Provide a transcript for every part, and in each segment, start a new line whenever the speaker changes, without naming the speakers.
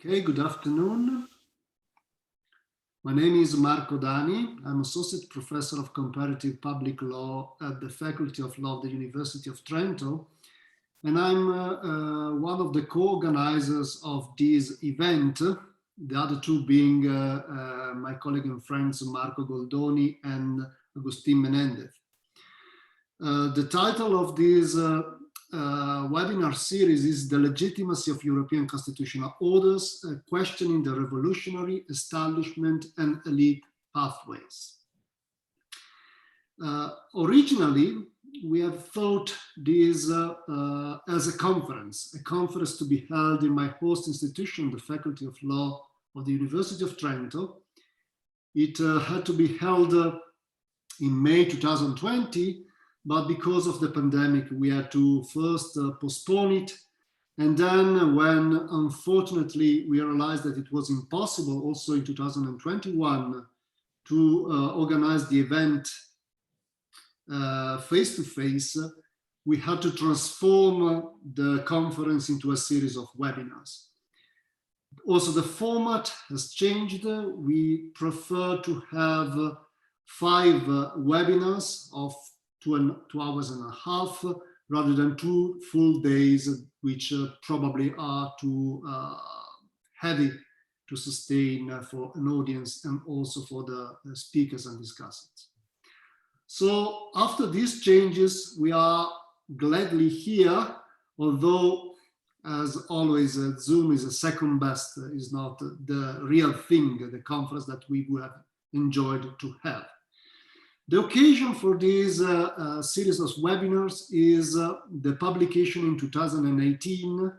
Okay, good afternoon. My name is Marco Dani. I'm Associate Professor of Comparative Public Law at the Faculty of Law of the University of Trento. And I'm one of the co-organizers of this event, the other two being my colleague and friends Marco Goldoni and Agustin Menendez. The title of this webinar series is The Legitimacy of European Constitutional Orders, Questioning the Revolutionary, Establishment and Elite Pathways. Originally, we have thought this as a conference to be held in my host institution, the Faculty of Law of the University of Trento. It had to be held in May 2020, but because of the pandemic, we had to first postpone it. And then when, unfortunately, we realized that it was impossible also in 2021 to organize the event face-to-face, we had to transform the conference into a series of webinars. Also, the format has changed. We prefer to have 5 webinars of 2 hours and a half, rather than 2 full days, which probably are too heavy to sustain for an audience and also for the speakers and discussants. So after these changes, we are gladly here, although as always, Zoom is a second best, is not the real thing, the conference that we would have enjoyed to have. The occasion for this series of webinars is the publication in 2018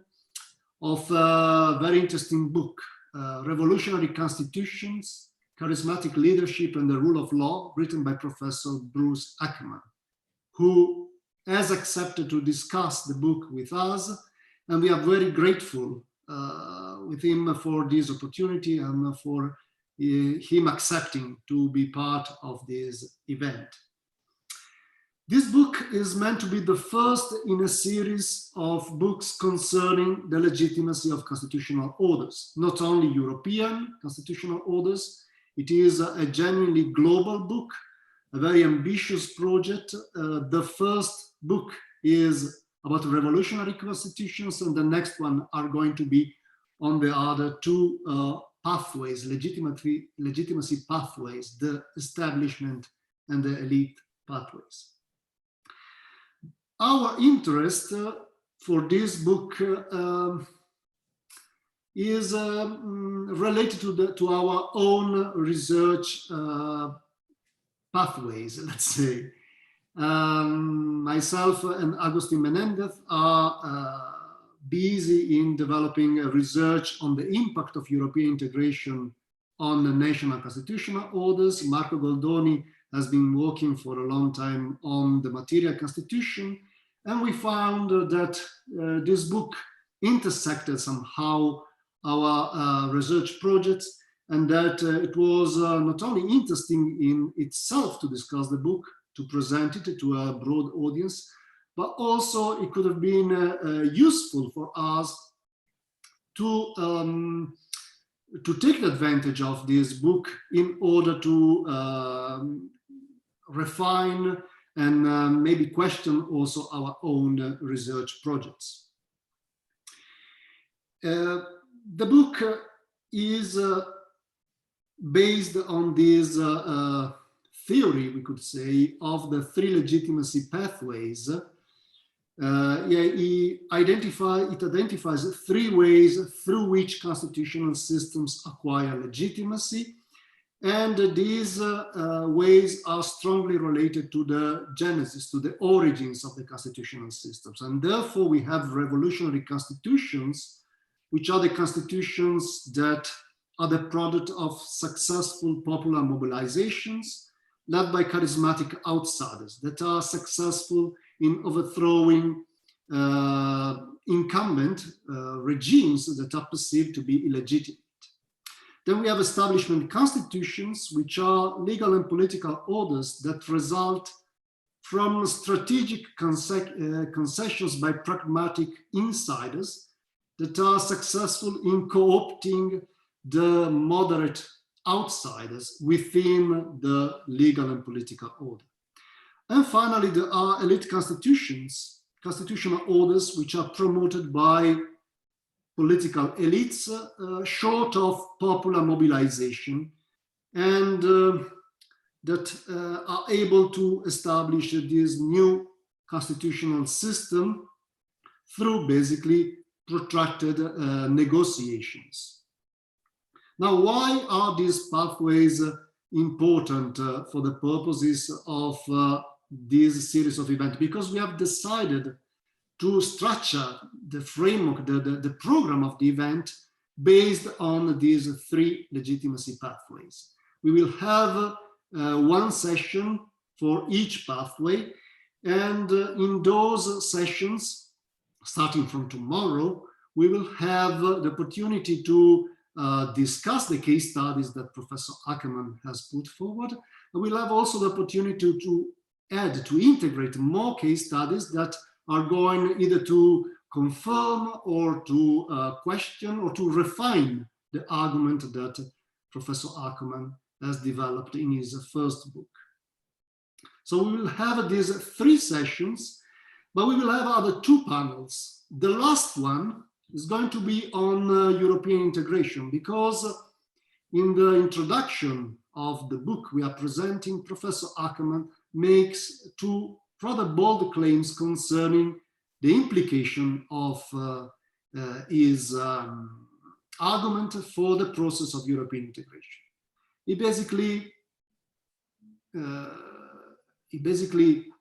of a very interesting book, Revolutionary Constitutions, Charismatic Leadership and the Rule of Law, written by Professor Bruce Ackermann, who has accepted to discuss the book with us, and we are very grateful with him for this opportunity and for him accepting to be part of this event. This book is meant to be the first in a series of books concerning the legitimacy of constitutional orders, not only European constitutional orders. It is a genuinely global book, a very ambitious project. The first book is about revolutionary constitutions, and the next one are going to be on the other 2 pathways, legitimacy pathways, the establishment and the elite pathways. Our interest for this book is related to our own research pathways, let's say. Myself and Agustin Menendez are busy in developing research on the impact of European integration on national constitutional orders. Marco Goldoni has been working for a long time on the material constitution, and we found that this book intersected somehow our research projects, and that it was not only interesting in itself to discuss the book, to present it to a broad audience, but also it could have been useful for us to take advantage of this book in order to refine and maybe question also our own research projects. The book is based on this theory, we could say, of the 3 legitimacy pathways. It identifies 3 ways through which constitutional systems acquire legitimacy, and these ways are strongly related to the genesis, to the origins of the constitutional systems. And therefore we have revolutionary constitutions, which are the constitutions that are the product of successful popular mobilizations led by charismatic outsiders that are successful in overthrowing incumbent regimes that are perceived to be illegitimate. Then we have establishment constitutions, which are legal and political orders that result from strategic concessions by pragmatic insiders that are successful in co-opting the moderate outsiders within the legal and political order. And finally, there are elite constitutions, constitutional orders, which are promoted by political elites, short of popular mobilization, and that are able to establish this new constitutional system through basically protracted negotiations. Now, why are these pathways important for the purposes of this series of events? Because we have decided to structure the framework, the program of the event based on these three legitimacy pathways. We will have one session for each pathway, and in those sessions, starting from tomorrow, we will have the opportunity to discuss the case studies that Professor Ackermann has put forward. And we'll have also the opportunity to add, to integrate more case studies that are going either to confirm or to question or to refine the argument that Professor Ackermann has developed in his first book. So we will have these three sessions, but we will have other two panels. The last one is going to be on European integration, because in the introduction of the book we are presenting, Professor Ackermann makes two rather bold claims concerning the implication of his argument for the process of European integration. He basically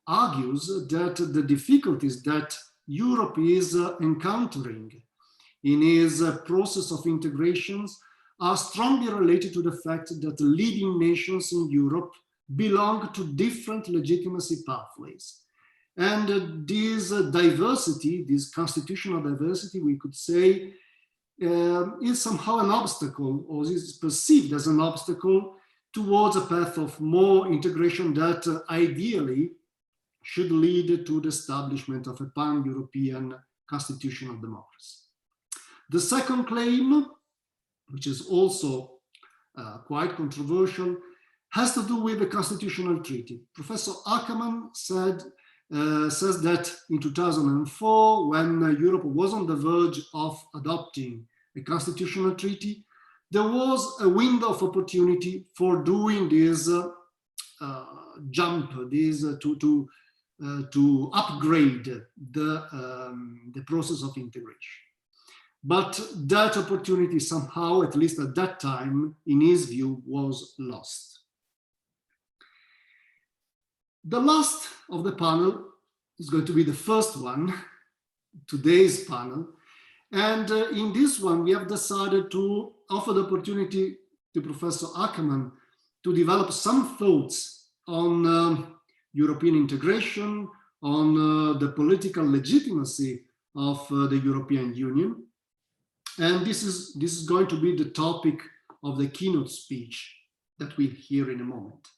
argues that the difficulties that Europe is encountering in its process of integrations are strongly related to the fact that leading nations in Europe belong to different legitimacy pathways. And this diversity, this constitutional diversity, we could say, is somehow an obstacle, or is perceived as an obstacle towards a path of more integration that ideally should lead to the establishment of a pan-European constitutional democracy. The second claim, which is also quite controversial, has to do with the constitutional treaty. Professor Ackermann says that in 2004, when Europe was on the verge of adopting a constitutional treaty, there was a window of opportunity for doing this jump, to upgrade the process of integration. But that opportunity somehow, at least at that time, in his view, was lost. The last of the panel is going to be the first one, today's panel. And in this one, we have decided to offer the opportunity to Professor Ackermann to develop some thoughts on European integration, on the political legitimacy of the European Union. And this is going to be the topic of the keynote speech that we'll hear in a moment.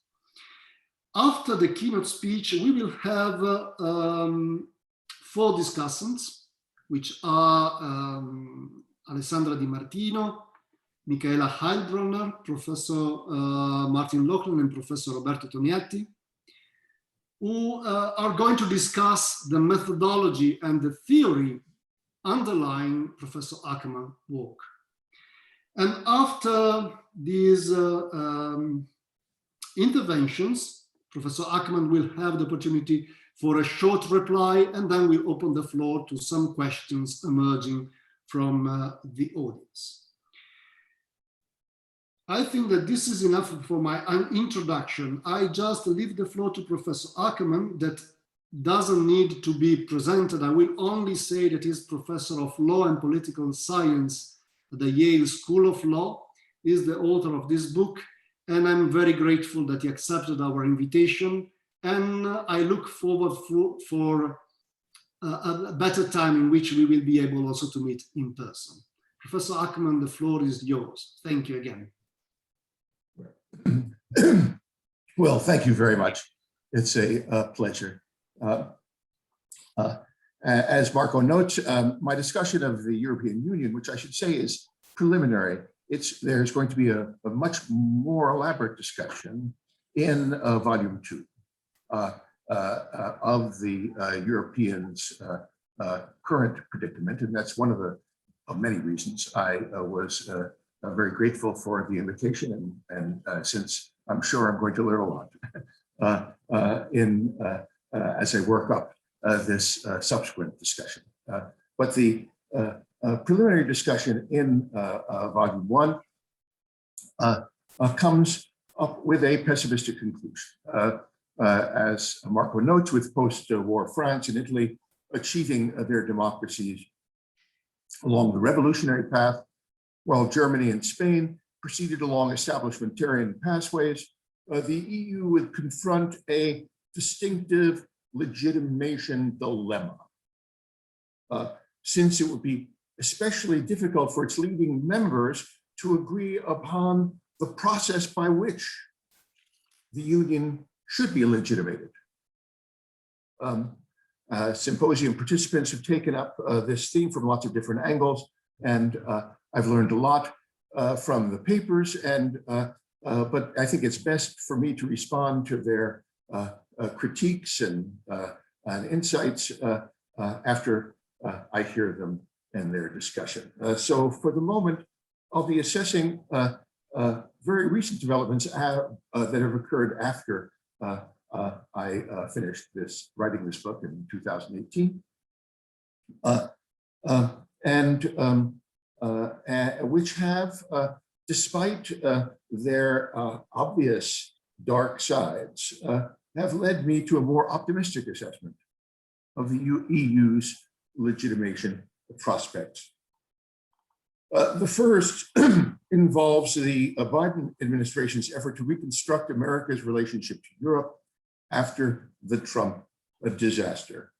After the keynote speech, we will have 4 discussants, which are Alessandra Di Martino, Michaela Heilbronner, Professor Martin Loughlin, and Professor Roberto Tonietti, who are going to discuss the methodology and the theory underlying Professor Ackermann's work. And after these interventions, Professor Ackermann will have the opportunity for a short reply, and then we'll open the floor to some questions emerging from the audience. I think that this is enough for my introduction. I just leave the floor to Professor Ackermann, that doesn't need to be presented. I will only say that he's Professor of Law and Political Science at the Yale School of Law, is the author of this book, and I'm very grateful that he accepted our invitation. And I look forward for a better time in which we will be able also to meet in person. Professor Ackermann, the floor is yours. Thank you again.
Well, thank you very much. It's a pleasure. As Marco notes, my discussion of the European Union, which I should say is preliminary, there's going to be a much more elaborate discussion in volume 2 of the Europeans' current predicament, and that's one of the many reasons I was very grateful for the invitation, and since I'm sure I'm going to learn a lot as I work up this subsequent discussion. But the preliminary discussion in volume 1 comes up with a pessimistic conclusion. As Marco notes, with post-war France and Italy achieving their democracies along the revolutionary path, while Germany and Spain proceeded along establishmentarian pathways, the EU would confront a distinctive legitimation dilemma, since it would be especially difficult for its leading members to agree upon the process by which the union should be legitimated. Symposium participants have taken up this theme from lots of different angles, and I've learned a lot from the papers, but I think it's best for me to respond to their critiques and insights after I hear them and their discussion. So for the moment, I'll be assessing very recent developments that have occurred after I finished writing this book in 2018, which have, despite their obvious dark sides, have led me to a more optimistic assessment of the EU's legitimation prospects. The first involves the Biden administration's effort to reconstruct America's relationship to Europe after the Trump disaster.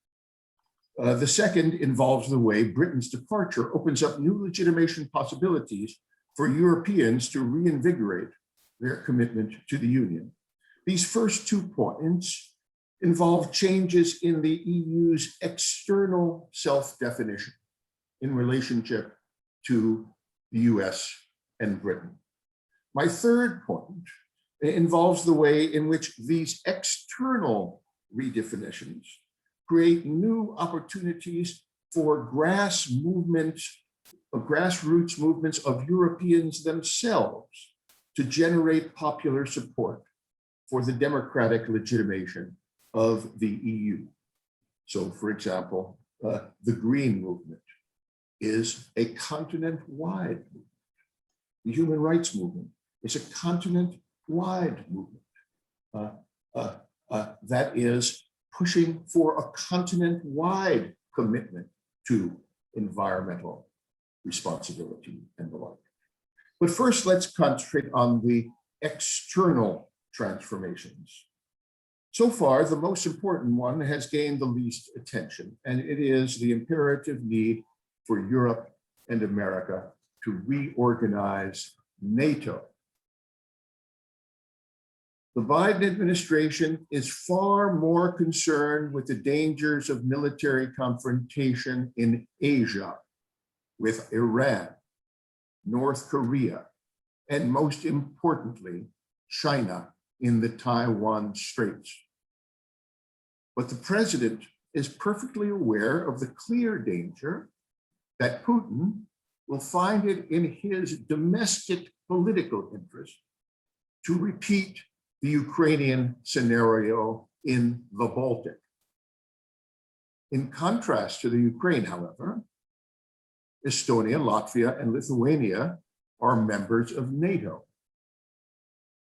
The second involves the way Britain's departure opens up new legitimation possibilities for Europeans to reinvigorate their commitment to the Union. These first 2 points involve changes in the EU's external self-definition in relationship to the US and Britain. My third point involves the way in which these external redefinitions create new opportunities for grassroots movements of Europeans themselves to generate popular support for the democratic legitimation of the EU. So, for example, the Green Movement is a continent-wide movement. The human rights movement is a continent-wide movement that is pushing for a continent-wide commitment to environmental responsibility and the like. But first, let's concentrate on the external transformations. So far, the most important one has gained the least attention, and it is the imperative need for Europe and America to reorganize NATO. The Biden administration is far more concerned with the dangers of military confrontation in Asia with Iran, North Korea, and most importantly, China in the Taiwan Straits. But the president is perfectly aware of the clear danger that Putin will find it in his domestic political interest to repeat the Ukrainian scenario in the Baltic. In contrast to the Ukraine, however, Estonia, Latvia, and Lithuania are members of NATO.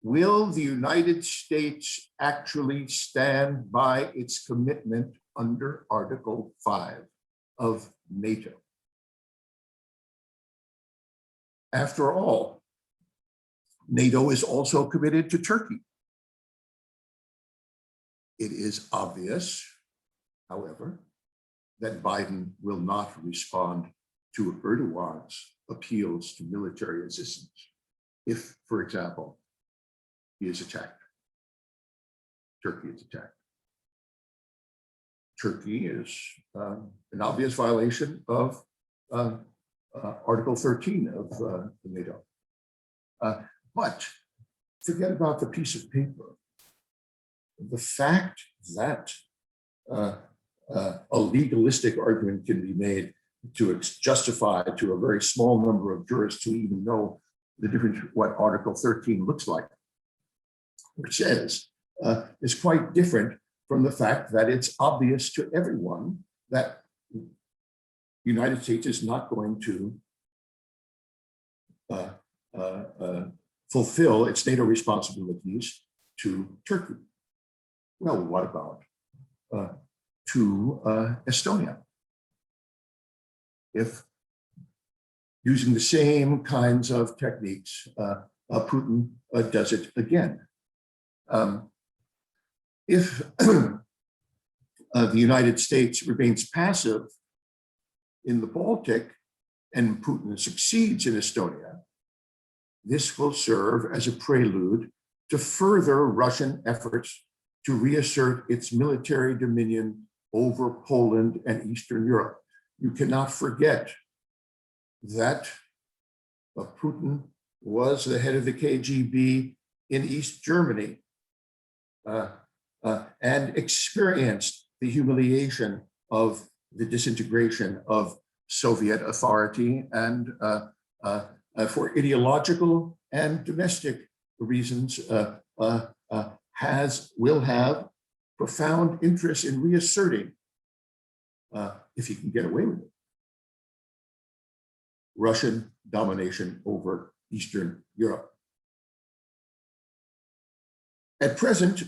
Will the United States actually stand by its commitment under Article 5 of NATO? After all, NATO is also committed to Turkey. It is obvious, however, that Biden will not respond to Erdogan's appeals to military assistance if, for example, he is attacked, Turkey is attacked. Turkey is an obvious violation of Article 13 of the NATO. But forget about the piece of paper. The fact that a legalistic argument can be made to justify to a very small number of jurists who even know the difference what Article 13 looks like, which says, is quite different from the fact that it's obvious to everyone that the United States is not going to fulfill its NATO responsibilities to Turkey. Well, what about to Estonia? If using the same kinds of techniques, Putin does it again. If the United States remains passive in the Baltic and Putin succeeds in Estonia, this will serve as a prelude to further Russian efforts to reassert its military dominion over Poland and Eastern Europe. You cannot forget that Putin was the head of the KGB in East Germany and experienced the humiliation of the disintegration of Soviet authority, and for ideological and domestic reasons will have profound interest in reasserting, if he can get away with it, Russian domination over Eastern Europe. At present,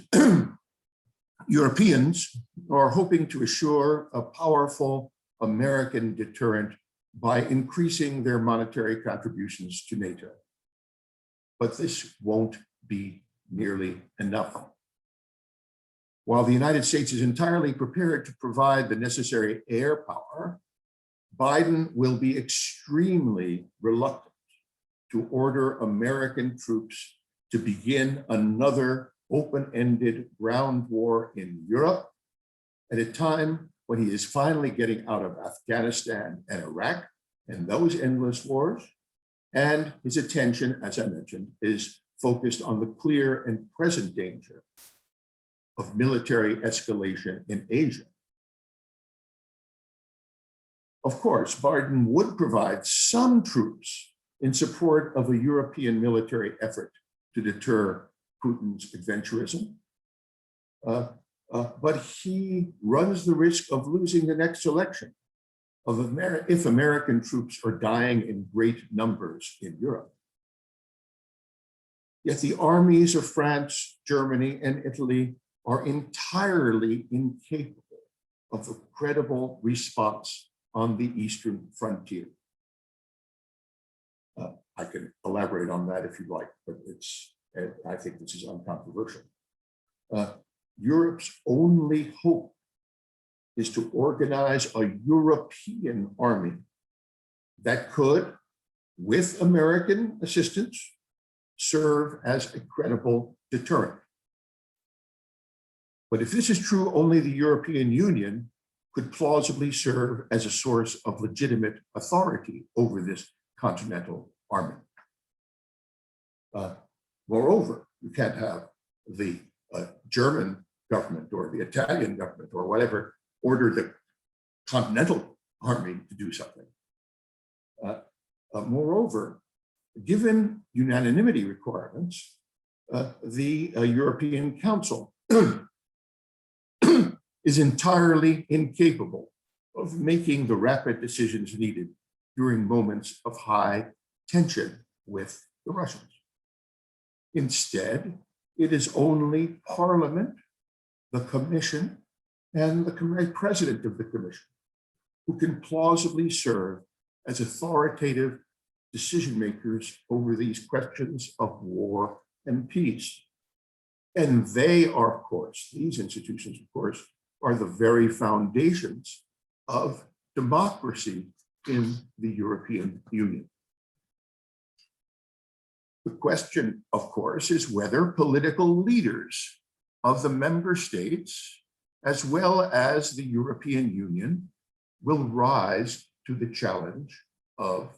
Europeans are hoping to assure a powerful American deterrent by increasing their monetary contributions to NATO. But this won't be nearly enough. While the United States is entirely prepared to provide the necessary air power, Biden will be extremely reluctant to order American troops to begin another open-ended ground war in Europe at a time when he is finally getting out of Afghanistan and Iraq and those endless wars, and his attention, as I mentioned, is focused on the clear and present danger of military escalation in Asia. Of course, Biden would provide some troops in support of a European military effort to deter Putin's adventurism, but he runs the risk of losing the next election if American troops are dying in great numbers in Europe. Yet the armies of France, Germany, and Italy are entirely incapable of a credible response on the eastern frontier. I can elaborate on that if you'd like, but I think this is uncontroversial. Europe's only hope is to organize a European army that could, with American assistance, serve as a credible deterrent. But if this is true, only the European Union could plausibly serve as a source of legitimate authority over this continental army. Moreover, you can't have the German government or the Italian government or whatever order the continental army to do something. Moreover, given unanimity requirements, the European Council is entirely incapable of making the rapid decisions needed during moments of high tension with the Russians. Instead, it is only Parliament, the Commission, and the President of the Commission who can plausibly serve as authoritative decision makers over these questions of war and peace. And they are, of course, these institutions, of course, are the very foundations of democracy in the European Union. The question, of course, is whether political leaders of the member states as well as the European Union, will rise to the challenge of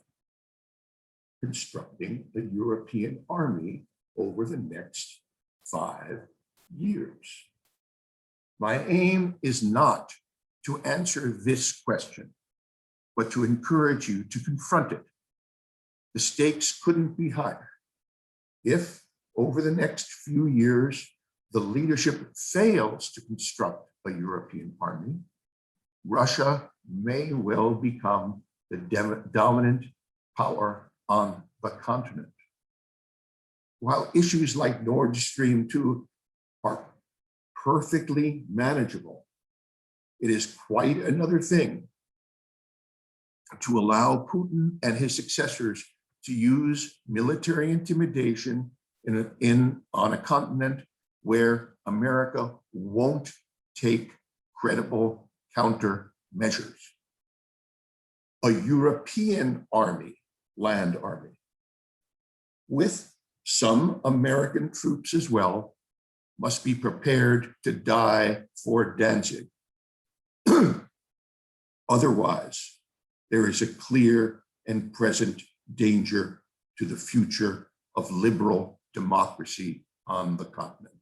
constructing a European army over the next 5 years. My aim is not to answer this question, but to encourage you to confront it. The stakes couldn't be higher. If, over the next few years, the leadership fails to construct a European army, Russia may well become the dominant power on the continent. While issues like Nord Stream 2 are perfectly manageable, it is quite another thing to allow Putin and his successors to use military intimidation on a continent where America won't take credible countermeasures. A European army, land army, with some American troops as well, must be prepared to die for Danzig. Otherwise, there is a clear and present danger to the future of liberal democracy on the continent.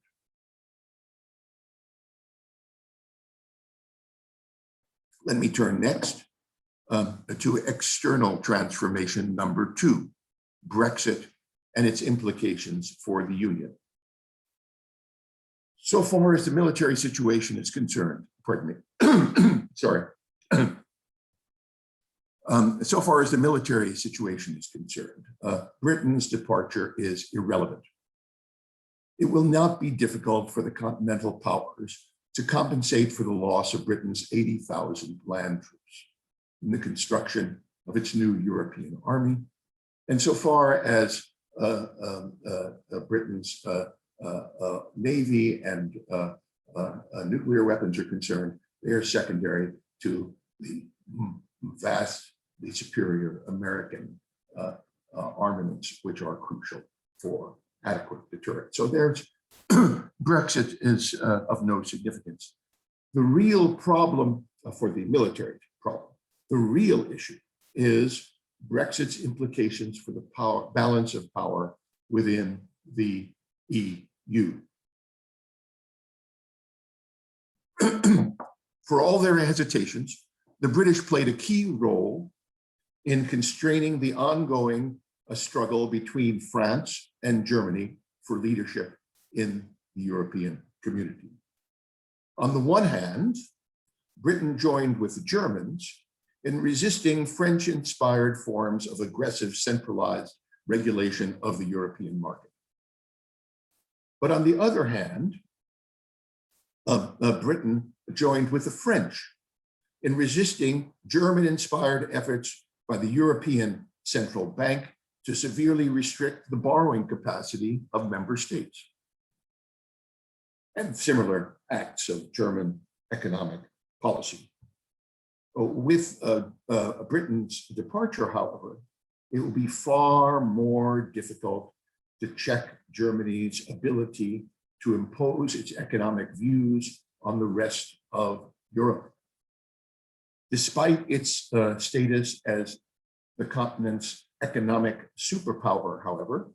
Let me turn next to external transformation number 2, Brexit and its implications for the Union. So far as the military situation is concerned, pardon me, sorry. So far as the military situation is concerned, Britain's departure is irrelevant. It will not be difficult for the continental powers to compensate for the loss of Britain's 80,000 land troops in the construction of its new European army. And so far as Britain's navy and nuclear weapons are concerned, they are secondary to the vastly superior American armaments, which are crucial for adequate deterrent. So there's Brexit is of no significance. The real problem for the military problem, the real issue is Brexit's implications for the balance of power within the EU. For all their hesitations, the British played a key role in constraining the ongoing struggle between France and Germany for leadership in the European community. On the one hand, Britain joined with the Germans in resisting French-inspired forms of aggressive centralized regulation of the European market. But on the other hand, Britain joined with the French in resisting German-inspired efforts by the European Central Bank to severely restrict the borrowing capacity of member states, and similar acts of German economic policy. With Britain's departure, however, it will be far more difficult to check Germany's ability to impose its economic views on the rest of Europe. Despite its status as the continent's economic superpower, however,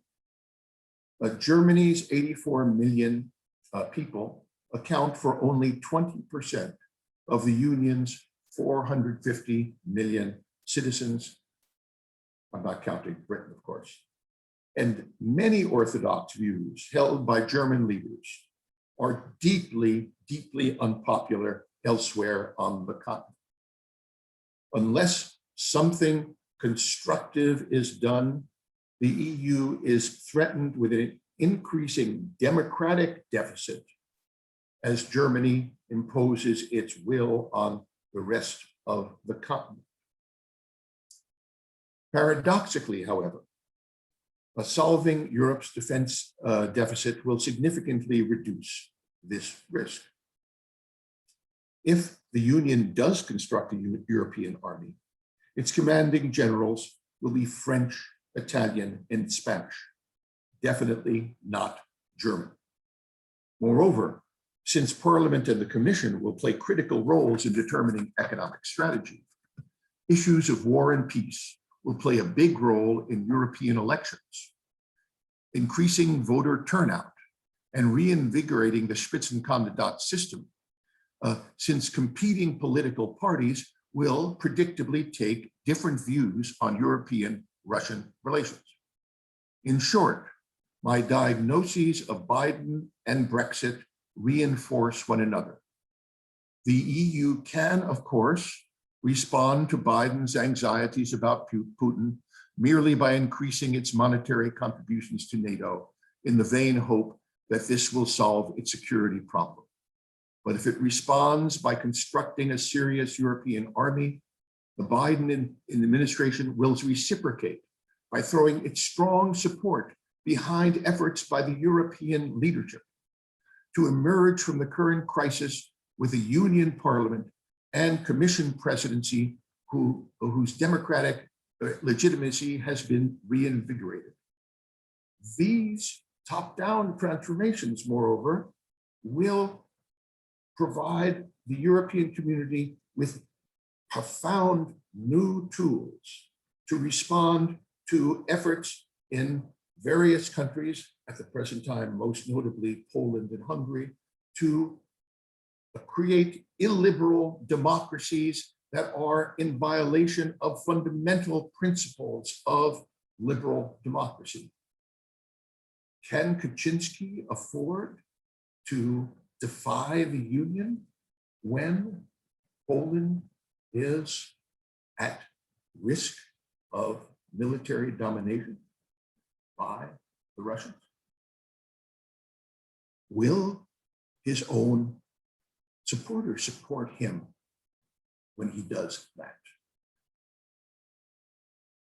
Germany's 84 million people account for only 20% of the Union's 450 million citizens. I'm not counting Britain, of course. And many orthodox views held by German leaders are deeply, deeply unpopular elsewhere on the continent. Unless something constructive is done, the EU is threatened with an increasing democratic deficit as Germany imposes its will on the rest of the continent. Paradoxically, however, solving Europe's defense deficit will significantly reduce this risk. If the Union does construct a European army, its commanding generals will be French, Italian, and Spanish, definitely not German. Moreover, Since Parliament and the Commission will play critical roles in determining economic strategy, issues of war and peace will play a big role in European elections, increasing voter turnout and reinvigorating the Spitzenkandidat system, since competing political parties will predictably take different views on European-Russian relations. In short, my diagnoses of Biden and Brexit reinforce one another. The EU can, of course, respond to Biden's anxieties about Putin merely by increasing its monetary contributions to NATO in the vain hope that this will solve its security problem. But if it responds by constructing a serious European army, the Biden administration will reciprocate by throwing its strong support behind efforts by the European leadership to emerge from the current crisis with a union parliament and commission presidency whose democratic legitimacy has been reinvigorated. These top-down transformations, moreover, will provide the European community with profound new tools to respond to efforts in various countries at the present time, most notably Poland and Hungary, to create illiberal democracies that are in violation of fundamental principles of liberal democracy. Can Kaczynski afford to defy the Union when Poland is at risk of military domination by the Russians? Will his own supporters support him when he does that?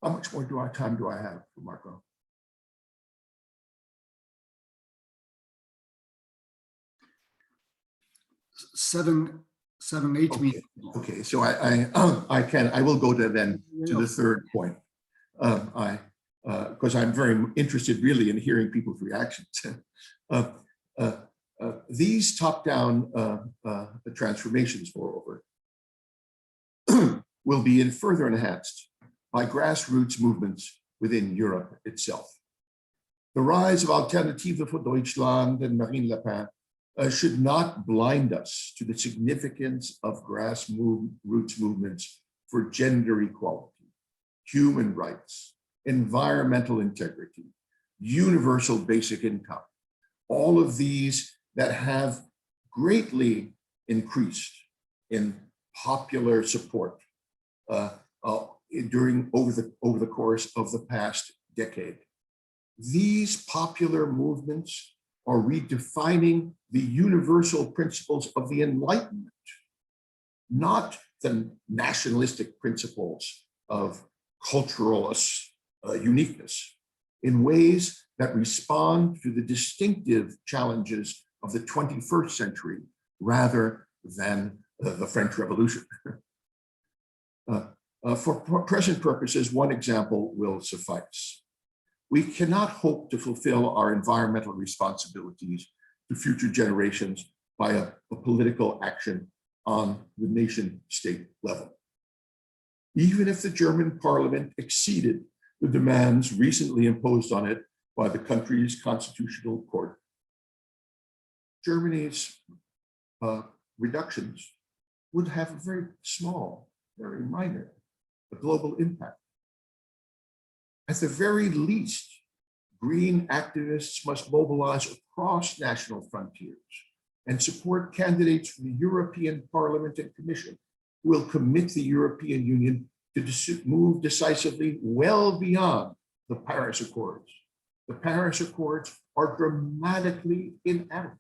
How much more time do I have for Marco?
Seven, 8 minutes.
Okay, so I will go to the third point. Because I'm very interested really in hearing people's reactions. These top-down transformations, moreover, will be further enhanced by grassroots movements within Europe itself. The rise of Alternative for Deutschland and Marine Le Pen should not blind us to the significance of grassroots movements for gender equality, human rights, environmental integrity, universal basic income, all of these that have greatly increased in popular support over the course of the past decade. These popular movements are redefining the universal principles of the Enlightenment, not the nationalistic principles of cultural uniqueness, in ways that respond to the distinctive challenges of the 21st century rather than the French Revolution. For present purposes, one example will suffice. We cannot hope to fulfill our environmental responsibilities to future generations by a political action on the nation-state level. Even if the German parliament exceeded the demands recently imposed on it by the country's constitutional court, Germany's reductions would have a very small, very minor global impact. At the very least, green activists must mobilize across national frontiers and support candidates for the European Parliament and Commission who will commit the European Union to move decisively well beyond the Paris Accords. The Paris Accords are dramatically inadequate.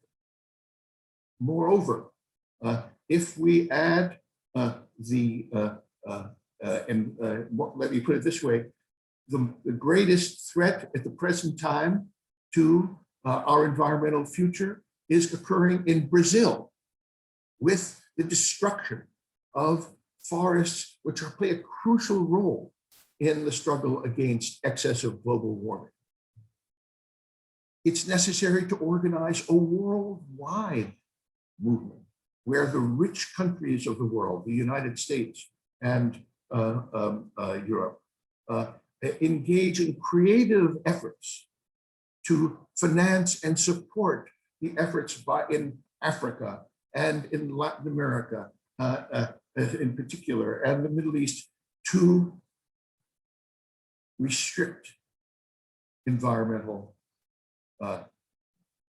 Moreover, if we add let me put it this way, the greatest threat at the present time to our environmental future is occurring in Brazil with the destruction of forests, which play a crucial role in the struggle against excessive global warming. It's necessary to organize a worldwide movement, where the rich countries of the world, the United States and Europe, engage in creative efforts to finance and support the efforts in Africa and in Latin America, in particular, and the Middle East, to restrict environmental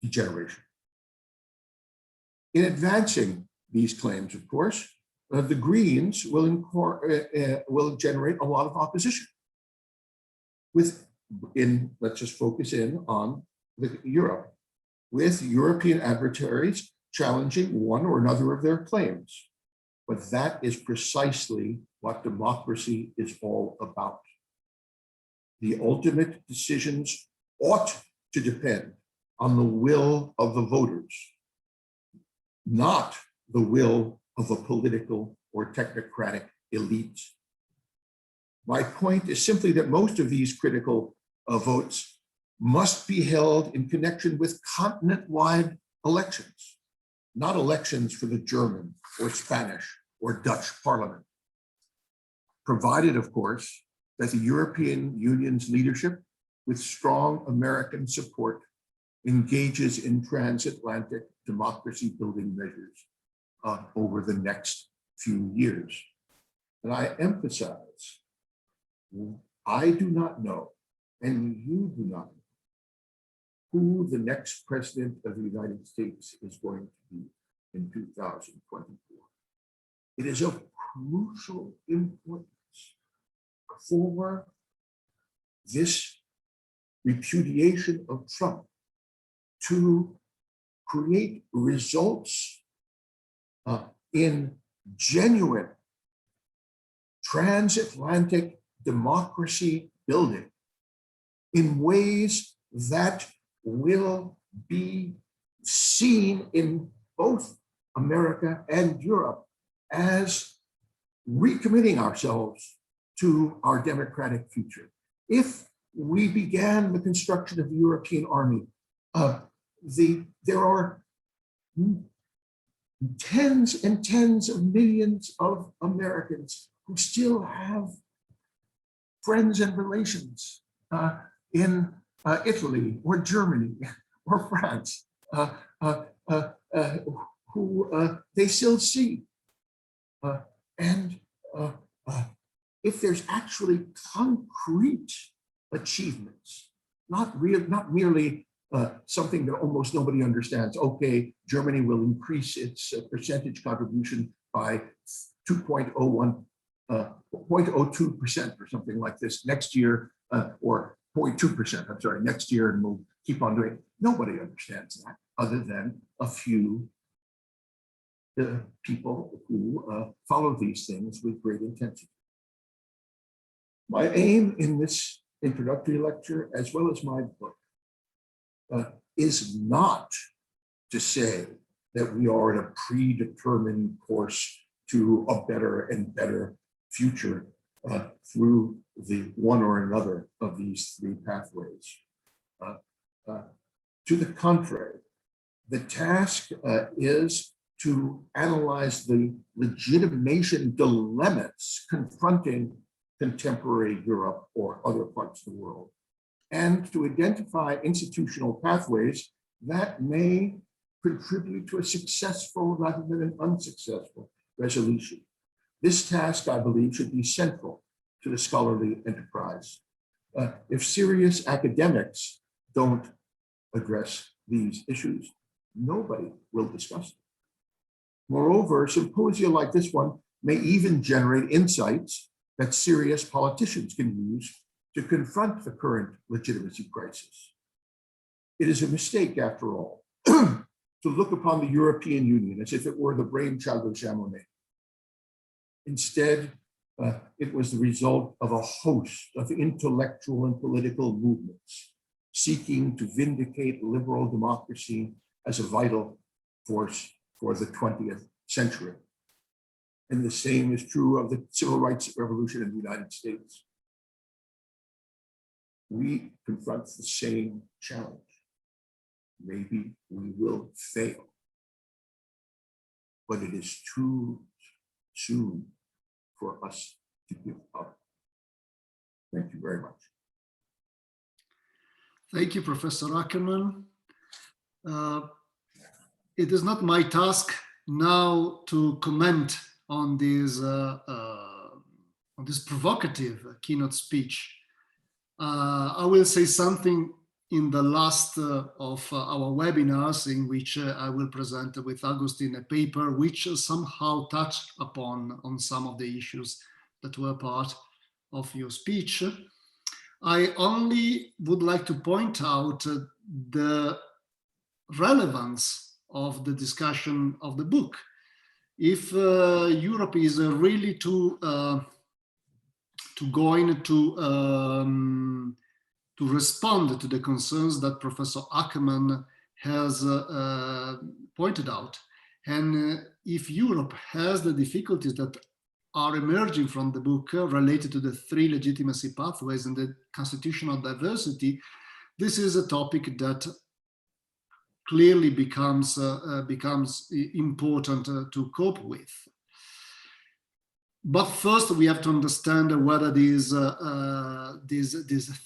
degeneration. In advancing these claims, of course, the Greens will generate a lot of opposition. Let's just focus in on Europe, with European adversaries challenging one or another of their claims. But that is precisely what democracy is all about. The ultimate decisions ought to depend on the will of the voters, not the will of a political or technocratic elite. My point is simply that most of these critical votes must be held in connection with continent-wide elections, not elections for the German or Spanish or Dutch parliament. Provided, of course, that the European Union's leadership, with strong American support, engages in transatlantic democracy building measures over the next few years. And I emphasize, I do not know, and you do not know, who the next president of the United States is going to be in 2024. It is of crucial importance for this repudiation of Trump to create results in genuine transatlantic democracy building in ways that will be seen in both America and Europe as recommitting ourselves to our democratic future. If we began the construction of the European army, there are tens and tens of millions of Americans who still have friends and relations in Italy or Germany or France, who they still see. And if there's actually concrete achievements, not merely something that almost nobody understands. Okay, Germany will increase its percentage contribution by 0.02% or something like this next year, or 0.2%, I'm sorry, next year, and we'll keep on doing it. Nobody understands that other than a few people who follow these things with great intensity. My aim in this introductory lecture, as well as my book, is not to say that we are on a predetermined course to a better and better future through the one or another of these three pathways. To the contrary, the task is to analyze the legitimation dilemmas confronting contemporary Europe or other parts of the world, and to identify institutional pathways that may contribute to a successful rather than an unsuccessful resolution. This task, I believe, should be central to the scholarly enterprise. If serious academics don't address these issues, nobody will discuss them. Moreover, symposia like this one may even generate insights that serious politicians can use to confront the current legitimacy crisis. It is a mistake, after all, to look upon the European Union as if it were the brainchild of Chamonix. Instead, it was the result of a host of intellectual and political movements seeking to vindicate liberal democracy as a vital force for the 20th century. And the same is true of the civil rights revolution in the United States. We confront the same challenge. Maybe we will fail. but it is too soon for us to give up. Thank you very much.
Thank you, Professor Ackermann. It is not my task now to comment on this provocative keynote speech. I will say something in the last of our webinars, in which I will present with Augustine a paper which somehow touched upon on some of the issues that were part of your speech. I only would like to point out the relevance of the discussion of the book. If Europe is really going to respond to the concerns that Professor Ackermann has pointed out, and if Europe has the difficulties that are emerging from the book related to the 3 legitimacy pathways and the constitutional diversity, this is a topic that clearly becomes important to cope with. But first, we have to understand whether this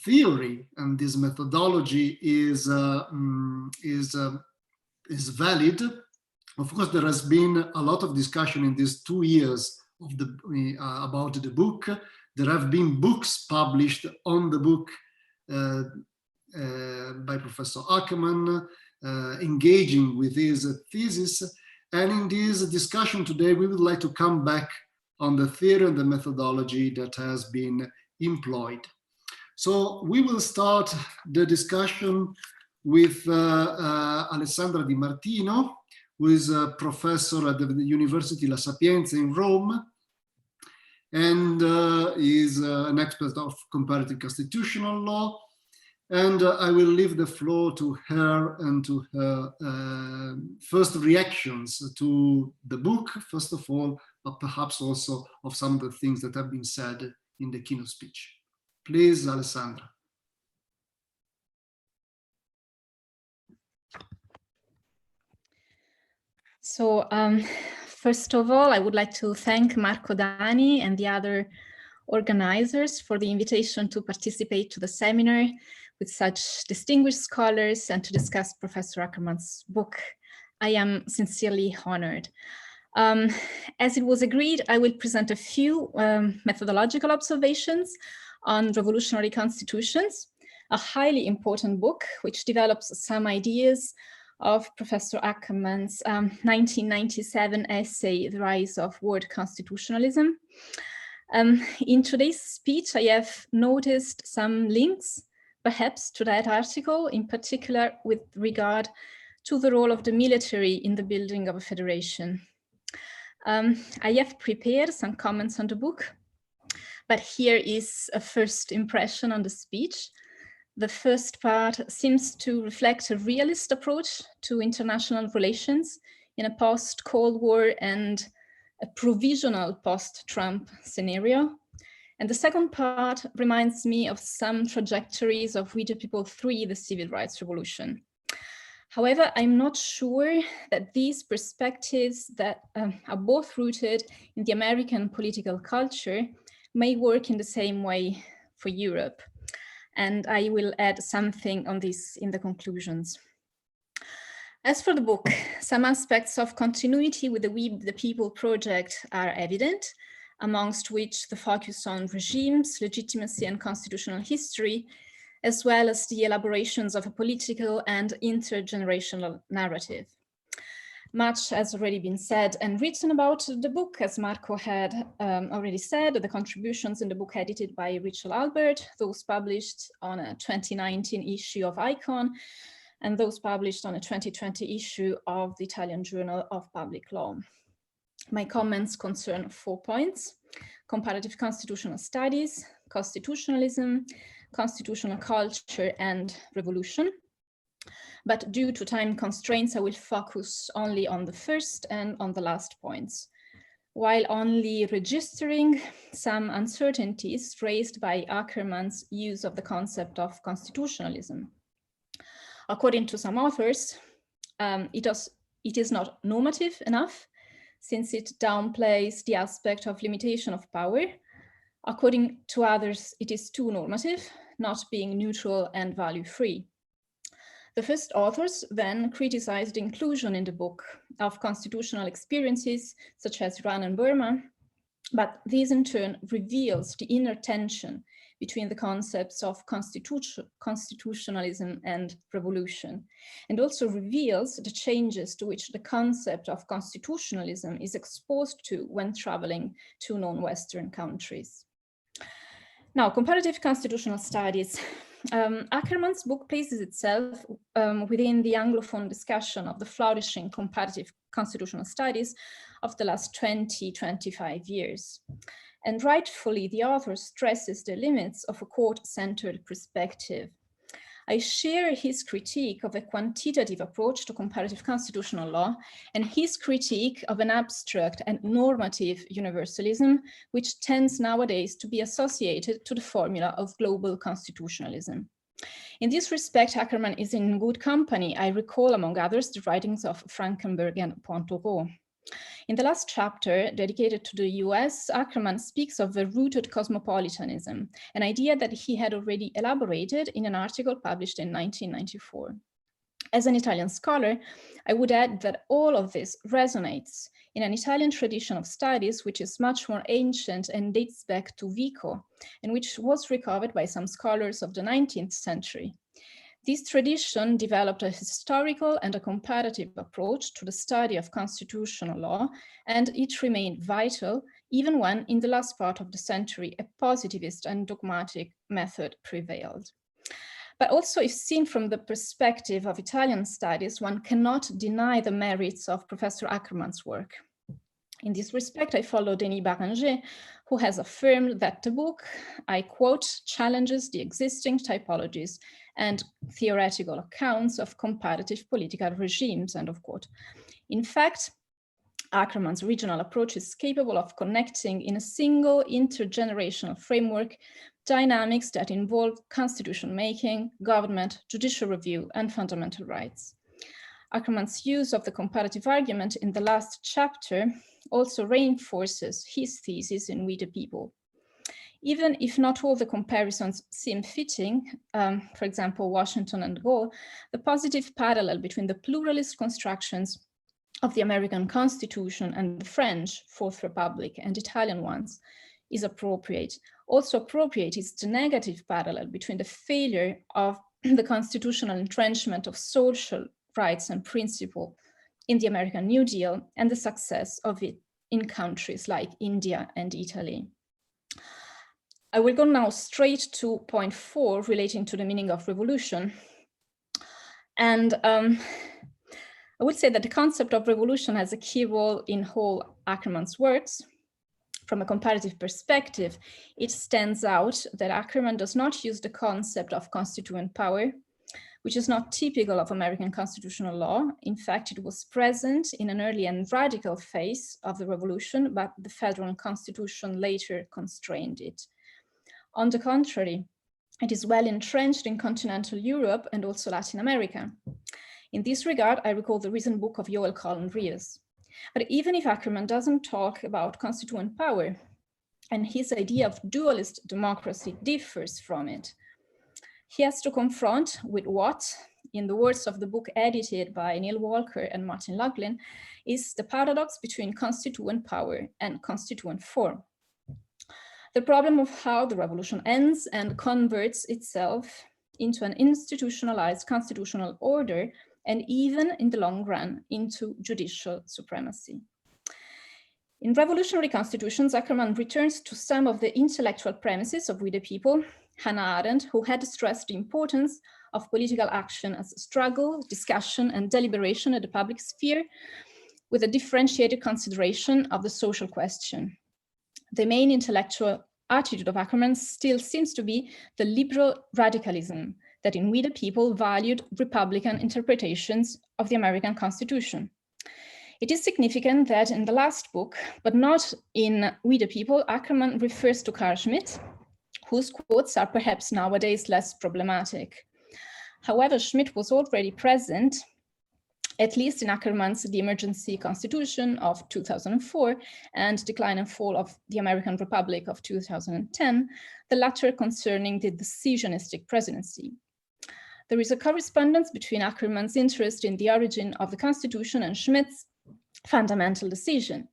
theory and this methodology is valid. Of course, there has been a lot of discussion in these 2 years of about the book. There have been books published on the book by Professor Ackermann, engaging with his thesis. And in this discussion today, we would like to come back on the theory and the methodology that has been employed. So we will start the discussion with Alessandra Di Martino, who is a professor at the University La Sapienza in Rome, and is an expert of comparative constitutional law. And I will leave the floor to her and to her first reactions to the book, first of all, but perhaps also of some of the things that have been said in the keynote speech. Please, Alessandra.
So first of all, I would like to thank Marco Dani and the other organizers for the invitation to participate to the seminar with such distinguished scholars and to discuss Professor Ackermann's book. I am sincerely honored. As it was agreed, I will present a few methodological observations on revolutionary constitutions, a highly important book which develops some ideas of Professor Ackermann's 1997 essay, The Rise of World Constitutionalism. In today's speech, I have noticed some links, perhaps, to that article, in particular with regard to the role of the military in the building of a federation. I have prepared some comments on the book, but here is a first impression on the speech. The first part seems to reflect a realist approach to international relations in a post-Cold War and a provisional post-Trump scenario. And the second part reminds me of some trajectories of We the People 3, the civil rights revolution. However, I'm not sure that these perspectives that are both rooted in the American political culture may work in the same way for Europe. And I will add something on this in the conclusions. As for the book, some aspects of continuity with the We the People project are evident, amongst which the focus on regimes, legitimacy, and constitutional history, as well as the elaborations of a political and intergenerational narrative. Much has already been said and written about the book, as Marco had already said, the contributions in the book edited by Richard Albert, those published on a 2019 issue of Icon, and those published on a 2020 issue of the Italian Journal of Public Law. My comments concern 4 points: comparative constitutional studies, constitutionalism, constitutional culture, and revolution. But due to time constraints, I will focus only on the first and on the last points, while only registering some uncertainties raised by Ackermann's use of the concept of constitutionalism. According to some authors, it is not normative enough, since it downplays the aspect of limitation of power. According to others, it is too normative, not being neutral and value-free. The first authors then criticized the inclusion in the book of constitutional experiences such as Iran and Burma, but this in turn reveals the inner tension between the concepts of constitutionalism and revolution, and also reveals the changes to which the concept of constitutionalism is exposed to when traveling to non-Western countries. Now, comparative constitutional studies. Ackermann's book places itself within the Anglophone discussion of the flourishing comparative constitutional studies of the last 20-25 years. And rightfully, the author stresses the limits of a court-centered perspective. I share his critique of a quantitative approach to comparative constitutional law and his critique of an abstract and normative universalism, which tends nowadays to be associated to the formula of global constitutionalism. In this respect, Ackermann is in good company. I recall, among others, the writings of Frankenberg and Pointereau. In the last chapter, dedicated to the US, Ackermann speaks of the rooted cosmopolitanism, an idea that he had already elaborated in an article published in 1994. As an Italian scholar, I would add that all of this resonates in an Italian tradition of studies which is much more ancient and dates back to Vico, and which was recovered by some scholars of the 19th century. This tradition developed a historical and a comparative approach to the study of constitutional law, and it remained vital even when, in the last part of the century, a positivist and dogmatic method prevailed. But also, if seen from the perspective of Italian studies, one cannot deny the merits of Professor Ackermann's work. In this respect, I follow Denis Barranger, who has affirmed that the book, I quote, challenges the existing typologies and theoretical accounts of comparative political regimes, end of quote. In fact, Ackermann's regional approach is capable of connecting in a single intergenerational framework dynamics that involve constitution making, government, judicial review, and fundamental rights. Ackermann's use of the comparative argument in the last chapter also reinforces his thesis in We the People. Even if not all the comparisons seem fitting, for example, Washington and de Gaulle, the positive parallel between the pluralist constructions of the American Constitution and the French Fourth Republic and Italian ones is appropriate. Also appropriate is the negative parallel between the failure of the constitutional entrenchment of social rights and principle in the American New Deal and the success of it in countries like India and Italy. I will go now straight to point 4 relating to the meaning of revolution. And I would say that the concept of revolution has a key role in all Ackermann's works. From a comparative perspective, it stands out that Ackermann does not use the concept of constituent power, which is not typical of American constitutional law. In fact, it was present in an early and radical phase of the revolution, but the federal constitution later constrained it. On the contrary, it is well entrenched in continental Europe and also Latin America. In this regard, I recall the recent book of Joel Collin-Rios. But even if Ackermann doesn't talk about constituent power, and his idea of dualist democracy differs from it, he has to confront with what, in the words of the book edited by Neil Walker and Martin Loughlin, is the paradox between constituent power and constituent form. The problem of how the revolution ends and converts itself into an institutionalized constitutional order, and even in the long run into judicial supremacy. In Revolutionary Constitutions, Ackermann returns to some of the intellectual premises of We the People, Hannah Arendt, who had stressed the importance of political action as struggle, discussion, and deliberation at the public sphere, with a differentiated consideration of the social question. The main intellectual attitude of Ackermann still seems to be the liberal radicalism that in We the People valued Republican interpretations of the American Constitution. It is significant that in the last book, but not in We the People, Ackermann refers to Carl Schmitt, whose quotes are perhaps nowadays less problematic. However, Schmitt was already present at least in Ackermann's The Emergency Constitution of 2004 and Decline and Fall of the American Republic of 2010, the latter concerning the decisionistic presidency. There is a correspondence between Ackermann's interest in the origin of the Constitution and Schmidt's fundamental decision.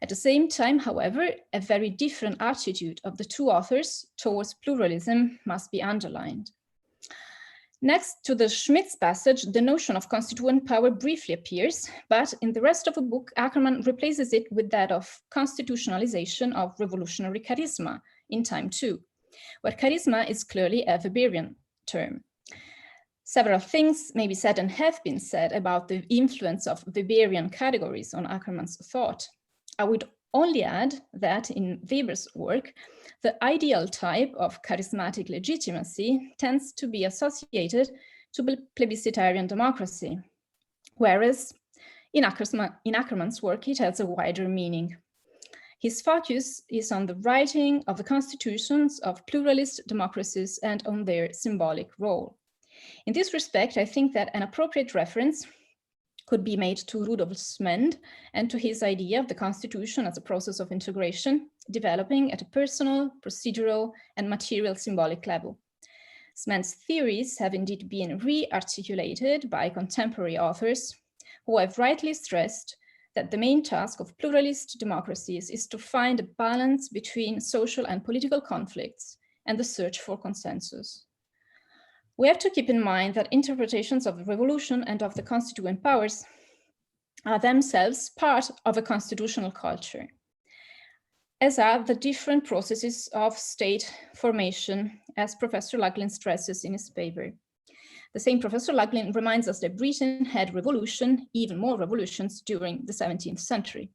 At the same time, however, a very different attitude of the two authors towards pluralism must be underlined. Next to the Schmidt's passage, the notion of constituent power briefly appears, but in the rest of the book, Ackermann replaces it with that of constitutionalization of revolutionary charisma in time 2, where charisma is clearly a Weberian term. Several things may be said and have been said about the influence of Weberian categories on Ackermann's thought. I would only add that in Weber's work, the ideal type of charismatic legitimacy tends to be associated to plebiscitarian democracy, whereas in Ackermann's work, it has a wider meaning. His focus is on the writing of the constitutions of pluralist democracies and on their symbolic role. In this respect, I think that an appropriate reference could be made to Rudolf Smend and to his idea of the Constitution as a process of integration, developing at a personal, procedural, and material symbolic level. Smend's theories have indeed been re-articulated by contemporary authors who have rightly stressed that the main task of pluralist democracies is to find a balance between social and political conflicts and the search for consensus. We have to keep in mind that interpretations of the revolution and of the constituent powers are themselves part of a constitutional culture, as are the different processes of state formation, as Professor Laglin stresses in his paper. The same Professor Laglin reminds us that Britain had revolution, even more revolutions, during the 17th century.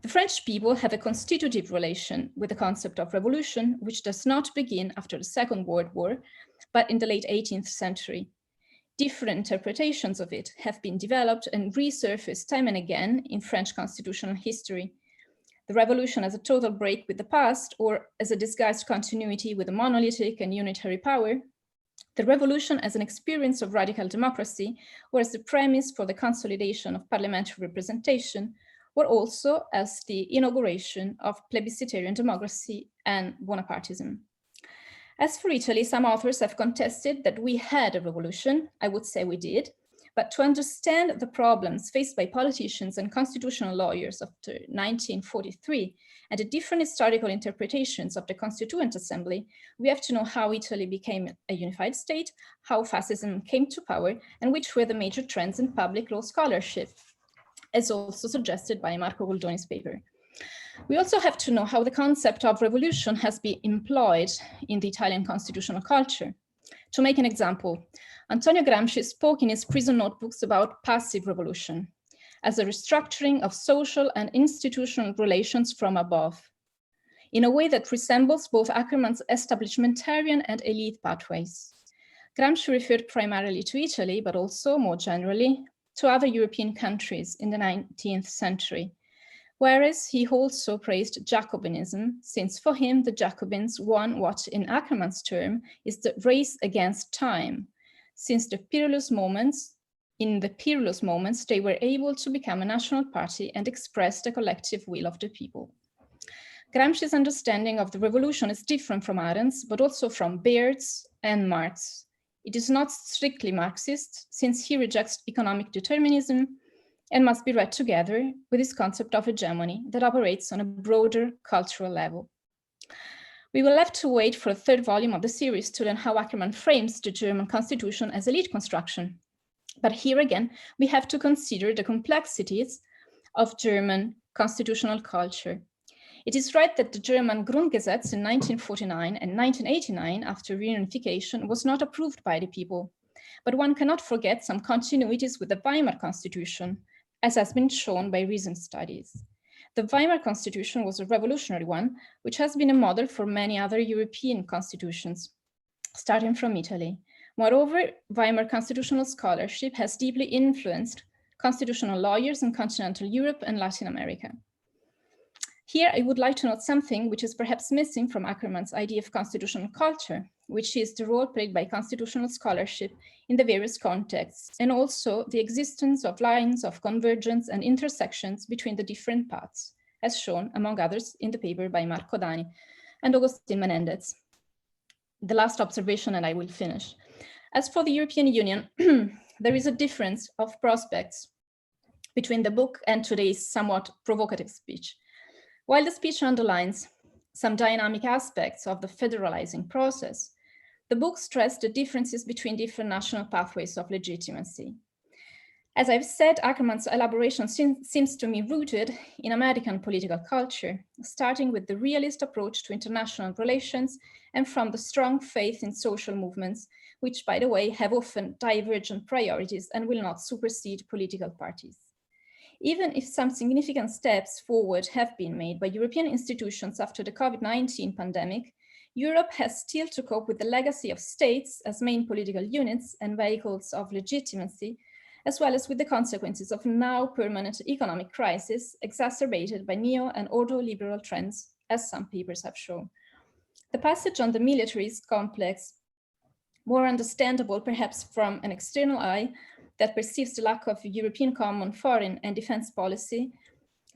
The French people have a constitutive relation with the concept of revolution, which does not begin after the Second World War, but in the late 18th century. Different interpretations of it have been developed and resurfaced time and again in French constitutional history. The revolution as a total break with the past, or as a disguised continuity with a monolithic and unitary power, the revolution as an experience of radical democracy, or as the premise for the consolidation of parliamentary representation, or also as the inauguration of plebiscitarian democracy and Bonapartism. As for Italy, some authors have contested that we had a revolution. I would say we did, but to understand the problems faced by politicians and constitutional lawyers after 1943 and the different historical interpretations of the Constituent Assembly, we have to know how Italy became a unified state, how fascism came to power, and which were the major trends in public law scholarship, as also suggested by Marco Goldoni's paper. We also have to know how the concept of revolution has been employed in the Italian constitutional culture. To make an example, Antonio Gramsci spoke in his prison notebooks about passive revolution as a restructuring of social and institutional relations from above, in a way that resembles both Ackermann's establishmentarian and elite pathways. Gramsci referred primarily to Italy, but also more generally to other European countries in the 19th century, whereas he also praised Jacobinism, since for him the Jacobins won what, in Ackermann's term, is the race against time, since in the peerless moments, they were able to become a national party and express the collective will of the people. Gramsci's understanding of the revolution is different from Arendt's, but also from Baird's and Marx's. It is not strictly Marxist, since he rejects economic determinism and must be read together with his concept of hegemony that operates on a broader cultural level. We will have to wait for a third volume of the series to learn how Ackermann frames the German constitution as elite construction. But here again, we have to consider the complexities of German constitutional culture. It is right that the German Grundgesetz in 1949 and 1989, after reunification, was not approved by the people. But one cannot forget some continuities with the Weimar Constitution, as has been shown by recent studies. The Weimar Constitution was a revolutionary one, which has been a model for many other European constitutions, starting from Italy. Moreover, Weimar constitutional scholarship has deeply influenced constitutional lawyers in continental Europe and Latin America. Here, I would like to note something which is perhaps missing from Ackermann's idea of constitutional culture. which is the role played by constitutional scholarship in the various contexts, and also the existence of lines of convergence and intersections between the different paths, as shown, among others, in the paper by Marco Dani and Agustin Menendez. The last observation, and I will finish. As for the European Union, there is a difference of prospects between the book and today's somewhat provocative speech. While the speech underlines some dynamic aspects of the federalizing process, the book stressed the differences between different national pathways of legitimacy. As I've said, Ackermann's elaboration seems to me rooted in American political culture, starting with the realist approach to international relations and from the strong faith in social movements, which, by the way, have often divergent priorities and will not supersede political parties. Even if some significant steps forward have been made by European institutions after the COVID-19 pandemic, Europe has still to cope with the legacy of states as main political units and vehicles of legitimacy, as well as with the consequences of now permanent economic crisis exacerbated by neo and ordo-liberal trends, as some papers have shown. The passage on the military is complex, more understandable perhaps from an external eye that perceives the lack of European common foreign and defense policy.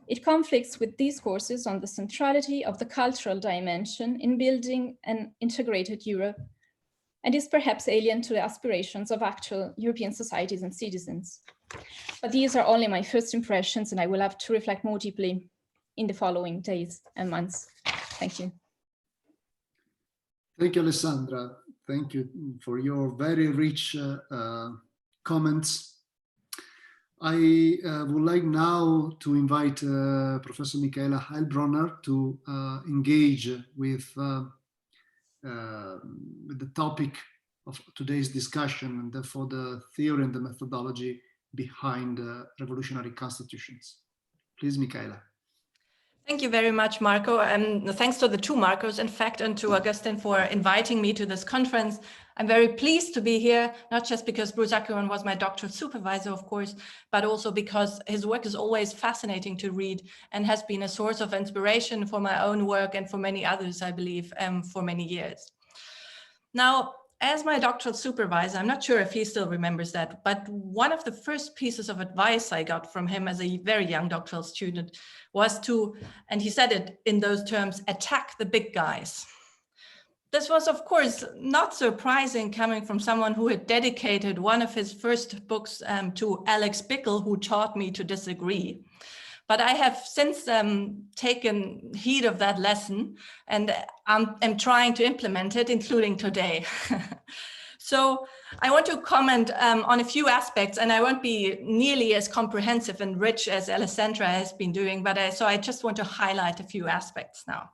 It conflicts with discourses on the centrality of the cultural dimension in building an integrated Europe, and is perhaps alien to the aspirations of actual European societies and citizens. But these are only my first impressions, and I will have to reflect more deeply in the following days and months. Thank you.
Thank you, Alessandra. Thank you for your very rich comments. I would like now to invite Professor Michaela Heilbronner to engage with the topic of today's discussion, and therefore the theory and the methodology behind revolutionary constitutions. Please, Michaela.
Thank you very much, Marco, and thanks to the two Marcos, in fact, and to Augustin for inviting me to this conference. I'm very pleased to be here, not just because Bruce Ackermann was my doctoral supervisor, of course, but also because his work is always fascinating to read and has been a source of inspiration for my own work and for many others, I believe, for many years. Now, as my doctoral supervisor, I'm not sure if he still remembers that, but one of the first pieces of advice I got from him as a very young doctoral student was to, and he said it in those terms, attack the big guys. This was, of course, not surprising coming from someone who had dedicated one of his first books to Alex Bickel, who taught me to disagree. But I have since taken heed of that lesson and am trying to implement it, including today. So I want to comment on a few aspects, and I won't be nearly as comprehensive and rich as Alessandra has been doing, but so I just want to highlight a few aspects now.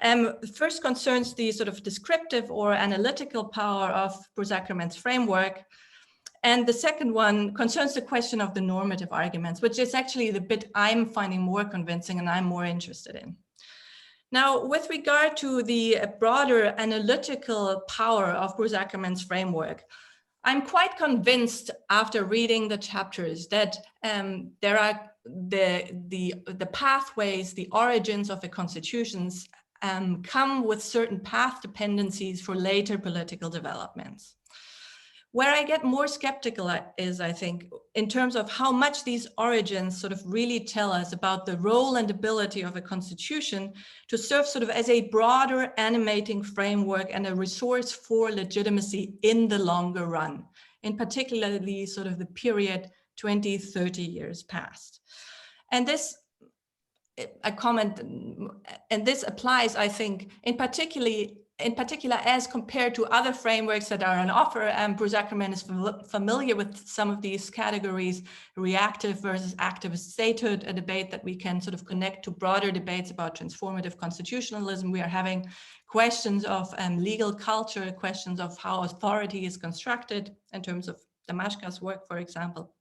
The first concerns the sort of descriptive or analytical power of Bruce Ackermann's framework. And the second one concerns the question of the normative arguments, which is actually the bit I'm finding more convincing and I'm more interested in. Now, with regard to the broader analytical power of Bruce Ackermann's framework, I'm quite convinced after reading the chapters that there are the pathways, the origins of the constitutions come with certain path dependencies for later political developments. Where I get more skeptical is, I think, in terms of how much these origins sort of really tell us about the role and ability of a constitution to serve sort of as a broader animating framework and a resource for legitimacy in the longer run, in particularly sort of the period 20, 30 years past. And this, a comment, and this applies, I think, in particular as compared to other frameworks that are on offer. Bruce Ackermann is familiar with some of these categories, reactive versus activist statehood, a debate that we can sort of connect to broader debates about transformative constitutionalism. We are having questions of legal culture, questions of how authority is constructed in terms of Damaschke's work, for example.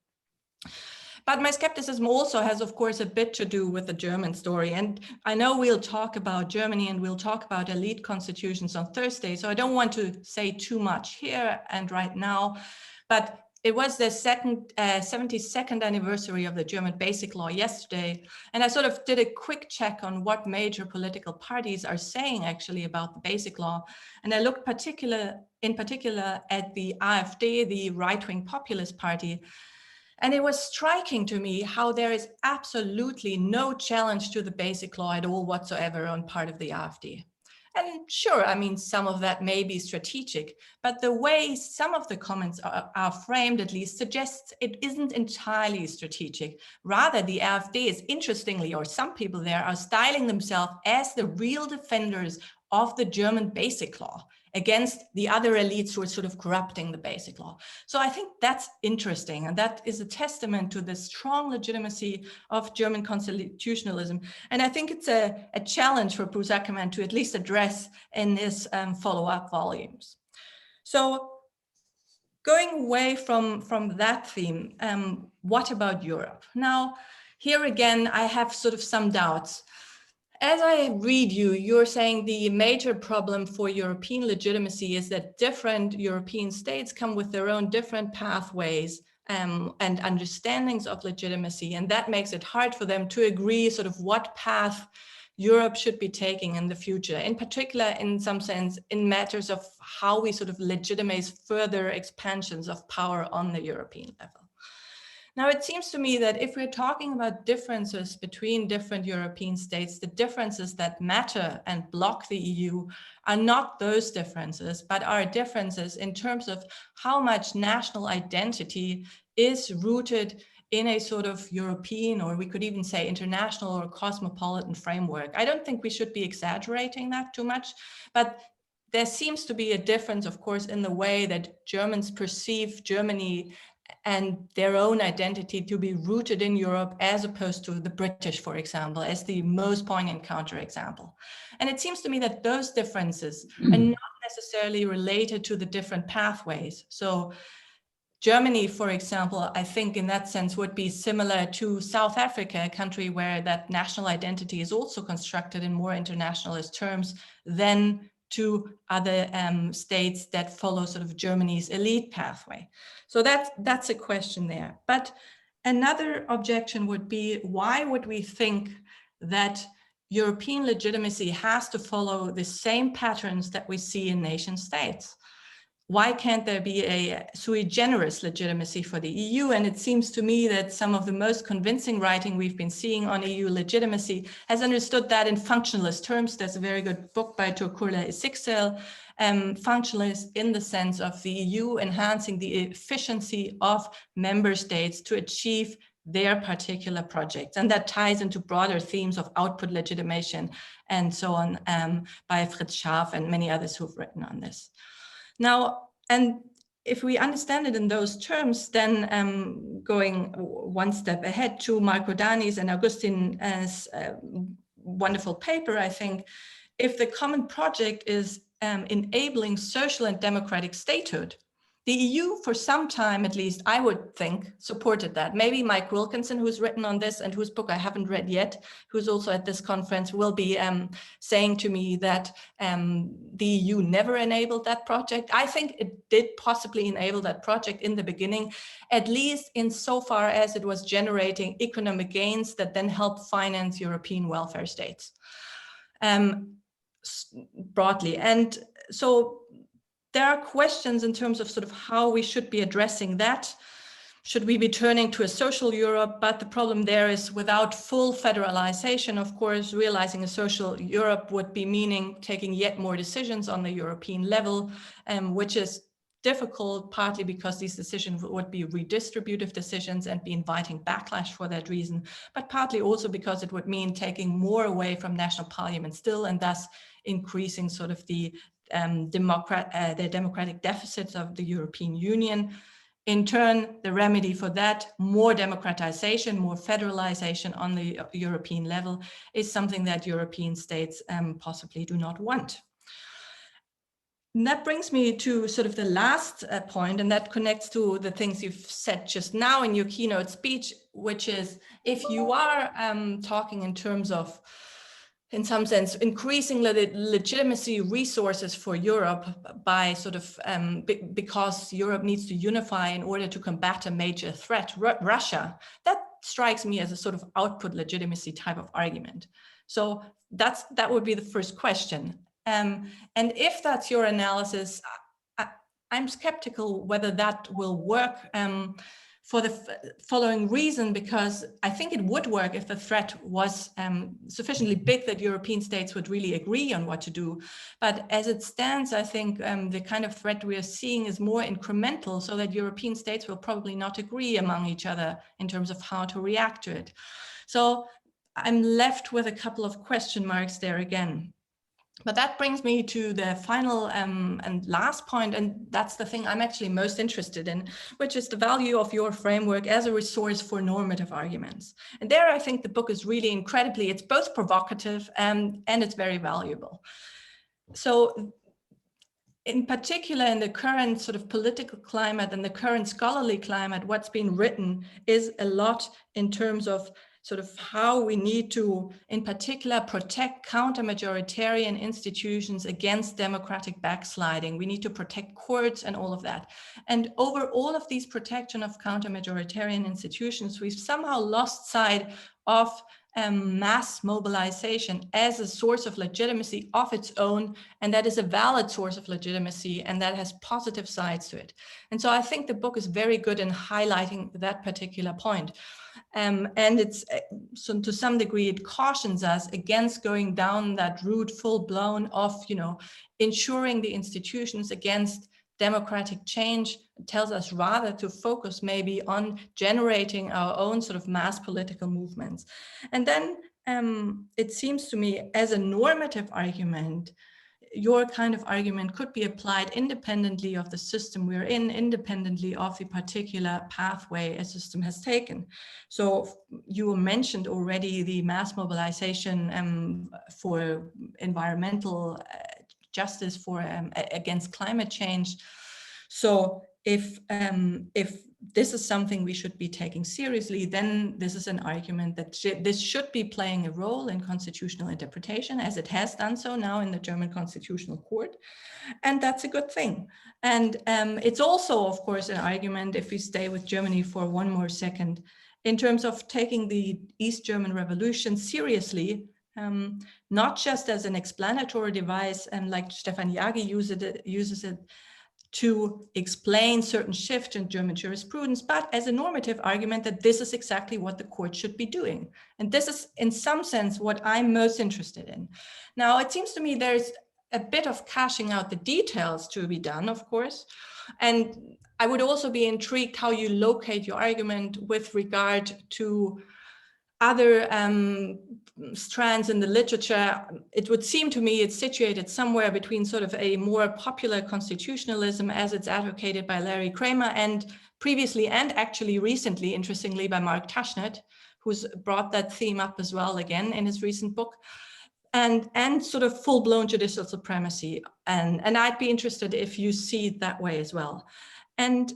But my skepticism also has, of course, a bit to do with the German story. And I know we'll talk about Germany and we'll talk about elite constitutions on Thursday, so I don't want to say too much here and right now. But it was the 72nd anniversary of the German Basic Law yesterday. And I sort of did a quick check on what major political parties are saying actually about the Basic Law. And I looked in particular at the AfD, the right-wing populist party. And it was striking to me how there is absolutely no challenge to the Basic Law at all whatsoever on part of the AfD. And sure, I mean, some of that may be strategic, but the way some of the comments are framed, at least, suggests it isn't entirely strategic. Rather, the AfD is interestingly, or some people there are styling themselves as the real defenders of the German Basic Law against the other elites who are sort of corrupting the Basic Law. So I think that's interesting. And that is a testament to the strong legitimacy of German constitutionalism. And I think it's a challenge for Bruce Ackermann to at least address in his follow-up volumes. So going away from that theme, what about Europe? Now, here again, I have sort of some doubts. As I read you, you're saying the major problem for European legitimacy is that different European states come with their own different pathways and understandings of legitimacy. And that makes it hard for them to agree sort of what path Europe should be taking in the future, in particular, in some sense, in matters of how we sort of legitimize further expansions of power on the European level. Now, it seems to me that if we're talking about differences between different European states, the differences that matter and block the EU are not those differences, but are differences in terms of how much national identity is rooted in a sort of European, or we could even say international or cosmopolitan framework. I don't think we should be exaggerating that too much, but there seems to be a difference, of course, in the way that Germans perceive Germany and their own identity to be rooted in Europe, as opposed to the British, for example, as the most poignant counterexample. And it seems to me that those differences are not necessarily related to the different pathways. So Germany, for example, I think in that sense would be similar to South Africa, a country where that national identity is also constructed in more internationalist terms than to other states that follow sort of Germany's elite pathway. So that's a question there. But another objection would be, why would we think that European legitimacy has to follow the same patterns that we see in nation states? Why can't there be a sui generis legitimacy for the EU? And it seems to me that some of the most convincing writing we've been seeing on EU legitimacy has understood that in functionalist terms. There's a very good book by Turkula Isiksel, functionalist in the sense of the EU enhancing the efficiency of member states to achieve their particular projects. And that ties into broader themes of output legitimation and so on by Fritz Scharf and many others who've written on this. Now, and if we understand it in those terms, then going one step ahead to Marco Dani's and Agustin's wonderful paper, I think, if the common project is enabling social and democratic statehood, the EU, for some time at least, I would think, supported that. Maybe Mike Wilkinson, who's written on this and whose book I haven't read yet, who's also at this conference, will be saying to me that the EU never enabled that project. I think it did possibly enable that project in the beginning, at least insofar as it was generating economic gains that then help finance European welfare states broadly. And so there are questions in terms of sort of how we should be addressing that. Should we be turning to a social Europe? But the problem there is, without full federalization, of course, realizing a social Europe would be meaning taking yet more decisions on the European level, which is difficult, partly because these decisions would be redistributive decisions and be inviting backlash for that reason, but partly also because it would mean taking more away from national parliament still, and thus increasing sort of the democratic deficits of the European Union. In turn, the remedy for that, more democratization, more federalization on the European level, is something that European states possibly do not want. And that brings me to sort of the last point, and that connects to the things you've said just now in your keynote speech, which is, if you are talking in terms of in some sense, increasing the legitimacy resources for Europe by sort of, because Europe needs to unify in order to combat a major threat, Russia, that strikes me as a sort of output legitimacy type of argument. So that would be the first question. And if that's your analysis, I'm skeptical whether that will work for the following reason, because I think it would work if the threat was sufficiently big that European states would really agree on what to do. But as it stands, I think the kind of threat we are seeing is more incremental, so that European states will probably not agree among each other in terms of how to react to it. So I'm left with a couple of question marks there again. But that brings me to the final and last point, and that's the thing I'm actually most interested in, which is the value of your framework as a resource for normative arguments. And there I think the book is really incredibly, it's both provocative and it's very valuable. So in particular, in the current sort of political climate and the current scholarly climate, what's been written is a lot in terms of sort of how we need to, in particular, protect counter-majoritarian institutions against democratic backsliding. We need to protect courts and all of that. And over all of these protection of counter-majoritarian institutions, we've somehow lost sight of mass mobilization as a source of legitimacy of its own, and that is a valid source of legitimacy, and that has positive sides to it. And so I think the book is very good in highlighting that particular point. And it's, so to some degree, it cautions us against going down that route full-blown of, ensuring the institutions against democratic change. It tells us rather to focus maybe on generating our own sort of mass political movements. And then it seems to me, as a normative argument, your kind of argument could be applied independently of the system we're in, independently of the particular pathway a system has taken. So you mentioned already the mass mobilization for environmental justice, for against climate change. So if this is something we should be taking seriously, then this is an argument that this should be playing a role in constitutional interpretation, as it has done so now in the German Constitutional Court. And that's a good thing. And it's also, of course, an argument, if we stay with Germany for one more second, in terms of taking the East German Revolution seriously, not just as an explanatory device, and like Stefan Jagi uses it to explain certain shifts in German jurisprudence, but as a normative argument that this is exactly what the court should be doing. And this is, in some sense, what I'm most interested in. Now, it seems to me there's a bit of cashing out the details to be done, of course. And I would also be intrigued how you locate your argument with regard to other strands in the literature. It would seem to me it's situated somewhere between sort of a more popular constitutionalism as it's advocated by Larry Kramer, and previously and actually recently, interestingly, by Mark Taschnet, who's brought that theme up as well again in his recent book, and sort of full-blown judicial supremacy. And I'd be interested if you see it that way as well. And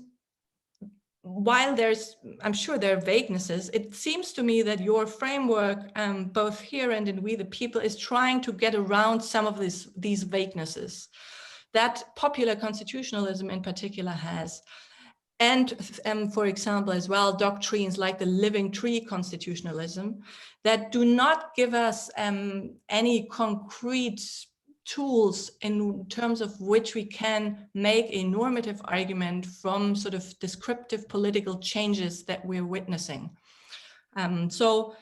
while I'm sure there are vaguenesses, it seems to me that your framework, both here and in We the People, is trying to get around some of these vaguenesses that popular constitutionalism in particular has. And for example, as well, doctrines like the living tree constitutionalism that do not give us any concrete tools in terms of which we can make a normative argument from sort of descriptive political changes that we're witnessing. So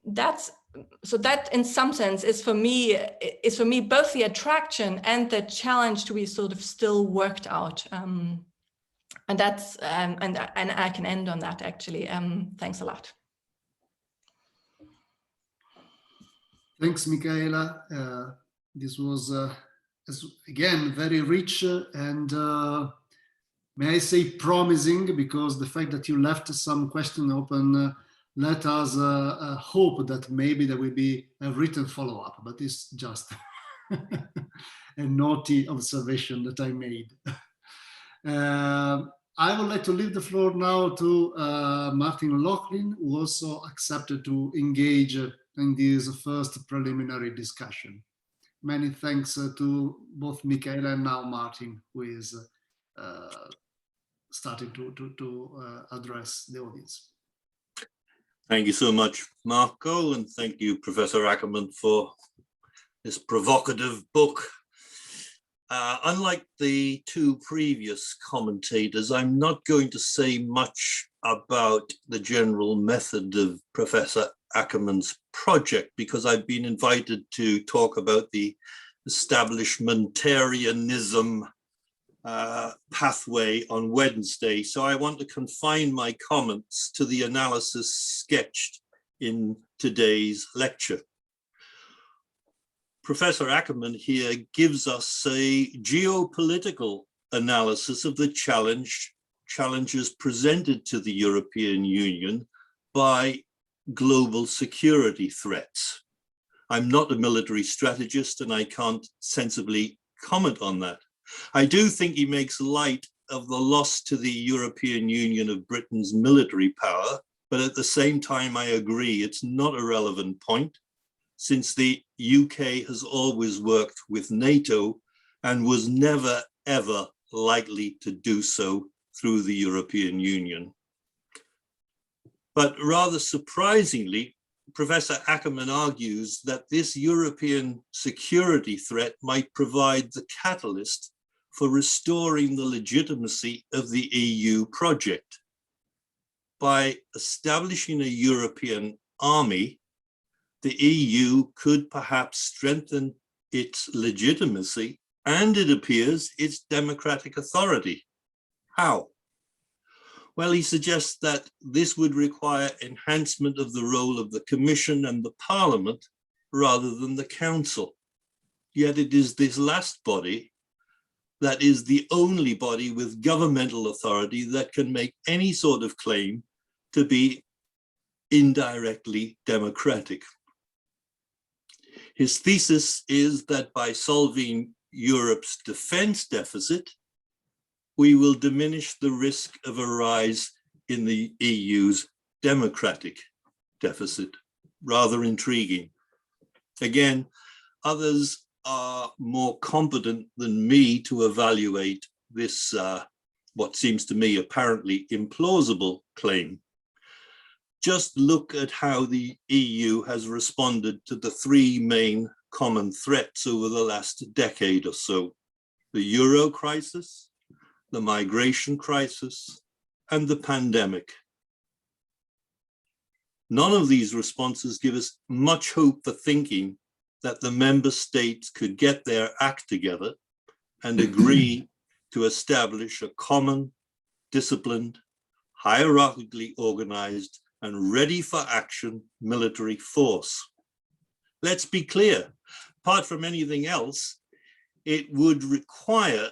that in some sense is for me both the attraction and the challenge to be sort of still worked out. And that's and I can end on that actually. Thanks a lot.
Thanks, Michaela. This was, again, very rich and, may I say, promising, because the fact that you left some question open let us hope that maybe there will be a written follow-up, but it's just a naughty observation that I made. I would like to leave the floor now to Martin Laughlin, who also accepted to engage in this first preliminary discussion. Many thanks to both Michaela and now Martin, who is starting to address the audience.
Thank you so much, Marco, and thank you, Professor Ackermann, for this provocative book. Unlike the two previous commentators, I'm not going to say much about the general method of Professor Ackermann's project, because I've been invited to talk about the establishmentarianism pathway on Wednesday. So I want to confine my comments to the analysis sketched in today's lecture. Professor Ackermann here gives us a geopolitical analysis of the challenges presented to the European Union by global security threats. I'm not a military strategist and I can't sensibly comment on that. I do think he makes light of the loss to the European Union of Britain's military power, but at the same time, I agree it's not a relevant point, since the UK has always worked with NATO and was never, ever likely to do so through the European Union. But rather surprisingly, Professor Ackermann argues that this European security threat might provide the catalyst for restoring the legitimacy of the EU project. By establishing a European army, the EU could perhaps strengthen its legitimacy and, it appears, its democratic authority. How? Well, he suggests that this would require enhancement of the role of the Commission and the Parliament rather than the Council. Yet it is this last body that is the only body with governmental authority that can make any sort of claim to be indirectly democratic. His thesis is that by solving Europe's defense deficit, we will diminish the risk of a rise in the EU's democratic deficit. Rather intriguing. Again, others are more competent than me to evaluate this, what seems to me apparently implausible claim. Just look at how the EU has responded to the three main common threats over the last decade or so: the Euro crisis, the migration crisis, and the pandemic. None of these responses give us much hope for thinking that the member states could get their act together and agree to establish a common, disciplined, hierarchically organized, and ready for action military force. Let's be clear, apart from anything else, it would require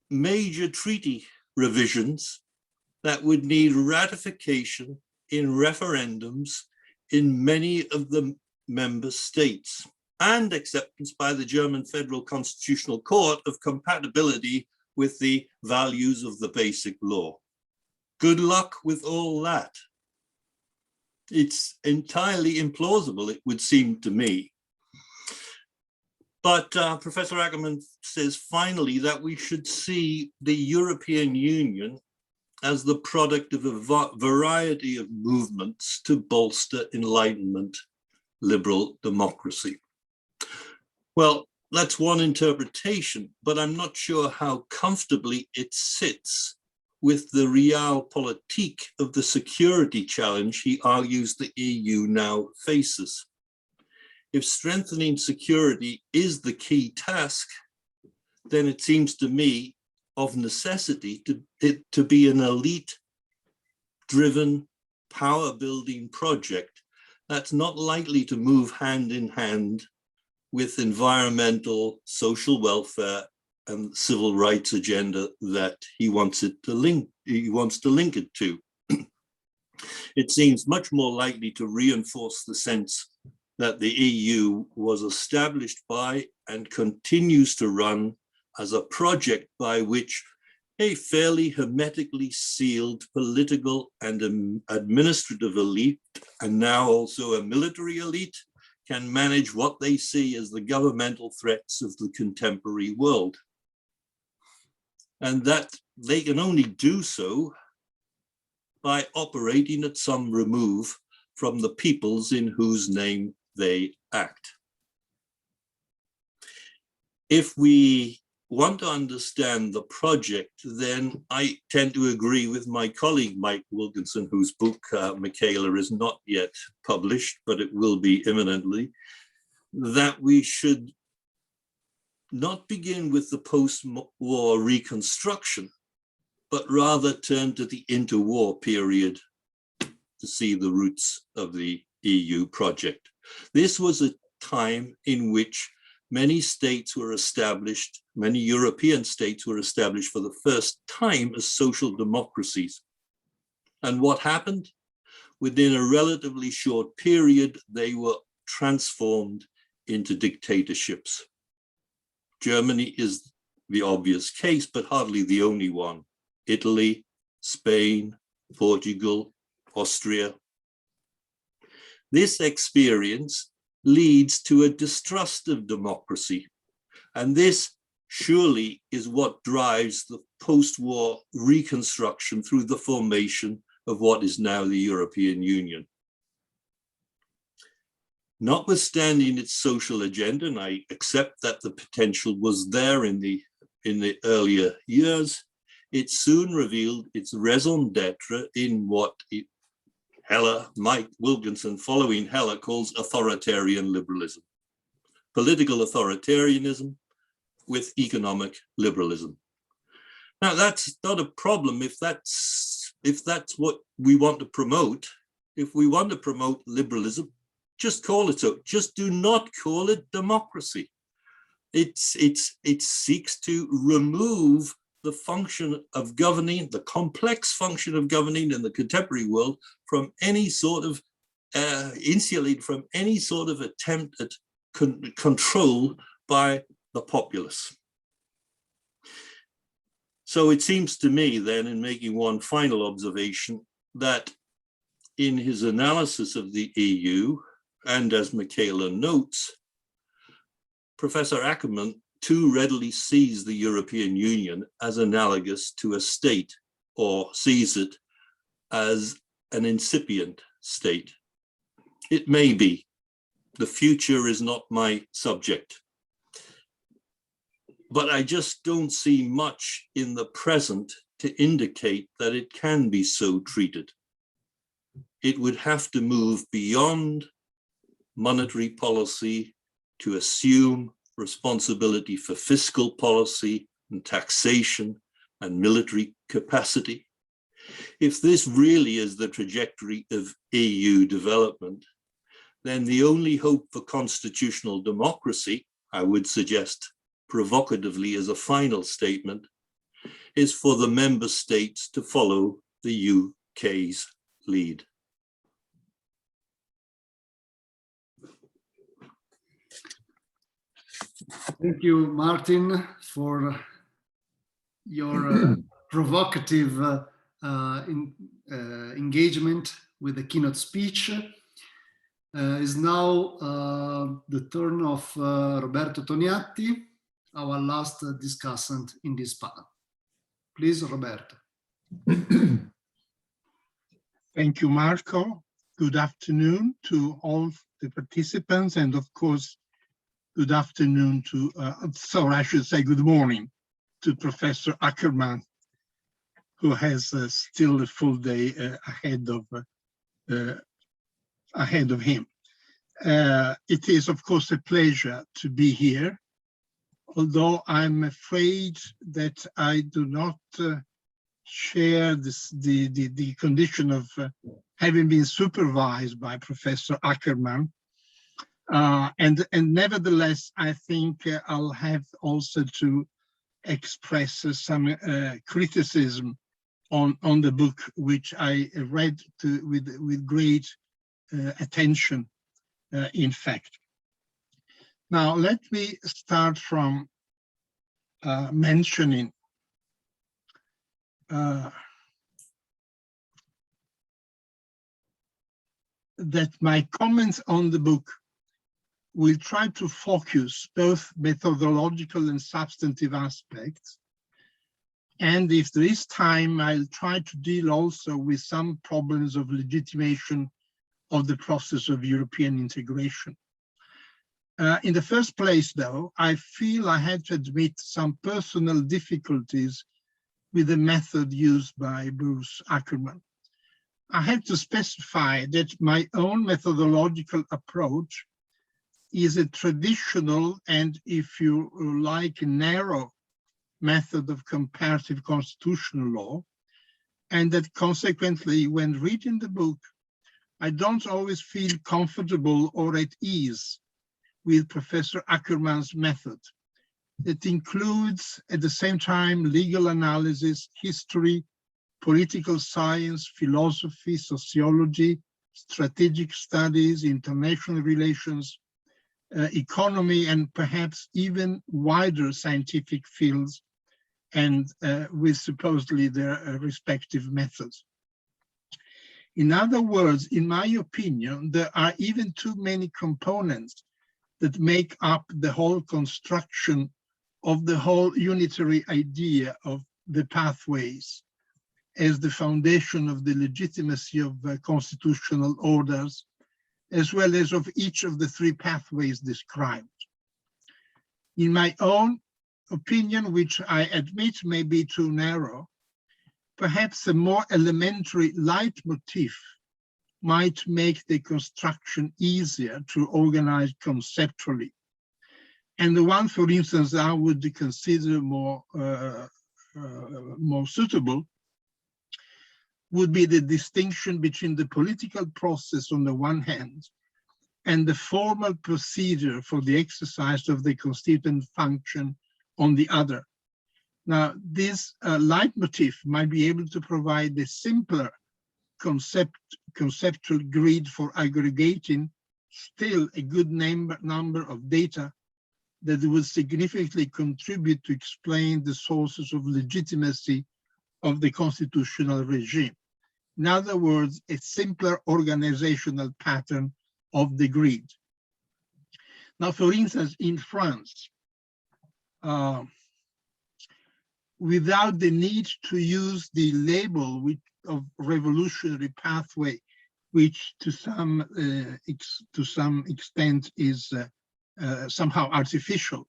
major treaty revisions that would need ratification in referendums in many of the member states and acceptance by the German Federal Constitutional Court of compatibility with the values of the basic law. Good luck with all that. It's entirely implausible, it would seem to me. But Professor Ackermann says finally that we should see the European Union as the product of a variety of movements to bolster Enlightenment liberal democracy. Well, that's one interpretation, but I'm not sure how comfortably it sits with the realpolitik of the security challenge he argues the EU now faces. If strengthening security is the key task, then it seems to me of necessity to be an elite-driven power-building project that's not likely to move hand in hand with environmental, social welfare, and civil rights agenda that he wants to link it to. It seems much more likely to reinforce the sense that the EU was established by and continues to run as a project by which a fairly hermetically sealed political and administrative elite, and now also a military elite, can manage what they see as the governmental threats of the contemporary world. And that they can only do so by operating at some remove from the peoples in whose name they act. If we want to understand the project, then I tend to agree with my colleague, Mike Wilkinson, whose book, Michaela, is not yet published, but it will be imminently, that we should not begin with the post-war reconstruction, but rather turn to the interwar period to see the roots of the EU project. This was a time in which many states were established, many European states were established for the first time as social democracies. And what happened? Within a relatively short period, they were transformed into dictatorships. Germany is the obvious case, but hardly the only one. Italy, Spain, Portugal, Austria. This experience leads to a distrust of democracy. And this surely is what drives the post-war reconstruction through the formation of what is now the European Union. Notwithstanding its social agenda, and I accept that the potential was there in the earlier years, it soon revealed its raison d'etre in what Mike Wilkinson, following Heller, calls authoritarian liberalism. Political authoritarianism with economic liberalism. Now, that's not a problem if that's what we want to promote. If we want to promote liberalism, just call it so. Just do not call it democracy. It seeks to remove the function of governing, the complex function of governing in the contemporary world, from any sort of insulate from any sort of attempt at control by the populace. So it seems to me then, in making one final observation, that in his analysis of the EU, and as Michaela notes, Professor Ackermann too readily sees the European Union as analogous to a state, or sees it as an incipient state. It may be. The future is not my subject. But I just don't see much in the present to indicate that it can be so treated. It would have to move beyond monetary policy to assume responsibility for fiscal policy and taxation and military capacity. If this really is the trajectory of EU development, then the only hope for constitutional democracy, I would suggest provocatively as a final statement, is for the member states to follow the UK's lead.
Thank you, Martin, for your provocative engagement with the keynote speech. Is now the turn of Roberto Toniatti, our last discussant in this panel. Please, Roberto.
Thank you, Marco. Good afternoon to all the participants, and of course, good afternoon to, sorry, I should say good morning to Professor Ackermann, who has still a full day ahead of him. It is, of course, a pleasure to be here, although I'm afraid that I do not share the condition of having been supervised by Professor Ackermann. And nevertheless, I think I'll have also to express some criticism on the book, which I read with great attention, in fact. Now, let me start from mentioning that my comments on the book will try to focus both methodological and substantive aspects. And if there is time, I'll try to deal also with some problems of legitimation of the process of European integration. In the first place, though, I feel I had to admit some personal difficulties with the method used by Bruce Ackermann. I have to specify that my own methodological approach is a traditional and, if you like, narrow method of comparative constitutional law, and that consequently, when reading the book, I don't always feel comfortable or at ease with Professor Ackermann's method. It includes, at the same time, legal analysis, history, political science, philosophy, sociology, strategic studies, international relations, economy, and perhaps even wider scientific fields, and with supposedly their respective methods. In other words, in my opinion, there are even too many components that make up the whole construction of the whole unitary idea of the pathways as the foundation of the legitimacy of constitutional orders, as well as of each of the three pathways described. In my own opinion, which I admit may be too narrow, perhaps a more elementary leitmotif might make the construction easier to organize conceptually. And the one, for instance, I would consider more suitable would be the distinction between the political process on the one hand and the formal procedure for the exercise of the constituent function on the other. Now, this leitmotif might be able to provide a simpler conceptual grid for aggregating still a good number of data that would significantly contribute to explain the sources of legitimacy of the constitutional regime. In other words, a simpler organizational pattern of the grid. Now, for instance, in France, without the need to use the label of revolutionary pathway, which to some extent is somehow artificial,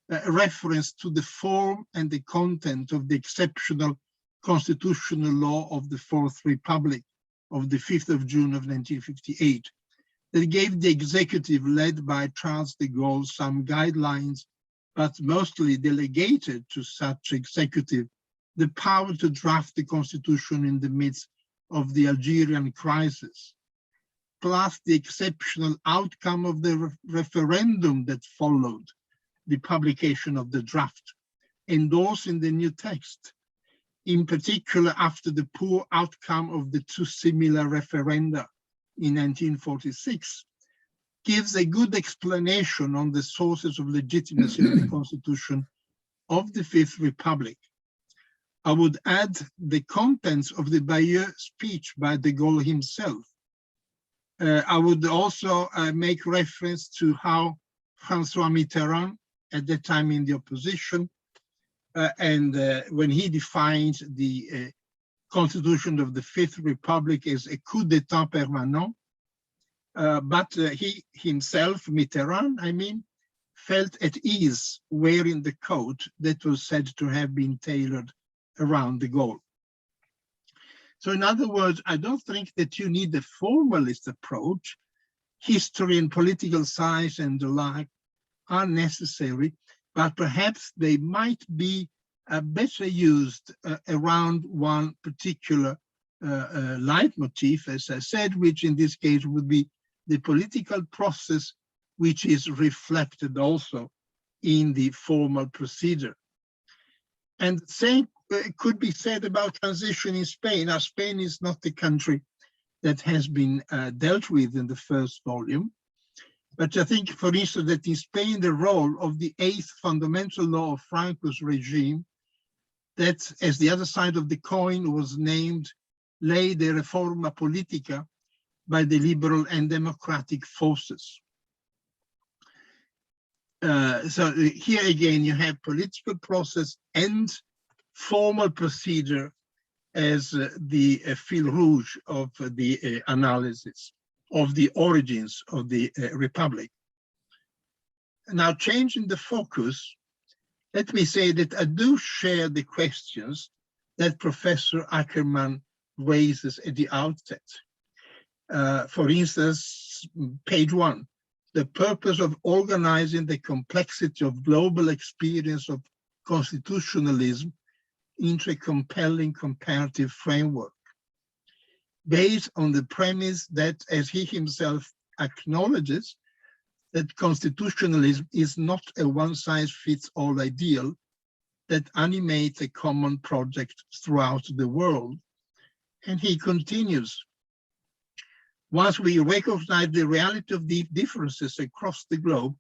a reference to the form and the content of the exceptional constitutional law of the Fourth Republic of the 5th of June of 1958, that gave the executive led by Charles de Gaulle some guidelines, but mostly delegated to such executive the power to draft the constitution in the midst of the Algerian crisis, plus the exceptional outcome of the referendum that followed the publication of the draft, endorsing the new text, in particular after the poor outcome of the two similar referenda in 1946, gives a good explanation on the sources of legitimacy of the Constitution of the Fifth Republic. I would add the contents of the Bayeux speech by de Gaulle himself. I would also make reference to how François Mitterrand, at that time in the opposition, when he defined the Constitution of the Fifth Republic as a coup d'etat permanent, but he himself, Mitterrand, I mean, felt at ease wearing the coat that was said to have been tailored around de Gaulle. So in other words, I don't think that you need a formalist approach. History and political science and the like are necessary, but perhaps they might be better used around one particular leitmotif, as I said, which in this case would be the political process, which is reflected also in the formal procedure. And the same could be said about transition in Spain. Now, Spain is not the country that has been dealt with in the first volume. But I think, for instance, that in Spain, the role of the 8th fundamental law of Franco's regime that, as the other side of the coin, was named Lei de Reforma Politica by the liberal and democratic forces. So here again, you have political process and formal procedure as the fil rouge of the analysis of the origins of the Republic. Now, changing the focus, let me say that I do share the questions that Professor Ackermann raises at the outset. For instance, page 1, the purpose of organizing the complexity of global experience of constitutionalism into a compelling comparative framework, based on the premise that, as he himself acknowledges, that constitutionalism is not a one-size-fits-all ideal that animates a common project throughout the world. And he continues, once we recognize the reality of the differences across the globe,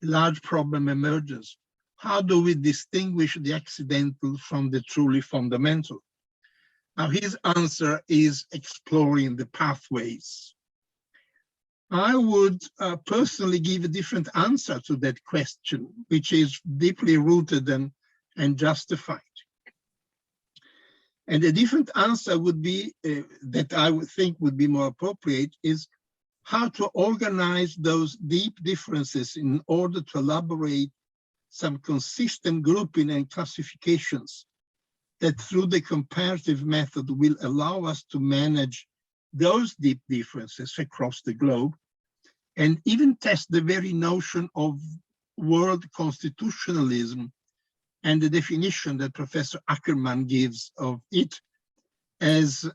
a large problem emerges. How do we distinguish the accidental from the truly fundamental? Now, his answer is exploring the pathways. I would personally give a different answer to that question, which is deeply rooted and justified. And a different answer would be, that I would think would be more appropriate, is how to organize those deep differences in order to elaborate some consistent grouping and classifications that through the comparative method will allow us to manage those deep differences across the globe and even test the very notion of world constitutionalism and the definition that Professor Ackermann gives of it as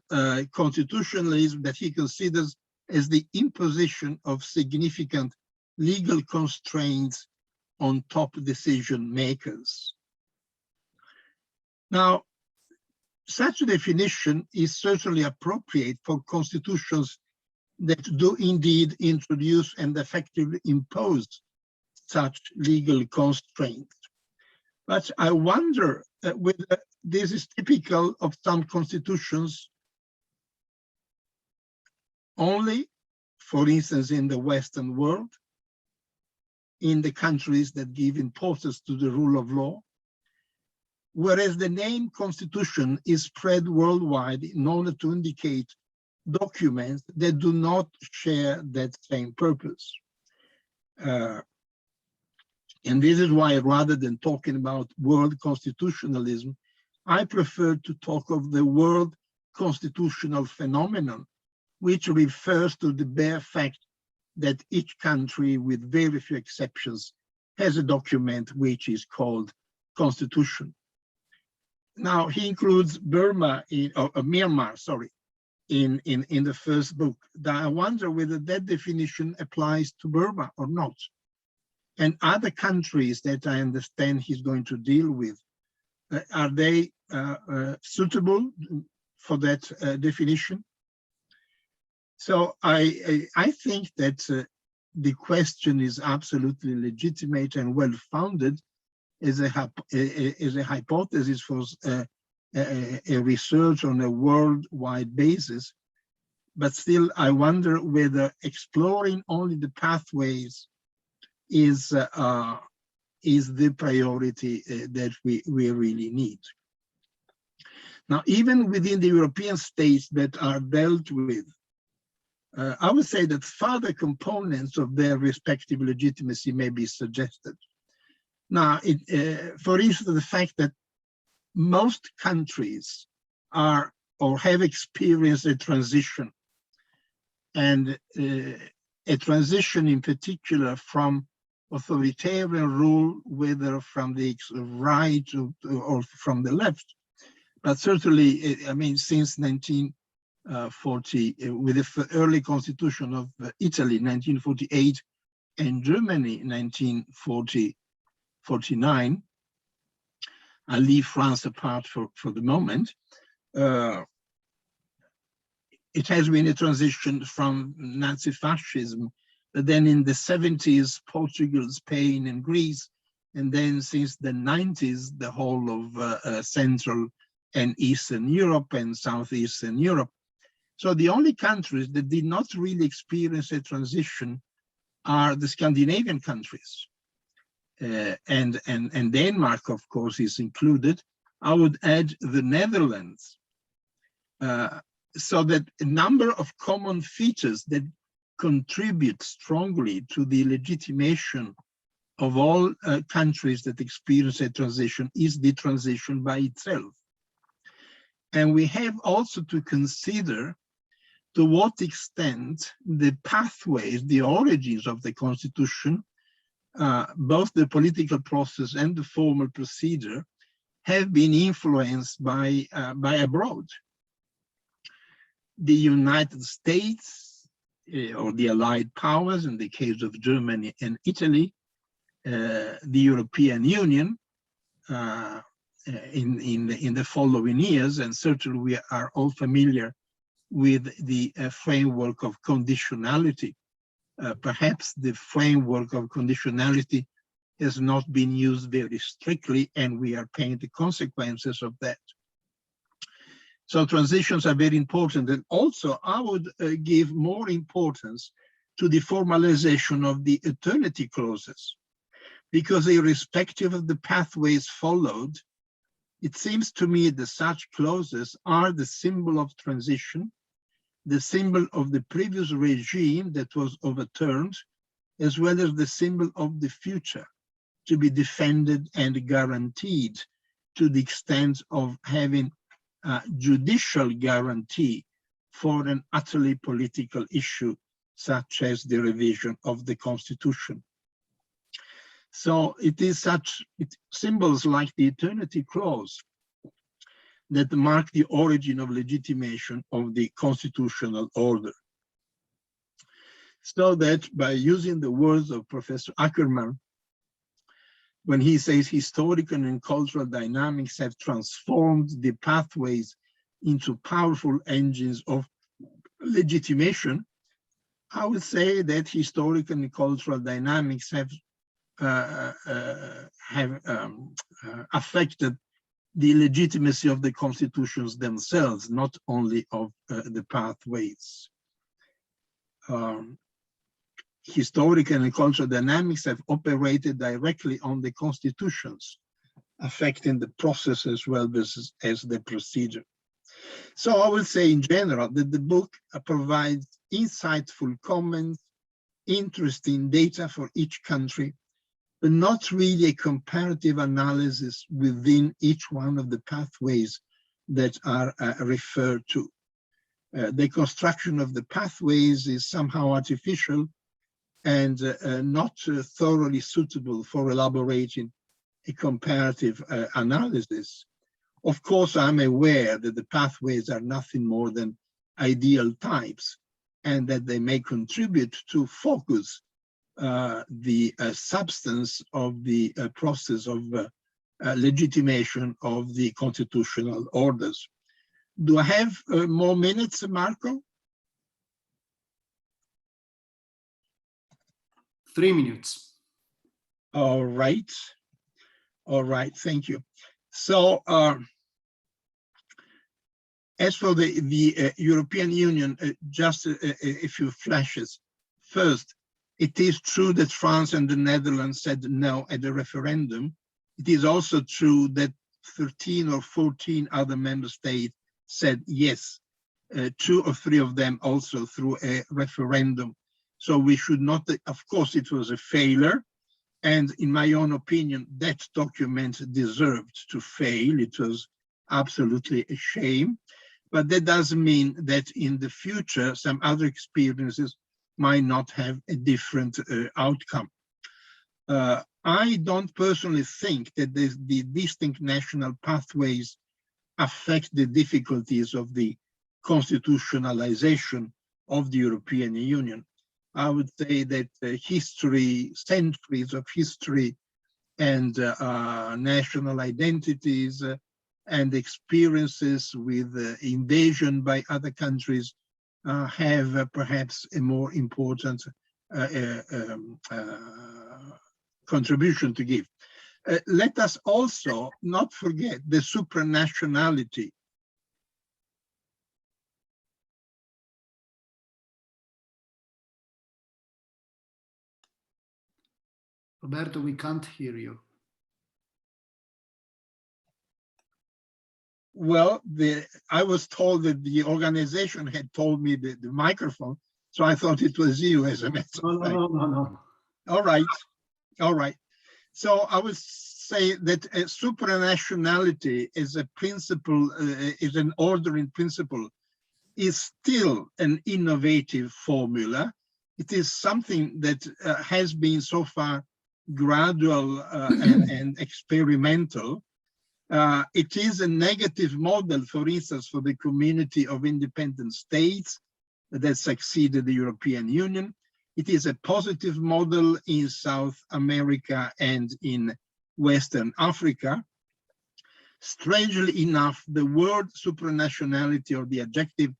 constitutionalism that he considers as the imposition of significant legal constraints on top decision makers. Now, such a definition is certainly appropriate for constitutions that do indeed introduce and effectively impose such legal constraints. But I wonder whether this is typical of some constitutions only, for instance, in the Western world, in the countries that give importance to the rule of law, whereas the name constitution is spread worldwide in order to indicate documents that do not share that same purpose. And this is why, rather than talking about world constitutionalism, I prefer to talk of the world constitutional phenomenon, which refers to the bare fact that each country, with very few exceptions, has a document which is called constitution. Now, he includes Burma, Myanmar, sorry, in the first book. I wonder whether that definition applies to Burma or not. And other countries that I understand he's going to deal with, are they suitable for that definition? So I think that the question is absolutely legitimate and well-founded as a hypothesis for a research on a worldwide basis. But still, I wonder whether exploring only the pathways is the priority that we really need. Now, even within the European states that are dealt with, I would say that further components of their respective legitimacy may be suggested. Now, for instance, the fact that most countries are or have experienced a transition, and a transition in particular from authoritarian rule, whether from the right or from the left, but certainly, I mean, since 1940, with the early constitution of Italy, 1948, and Germany, 1949, I leave France apart for the moment. It has been a transition from Nazi fascism, but then in the 70s, Portugal, Spain, and Greece And then since the 90s, the whole of Central and Eastern Europe and Southeastern Europe. So the only countries that did not really experience a transition are the Scandinavian countries. And Denmark, of course, is included. I would add the Netherlands. So that a number of common features that contribute strongly to the legitimation of all countries that experience a transition is the transition by itself. And we have also to consider to what extent the pathways, the origins of the Constitution, both the political process and the formal procedure, have been influenced by abroad. The United States, or the Allied powers, in the case of Germany and Italy, the European Union in the following years, and certainly we are all familiar with the framework of conditionality. Perhaps the framework of conditionality has not been used very strictly, and we are paying the consequences of that. So transitions are very important. And also I would give more importance to the formalization of the eternity clauses, because irrespective of the pathways followed, it seems to me that such clauses are the symbol of transition, the symbol of the previous regime that was overturned, as well as the symbol of the future to be defended and guaranteed, to the extent of having judicial guarantee for an utterly political issue, such as the revision of the Constitution. So it is symbols like the eternity clause that mark the origin of legitimation of the constitutional order. So that by using the words of Professor Ackermann, when he says historical and cultural dynamics have transformed the pathways into powerful engines of legitimation, I would say that historical and cultural dynamics have affected the legitimacy of the constitutions themselves, not only of the pathways. Historical and cultural dynamics have operated directly on the constitutions, affecting the process as well as the procedure. So I will say in general that the book provides insightful comments, interesting data for each country, but not really a comparative analysis within each one of the pathways that are referred to. The construction of the pathways is somehow artificial and not thoroughly suitable for elaborating a comparative analysis. Of course, I'm aware that the pathways are nothing more than ideal types and that they may contribute to focus the substance of the process of legitimation of the constitutional orders. Do I have more minutes, Marco?
3 minutes.
All right. All right, thank you. So as for the European Union, just a few flashes. First, it is true that France and the Netherlands said no at the referendum. It is also true that 13 or 14 other member states said yes, 2 or 3 of them also through a referendum. So we should not, of course, it was a failure. And in my own opinion, that document deserved to fail. It was absolutely a shame. But that doesn't mean that in the future, some other experiences might not have a different outcome. I don't personally think that the distinct national pathways affect the difficulties of the constitutionalization of the European Union. I would say that history, centuries of history and national identities and experiences with invasion by other countries have perhaps a more important contribution to give. Let us also not forget the supranationality.
Roberto, we can't hear you.
Well, I was told that the organization had told me the microphone, so I thought it was you, as a matter of fact.
No.
All right, all right. So I would say that supranationality is a principle, is an ordering principle, is still an innovative formula. It is something that has been so far gradual and experimental. It is a negative model, for instance, for the community of independent states that succeeded the European Union. It is a positive model in South America and in Western Africa. Strangely enough, the word supranationality or the adjective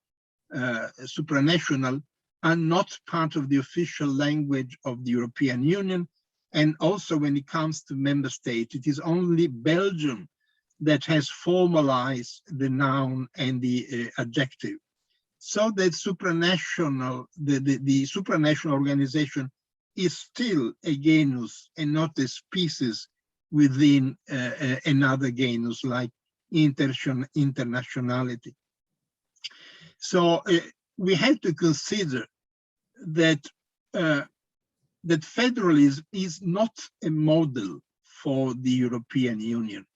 supranational are not part of the official language of the European Union. And also when it comes to member states, it is only Belgium that has formalized the noun and the adjective. So that supranational, the supranational organization is still a genus and not a species within another genus like internationality. So we have to consider that that federalism is not a model for the European Union.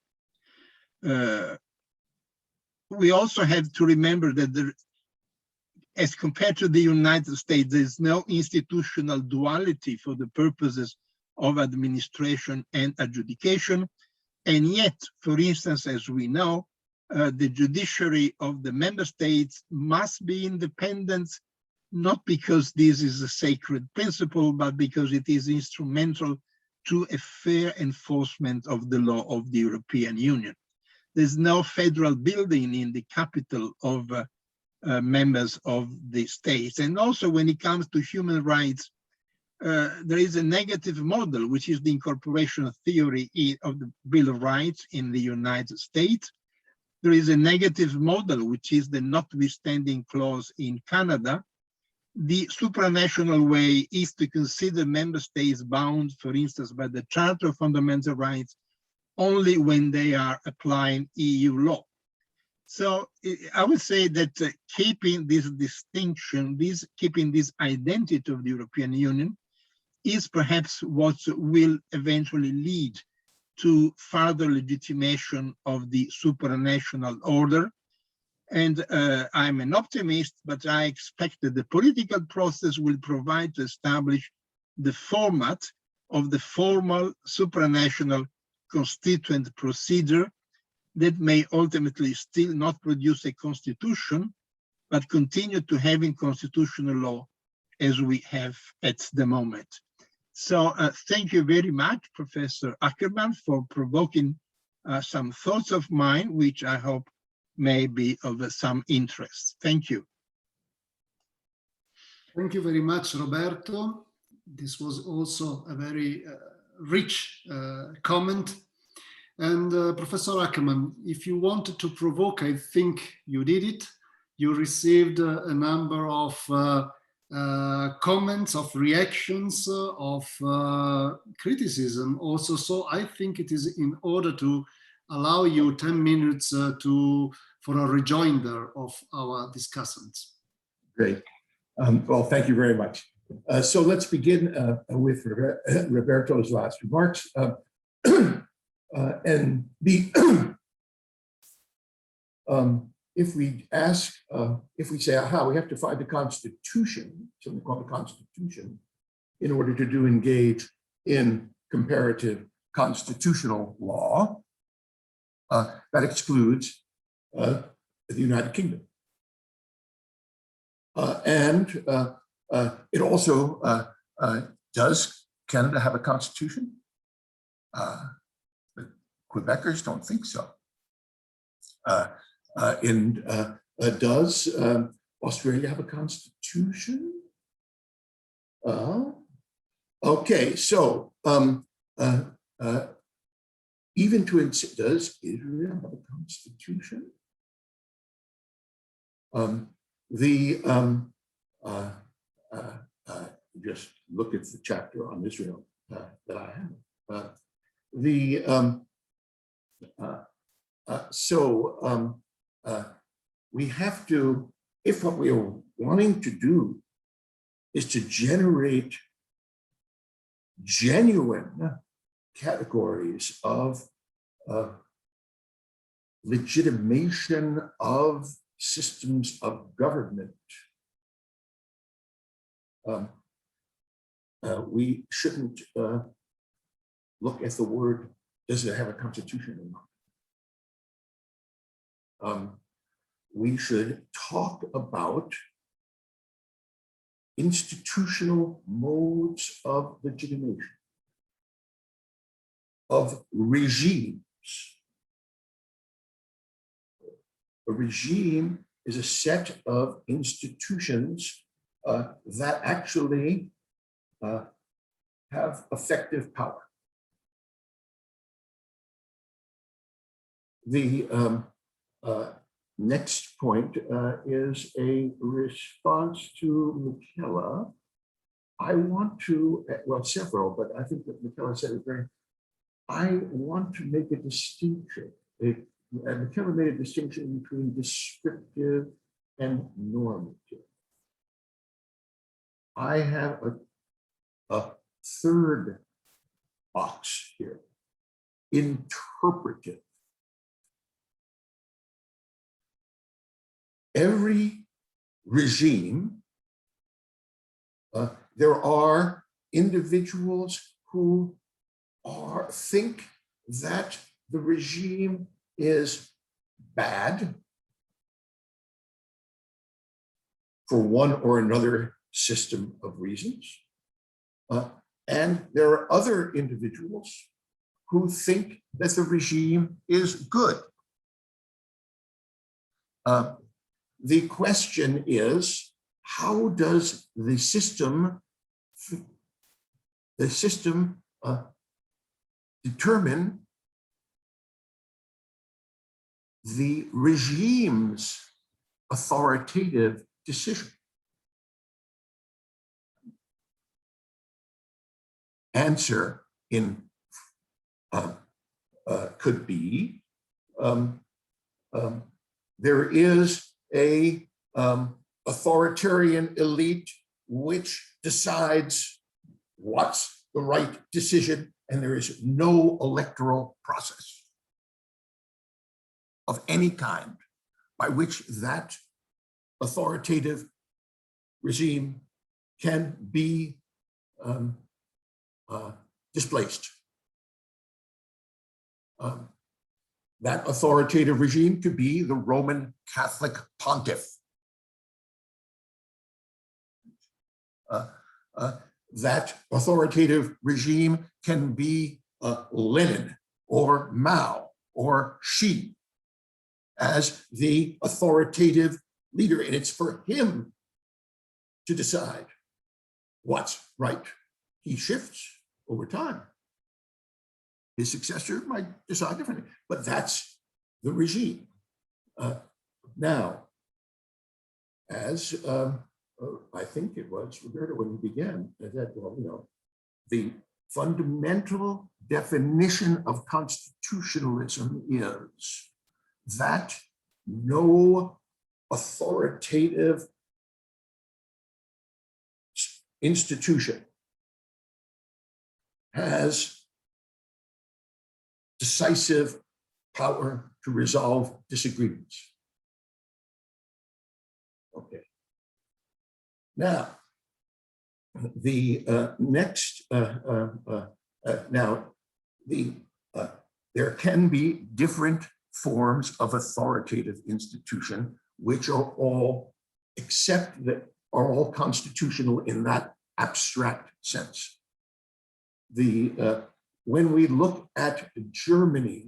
We also have to remember that as compared to the United States, there is no institutional duality for the purposes of administration and adjudication. And yet, for instance, as we know, the judiciary of the member states must be independent, not because this is a sacred principle, but because it is instrumental to a fair enforcement of the law of the European Union. There's no federal building in the capital of members of the states. And also when it comes to human rights, there is a negative model, which is the incorporation theory of the Bill of Rights in the United States. There is a negative model, which is the notwithstanding clause in Canada. The supranational way is to consider member states bound, for instance, by the Charter of Fundamental Rights only when they are applying EU law. So I would say that keeping this distinction, keeping this identity of the European Union is perhaps what will eventually lead to further legitimation of the supranational order. And I'm an optimist, but I expect that the political process will provide to establish the format of the formal supranational constituent procedure that may ultimately still not produce a constitution, but continue to having constitutional law as we have at the moment. So thank you very much, Professor Ackermann, for provoking some thoughts of mine, which I hope may be of some interest. Thank you.
Thank you very much, Roberto. This was also a very rich comment. And Professor Ackermann, if you wanted to provoke, I think you did it. You received a number of comments, of reactions, of criticism also. So I think it is in order to allow you 10 minutes for a rejoinder of our discussants.
Great. Well, thank you very much. So let's begin with Roberto's last remarks. And if we ask, if we say, aha, we have to find the Constitution, something called the Constitution, in order to engage in comparative constitutional law, that excludes the United Kingdom. And it also, does Canada have a constitution? The Quebecers don't think so. Does Australia have a constitution? Okay, so even to does Israel have a constitution? Just look at the chapter on Israel that I have. We have to, if what we are wanting to do is to generate genuine categories of legitimation of systems of government, we shouldn't look at the word, does it have a constitution or not? We should talk about institutional modes of legitimation, of regimes. A regime is a set of institutions that actually have effective power. The next point is a response to Michaela. I want to, well, several, but I think that Michaela said it very, I want to make a distinction. Michaela made a distinction between descriptive and normative. I have a third box here, interpretive. Every regime, there are individuals who think that the regime is bad for one or another system of reasons. And there are other individuals who think that the regime is good. The question is, how does the system determine the regime's authoritative decision? Answer in could be there is a authoritarian elite which decides what's the right decision, and there is no electoral process of any kind by which that authoritative regime can be displaced. That authoritative regime could be the Roman Catholic pontiff. That authoritative regime can be Lenin or Mao or Xi as the authoritative leader, and it's for him to decide what's right. He shifts over time. His successor might decide differently, but that's the regime. Now, as I think it was Roberto when he began, that, well, you know, the fundamental definition of constitutionalism is that no authoritative institution has decisive power to resolve disagreements. Okay. Now, the next, there can be different forms of authoritative institution, which are all, except that are all constitutional in that abstract sense. When we look at Germany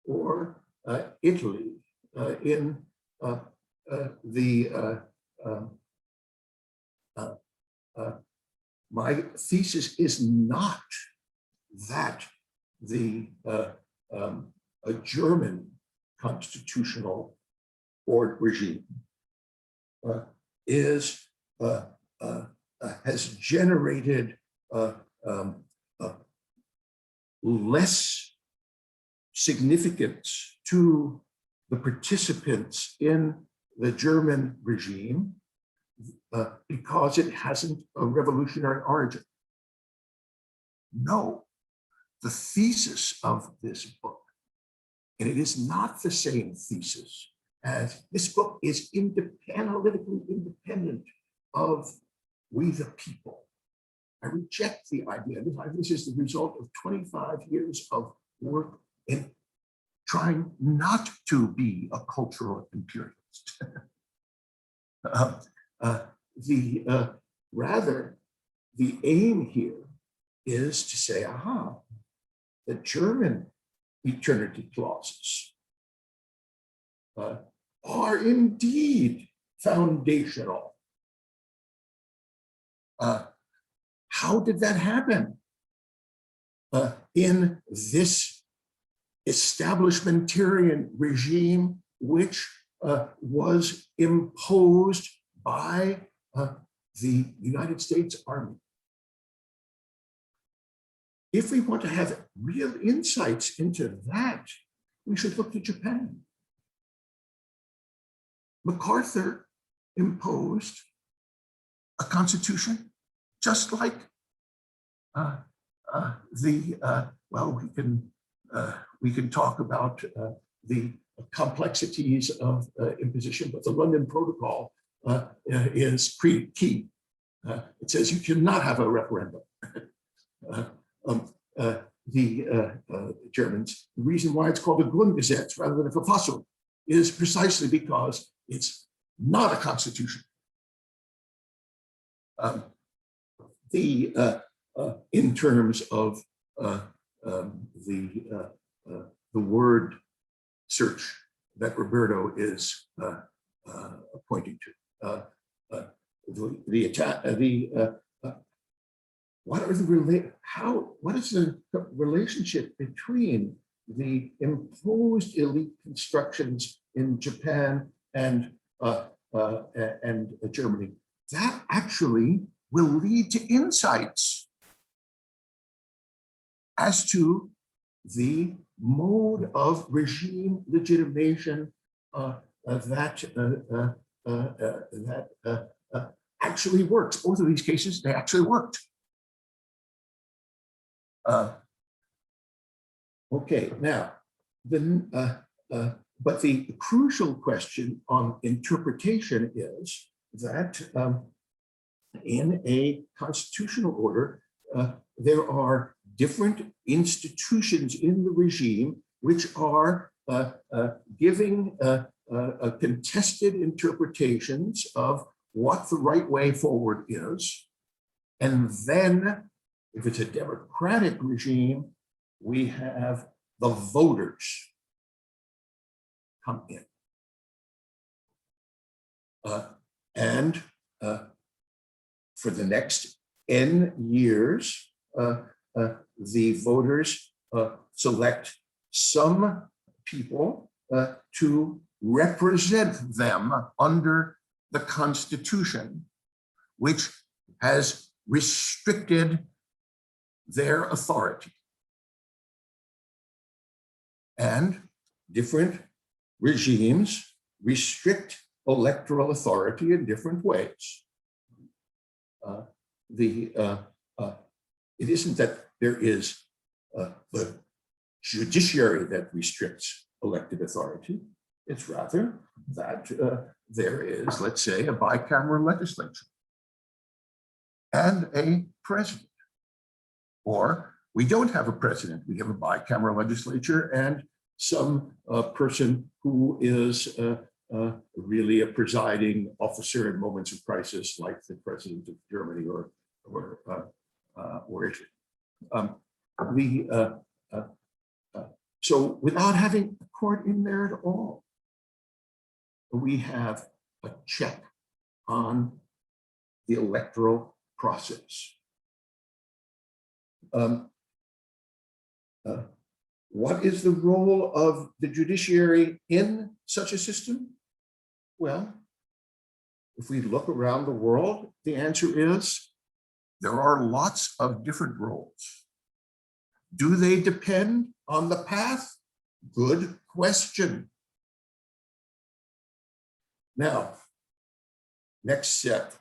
or Italy in my thesis is not that the a German constitutional regime has generated less significance to the participants in the German regime because it hasn't a revolutionary origin. No, the thesis of this book, and it is not the same thesis as this book is analytically independent of we the people. I reject the idea. This is the result of 25 years of work in trying not to be a cultural imperialist. Rather, the aim here is to say, aha, the German eternity clauses are indeed foundational. How did that happen? In this establishmentarian regime, which was imposed by the United States Army. If we want to have real insights into that, we should look to Japan. MacArthur imposed a constitution just like well, we can talk about the complexities of imposition, but the London Protocol is pretty key. It says you cannot have a referendum. The Germans, the reason why it's called a Grundgesetz rather than a Verfassung is precisely because it's not a constitution. In terms of the word search that Roberto is pointing to, what is the relationship between the imposed elite constructions in Japan and Germany? That actually will lead to insights as to the mode of regime legitimation that actually works. Both of these cases, they actually worked. Okay, now, but the crucial question on interpretation is that in a constitutional order, there are different institutions in the regime which are giving contested interpretations of what the right way forward is. And then, if it's a democratic regime, we have the voters come in. For the next N years, the voters select some people to represent them under the Constitution, which has restricted their authority. And different regimes restrict electoral authority in different ways. It isn't that there is the judiciary that restricts elected authority. It's rather that there is, let's say, a bicameral legislature and a president. Or we don't have a president, we have a bicameral legislature and some person who is really a presiding officer in moments of crisis, like the president of Germany or Italy. So without having a court in there at all, we have a check on the electoral process. What is the role of the judiciary in such a system? Well, if we look around the world, the answer is there are lots of different roles. Do they depend on the path? Good question. Now, next step.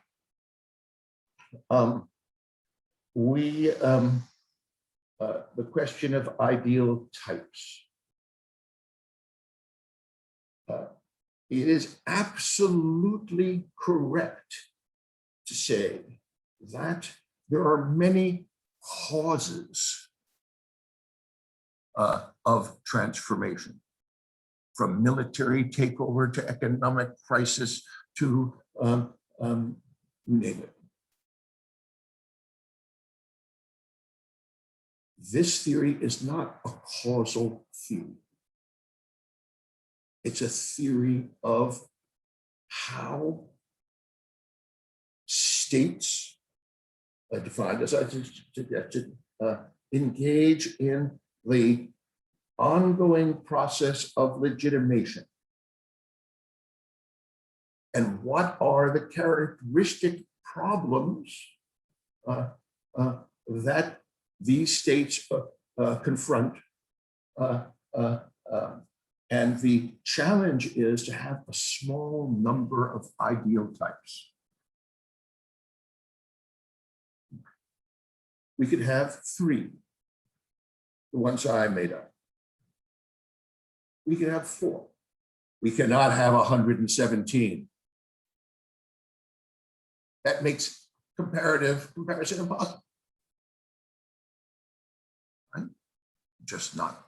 The question of ideal types. It is absolutely correct to say that there are many causes of transformation, from military takeover to economic crisis to you name it. This theory is not a causal theory. It's a theory of how states, defined as I suggested, engage in the ongoing process of legitimation. And what are the characteristic problems that these states confront, and the challenge is to have a small number of ideal types. We could have 3, the ones I made up. We could have 4. We cannot have 117. That makes comparison impossible. Right? Just not.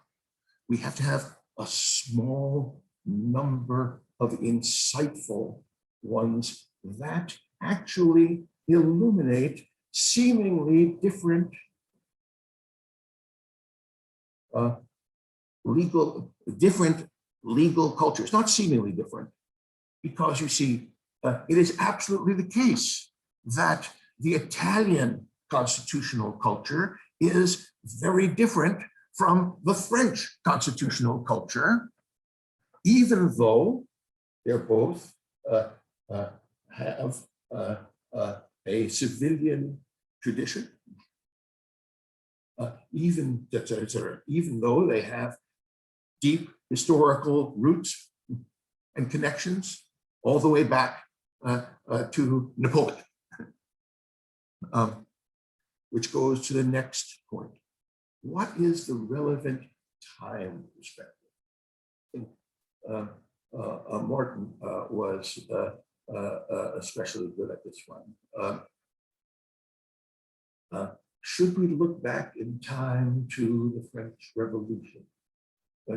We have to have a small number of insightful ones that actually illuminate seemingly different legal cultures, not seemingly different, because you see, it is absolutely the case that the Italian constitutional culture is very different from the French constitutional culture, even though they're both have a civilian tradition, even though they have deep historical roots and connections all the way back to Napoleon, which goes to the next point. What is the relevant time perspective? Martin was especially good at this one. Should we look back in time to the French Revolution?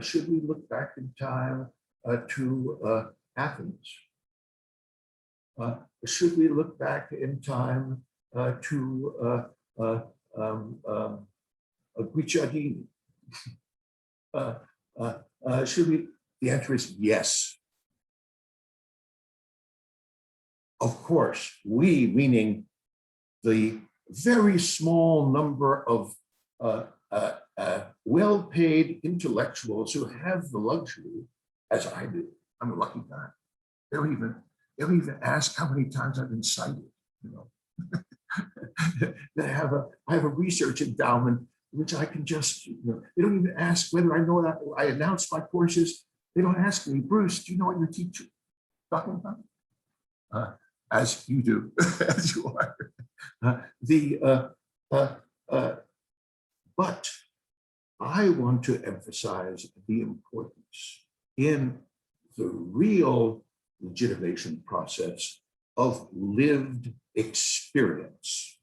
Should we look back in time to Athens? Should we look back in time to Guicciardini? Should we? The answer is yes. Of course, we, meaning the very small number of well-paid intellectuals who have the luxury, as I do. I'm a lucky guy. They don't even ask how many times I've been cited. You know, I have a research endowment which I can just, you know, they don't even ask whether I know that I announce my courses. They don't ask me, Bruce, do you know what you're teaching? Talking about? As you do, as you are. But I want to emphasize the importance in the real legitimation process of lived experience.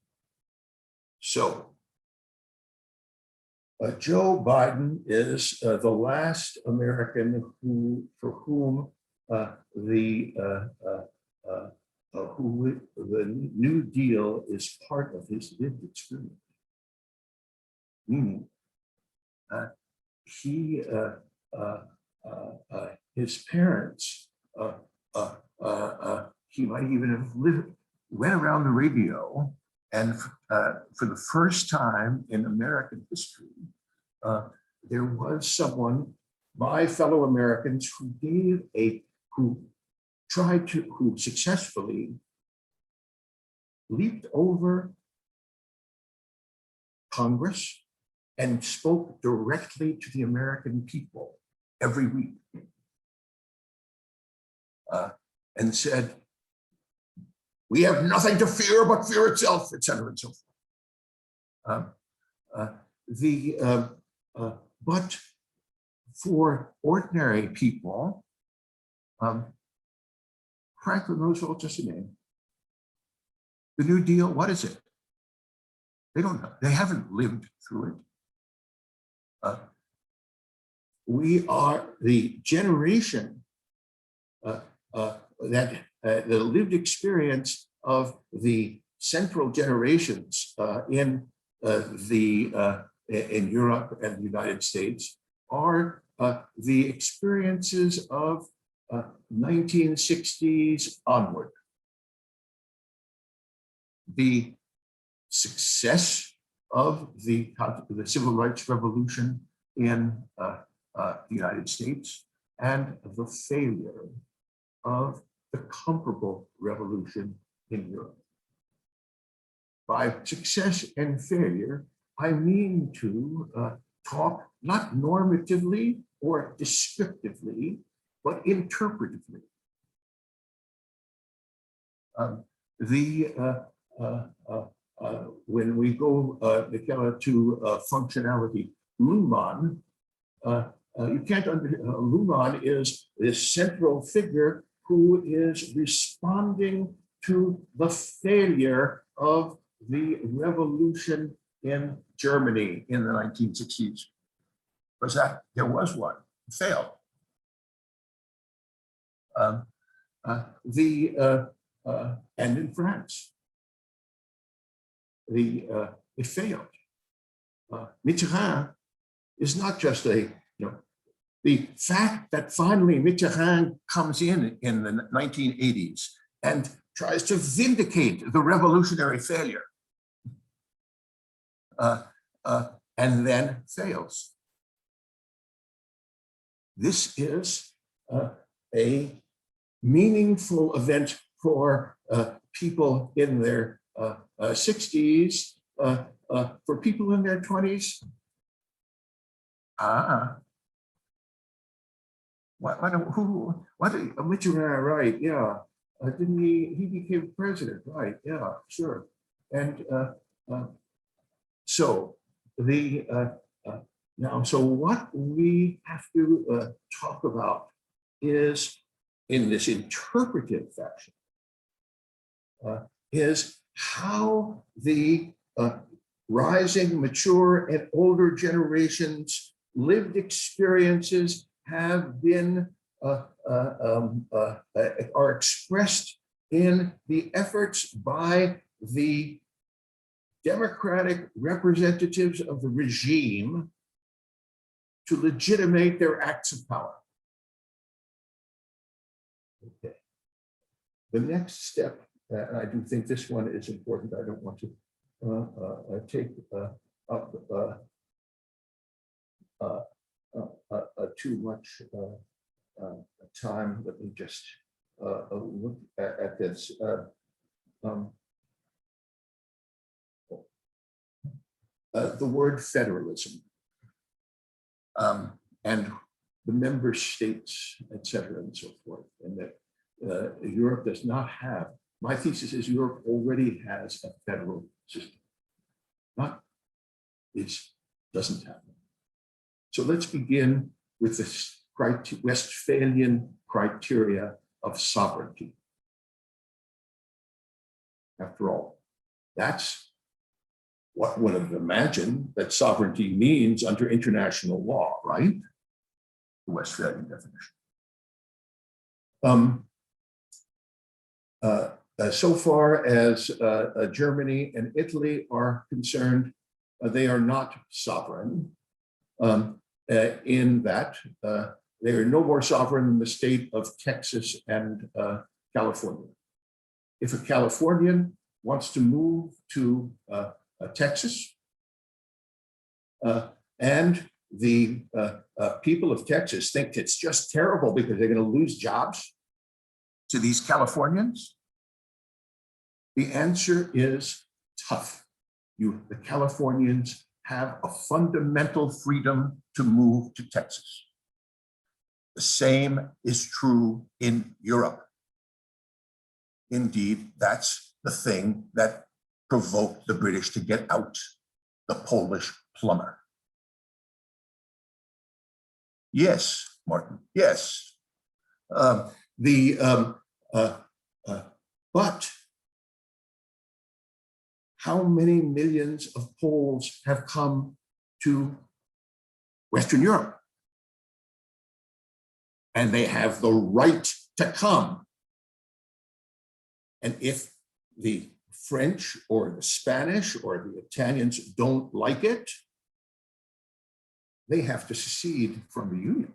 So, Joe Biden is the last American for whom the New Deal is part of his lived experience. Meaning, his parents, he might even have went around the radio, and for the first time in American history, there was someone, my fellow Americans, who successfully leaped over Congress and spoke directly to the American people every week and said, "We have nothing to fear but fear itself," etc., and so forth. But for ordinary people, Franklin Roosevelt, just a name. The New Deal, what is it? They don't know. They haven't lived through it. We are the generation that the lived experience of the central generations in Europe and the United States are the experiences of 1960s onward. The success of the civil rights revolution in the United States and the failure of the comparable revolution in Europe. By success and failure, I mean to talk not normatively or descriptively, but interpretively. When we go, Michaela, to functionality, Luhmann, you can't Luhmann is this central figure who is responding to the failure of the revolution in Germany in the 1960s. Was that there was one, it failed. And in France, it failed. Mitterrand is not just the fact that finally Mitterrand comes in the 1980s and tries to vindicate the revolutionary failure and then fails. This is a meaningful event for people in their 60s, for people in their 20s. Mitterrand, right? Yeah. Didn't he became president, right? Yeah, sure. And so so what we have to talk about is, in this interpretive fashion, is how the rising, mature, and older generations' lived experiences have been are expressed in the efforts by the democratic representatives of the regime to legitimate their acts of power. Okay. The next step, and I do think this one is important. I don't want to take up too much time. Let me just look at this. The word federalism and the member states, et cetera, and so forth, and that Europe does not have. My thesis is Europe already has a federal system. It doesn't have one. So let's begin with this Westphalian criteria of sovereignty. After all, that's what one would imagine that sovereignty means under international law, right? The Westphalian definition. So far as Germany and Italy are concerned, they are not sovereign in that they are no more sovereign than the state of Texas and California. If a Californian wants to move to Texas and the people of Texas think it's just terrible because they're going to lose jobs to these Californians? The answer is tough. The Californians have a fundamental freedom to move to Texas. The same is true in Europe. Indeed, that's the thing that provoked the British to get out the Polish plumber. Yes, Martin, yes. But how many millions of Poles have come to Western Europe? And they have the right to come. And if the French or the Spanish or the Italians don't like it, they have to secede from the Union.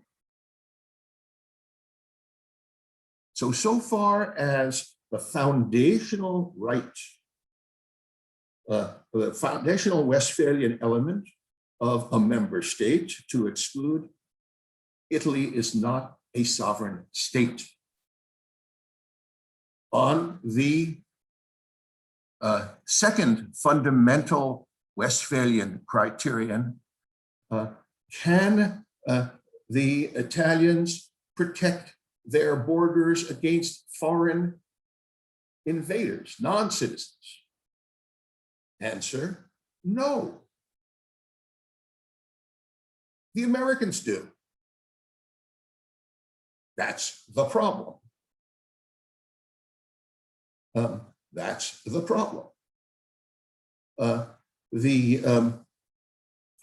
So far as the foundational right, the foundational Westphalian element of a member state to exclude, Italy is not a sovereign state. On the second fundamental Westphalian criterion, can the Italians protect their borders against foreign invaders, non-citizens? Answer, no. The Americans do. That's the problem. That's the problem.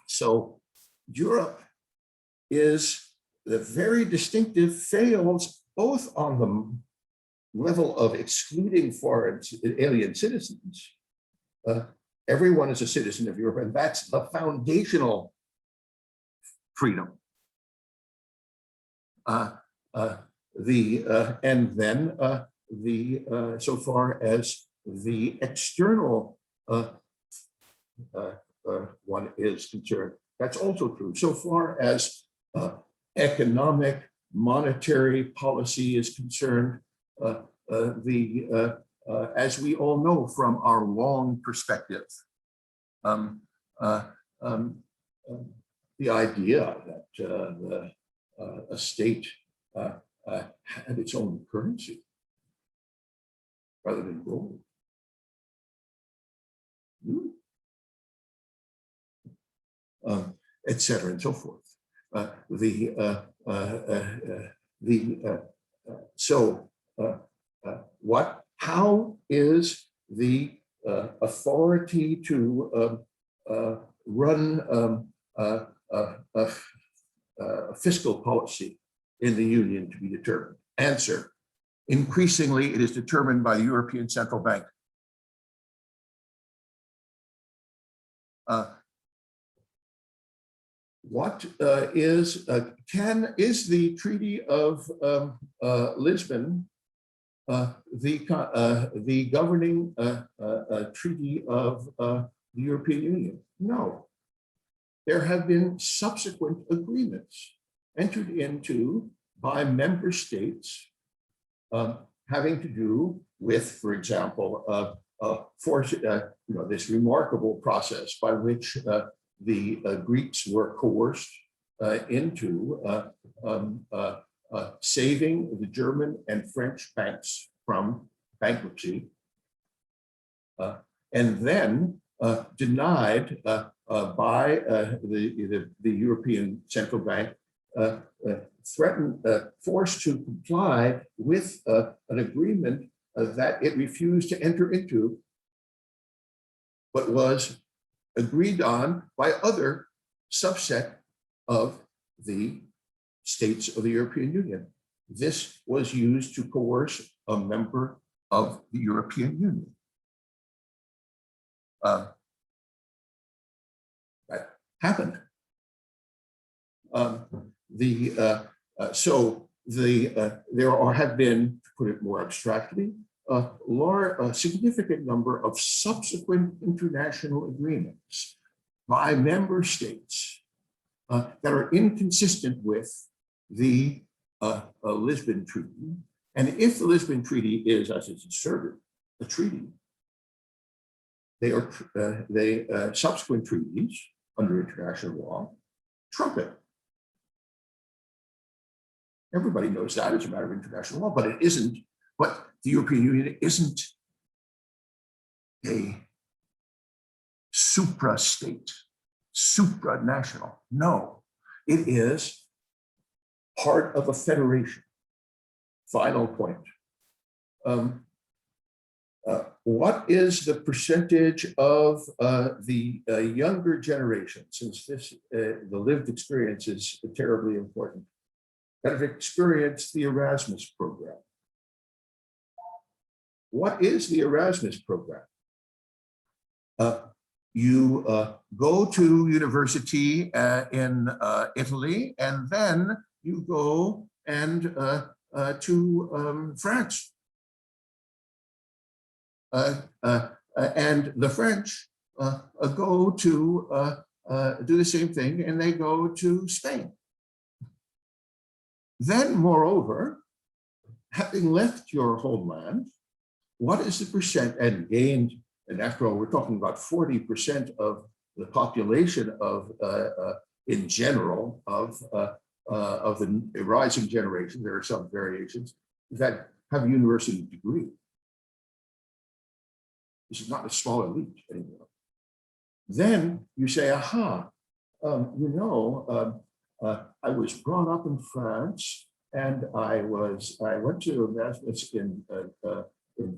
So Europe is the very distinctive, fails both on the level of excluding foreign alien citizens. Everyone is a citizen of Europe, and that's the foundational freedom. So far as the external one is concerned, that's also true. So far as economic, monetary policy is concerned, as we all know from our long perspective, the idea that a state had its own currency rather than gold. Et cetera and so forth. How is the authority to run fiscal policy in the Union to be determined? Answer, increasingly it is determined by the European Central Bank. Is the Treaty of Lisbon the governing treaty of the European Union? No. There have been subsequent agreements entered into by member states having to do with, for example, this remarkable process by which the Greeks were coerced into saving the German and French banks from bankruptcy, and then denied by the European Central Bank, forced to comply with an agreement that it refused to enter into, but was agreed on by other subset of the states of the European Union. This was used to coerce a member of the European Union. That happened. There have been, to put it more abstractly, a significant number of subsequent international agreements by member states that are inconsistent with the Lisbon Treaty. And if the Lisbon Treaty is, as it's asserted, a treaty, subsequent treaties under international law trump it. Everybody knows that as a matter of international law, but it isn't. But the European Union isn't a supra-state, supranational. No, it is part of a federation. Final point. What is the percentage of the younger generation, since this the lived experience is terribly important, that have experienced the Erasmus program? What is the Erasmus program? You go to university in Italy, and then you go and to France. And the French go to do the same thing, and they go to Spain. Then, moreover, having left your homeland, what is the percent and gained? And after all, we're talking about 40% of the population of, in general, of the rising generation. There are some variations that have a university degree. This is not a small elite anymore. Then you say, aha, I was brought up in France, and I went to Erasmus in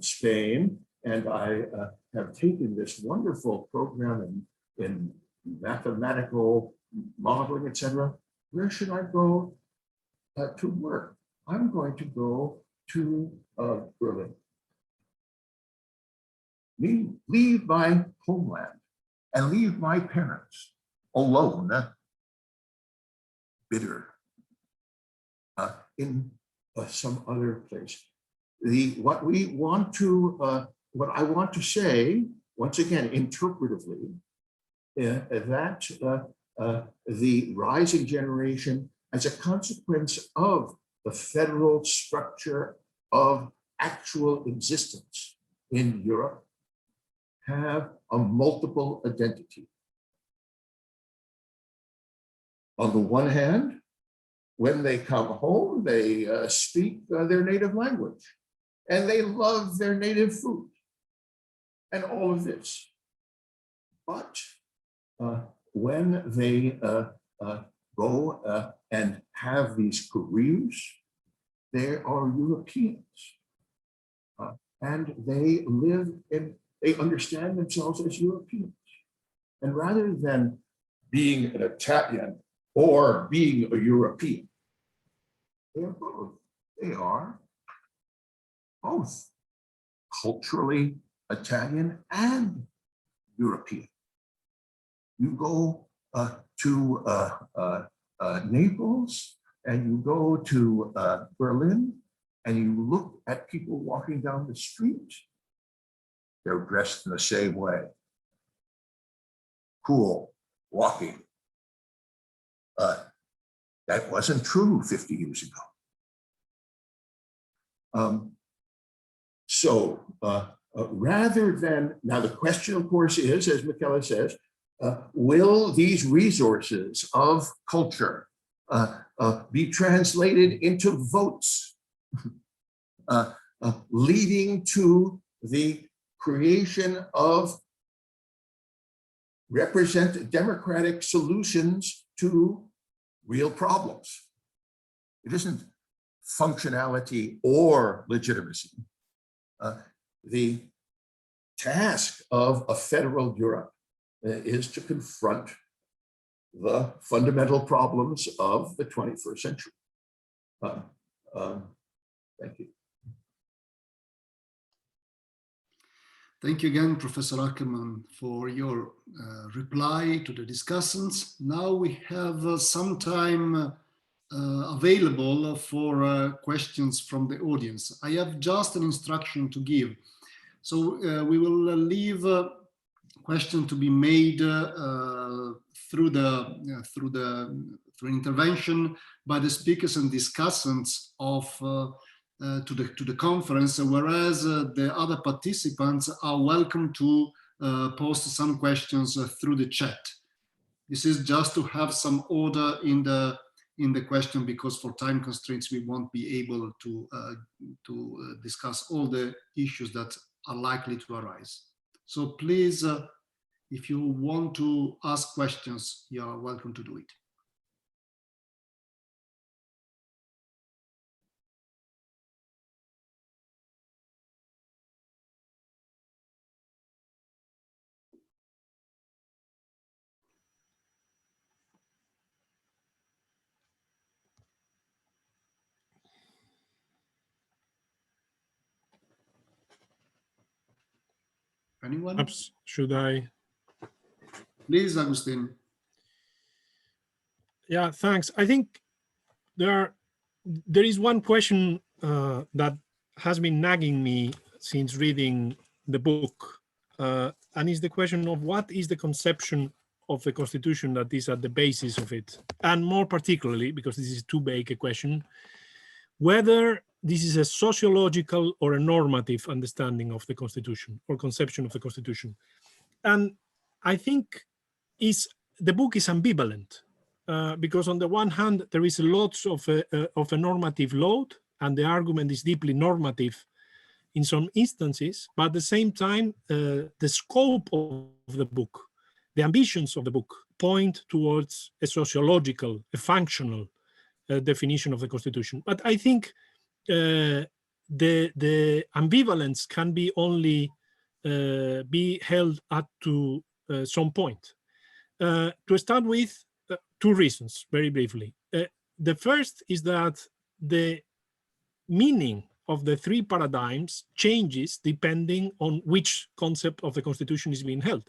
Spain, and I have taken this wonderful program in mathematical modeling, etc. Where should I go to work? I'm going to go to Berlin. Leave my homeland and leave my parents alone, bitter, in some other place. What I want to say, once again, interpretively, that the rising generation, as a consequence of the federal structure of actual existence in Europe, have a multiple identity. On the one hand, when they come home, they speak their native language, and they love their native food, and all of this. But when they go and have these careers, they are Europeans, and they live in. They understand themselves as Europeans. And rather than being an Italian or being a European, they are both. They are both culturally Italian and European. You go to Naples, and you go to Berlin, and you look at people walking down the street. They're dressed in the same way. Cool, walking. That wasn't true 50 years ago. Rather than, now the question, of course, is, as Michaela says, will these resources of culture be translated into votes, leading to the creation of democratic solutions to real problems? It isn't functionality or legitimacy. The task of a federal Europe is to confront the fundamental problems of the 21st century. Thank you.
Thank you again, Professor Ackermann, for your reply to the discussants. Now we have some time available for questions from the audience. I have just an instruction to give. So we will leave question to be made through intervention by the speakers and discussants of to the conference, whereas the other participants are welcome to post some questions through the chat. This is just to have some order in the question, because for time constraints we won't be able to discuss all the issues that are likely to arise. So please, if you want to ask questions, you are welcome to do it. Anyone?
Perhaps should I?
Please, Agustin.
Yeah, thanks. I think there is one question that has been nagging me since reading the book, and is the question of what is the conception of the Constitution that is at the basis of it, and more particularly, because this is too vague a question, whether this is a sociological or a normative understanding of the Constitution or conception of the Constitution. And I think the book is ambivalent, because on the one hand, there is lots of a normative load, and the argument is deeply normative in some instances, but at the same time, the scope of the book, the ambitions of the book point towards a sociological, a functional definition of the Constitution. But I think the ambivalence can be only be held up to some point. To start with, two reasons, very briefly. The first is that the meaning of the three paradigms changes depending on which concept of the Constitution is being held.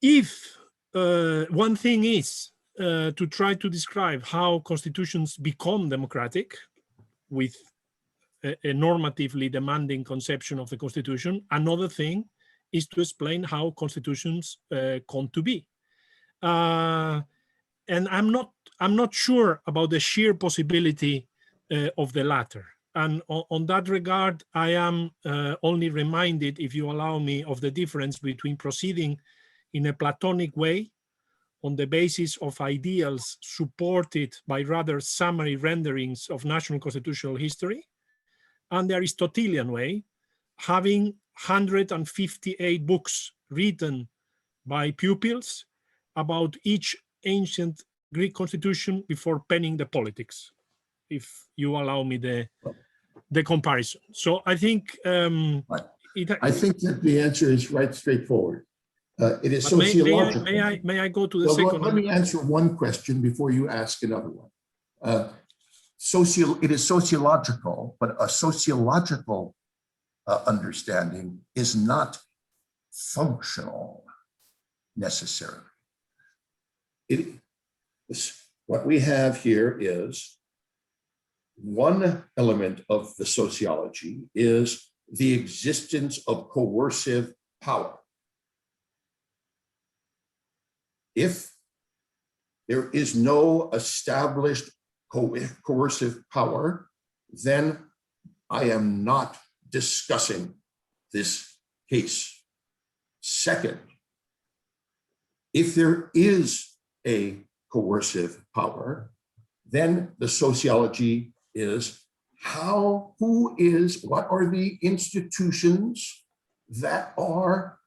If one thing is to try to describe how constitutions become democratic with a normatively demanding conception of the Constitution, another thing is to explain how constitutions come to be. And I'm not sure about the sheer possibility of the latter. And on that regard, I am only reminded, if you allow me, of the difference between proceeding in a Platonic way on the basis of ideals supported by rather summary renderings of national constitutional history, and the Aristotelian way, having 158 books written by pupils about each ancient Greek constitution before penning the politics, if you allow me the comparison. So I think
I think that the answer is right straightforward. It is sociological.
May I go to the second?
Let me answer one question before you ask another one. It is sociological, but a sociological understanding is not functional necessarily. What we have here is one element of the sociology is the existence of coercive power. If there is no established coercive power, then I am not discussing this case. Second, if there is a coercive power, then the sociology is what are the institutions that are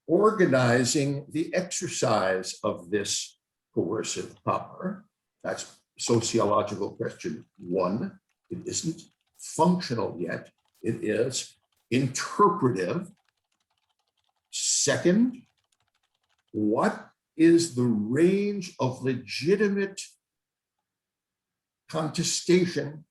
organizing the exercise of this coercive power? That's sociological question one. It isn't functional yet. It is interpretive. Second, what is the range of legitimate contestation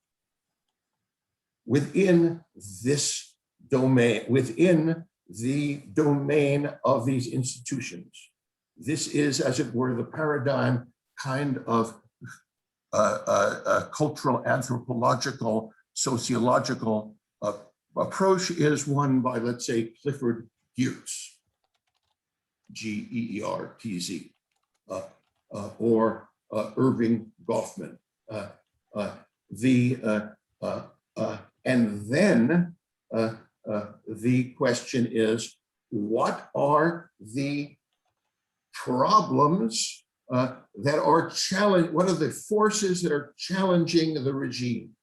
within this domain, within the domain of these institutions? This is, as it were, the paradigm kind of cultural, anthropological, sociological approach is one by, let's say, Clifford Geertz, Geertz, or Irving Goffman. And then the question is, what are the problems that are challenged? What are the forces that are challenging the regime?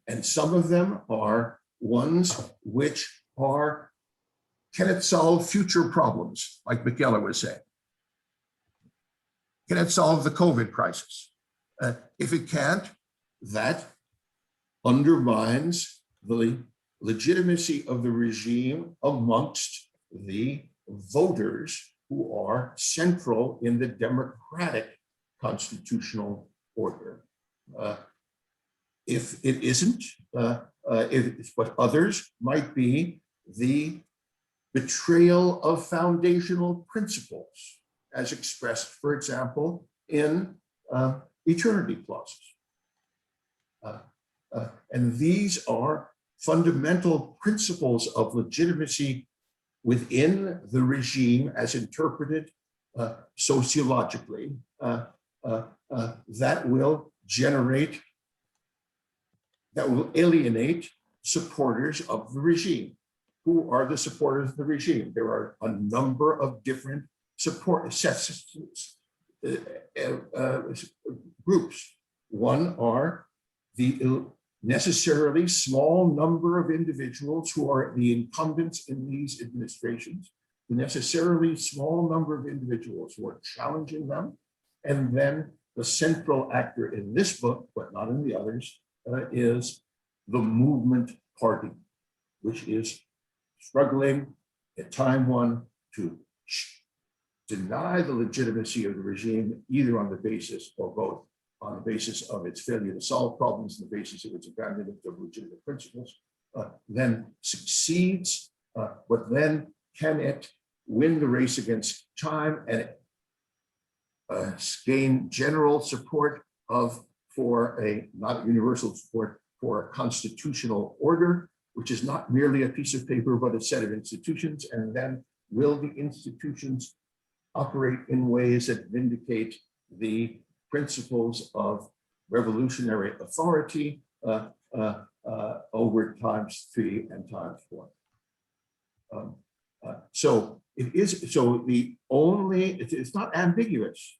And some of them are ones which are, can it solve future problems, like Michaela was saying? Can it solve the COVID crisis? If it can't, that undermines the legitimacy of the regime amongst the voters who are central in the democratic constitutional order. If it isn't, what others might be the betrayal of foundational principles, as expressed, for example, in eternity clauses. And these are fundamental principles of legitimacy within the regime as interpreted sociologically that will generate, that will alienate supporters of the regime. Who are the supporters of the regime? There are a number of different support groups. One are the necessarily small number of individuals who are the incumbents in these administrations, the necessarily small number of individuals who are challenging them, and then the central actor in this book, but not in the others, is the movement party, which is struggling at time one to deny the legitimacy of the regime, either on the basis or both on the basis of its failure to solve problems, on the basis of its abandonment of legitimate principles, then succeeds, but then can it win the race against time and gain general support for a, not universal support, for a constitutional order, which is not merely a piece of paper, but a set of institutions. And then will the institutions operate in ways that vindicate the principles of revolutionary authority over times 3 and times 4. So it is, so the only, it's not ambiguous.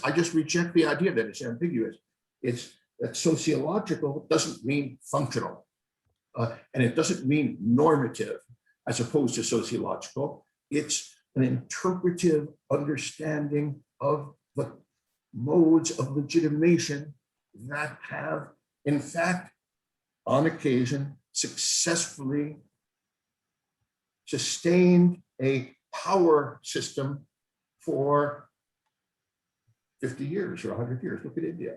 I just reject the idea that it's ambiguous. It's that sociological doesn't mean functional. And it doesn't mean normative as opposed to sociological. It's an interpretive understanding of the modes of legitimation that have, in fact, on occasion, successfully sustained a power system for 50 years or 100 years. Look at India.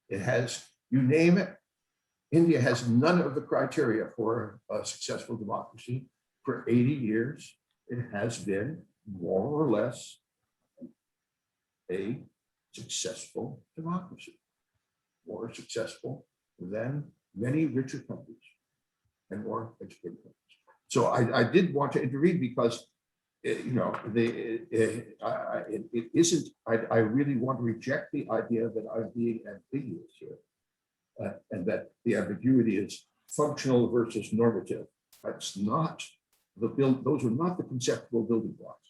It has, you name it, India has none of the criteria for a successful democracy. For 80 years, it has been more or less a successful democracy, more successful than many richer countries and more educated countries. So I did want to intervene because, you know, it isn't, I really want to reject the idea that I'm being ambiguous here, and that the ambiguity is functional versus normative. That's not the build, those are not the conceptual building blocks.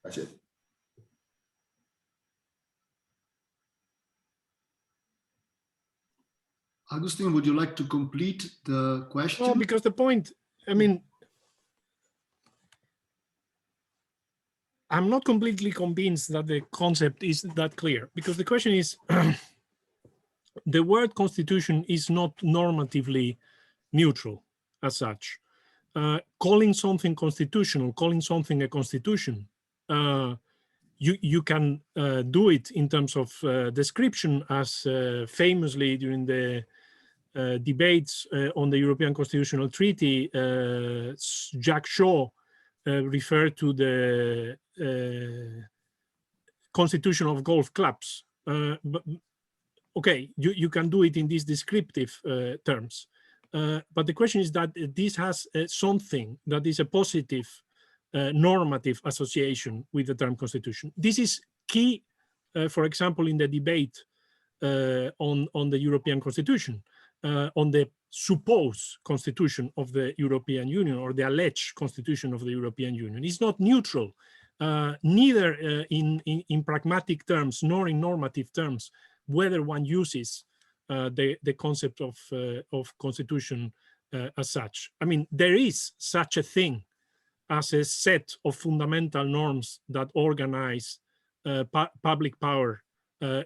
That's it.
Augustine, would you like to complete the question?
Well, because the point, I mean, I'm not completely convinced that the concept is that clear, because the question is, the word constitution is not normatively neutral as such. Calling something constitutional, calling something a constitution, you can do it in terms of description, as famously during the debates on the European Constitutional Treaty, Jack Shaw referred to the constitution of golf clubs. But, okay, you can do it in these descriptive terms. But the question is that this has something that is a positive normative association with the term constitution. This is key, for example, in the debate on the European Constitution, on the supposed constitution of the European Union or the alleged constitution of the European Union. It's not neutral, neither in pragmatic terms nor in normative terms, whether one uses the concept of constitution as such. I mean, there is such a thing as a set of fundamental norms that organize public power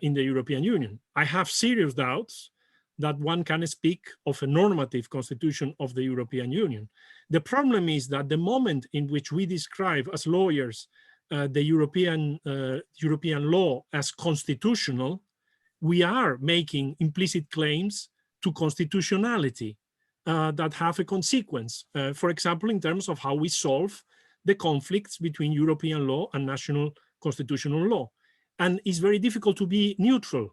in the European Union. I have serious doubts that one can speak of a normative constitution of the European Union. The problem is that the moment in which we describe as lawyers the European law as constitutional, we are making implicit claims to constitutionality that have a consequence. For example, in terms of how we solve the conflicts between European law and national constitutional law. And it's very difficult to be neutral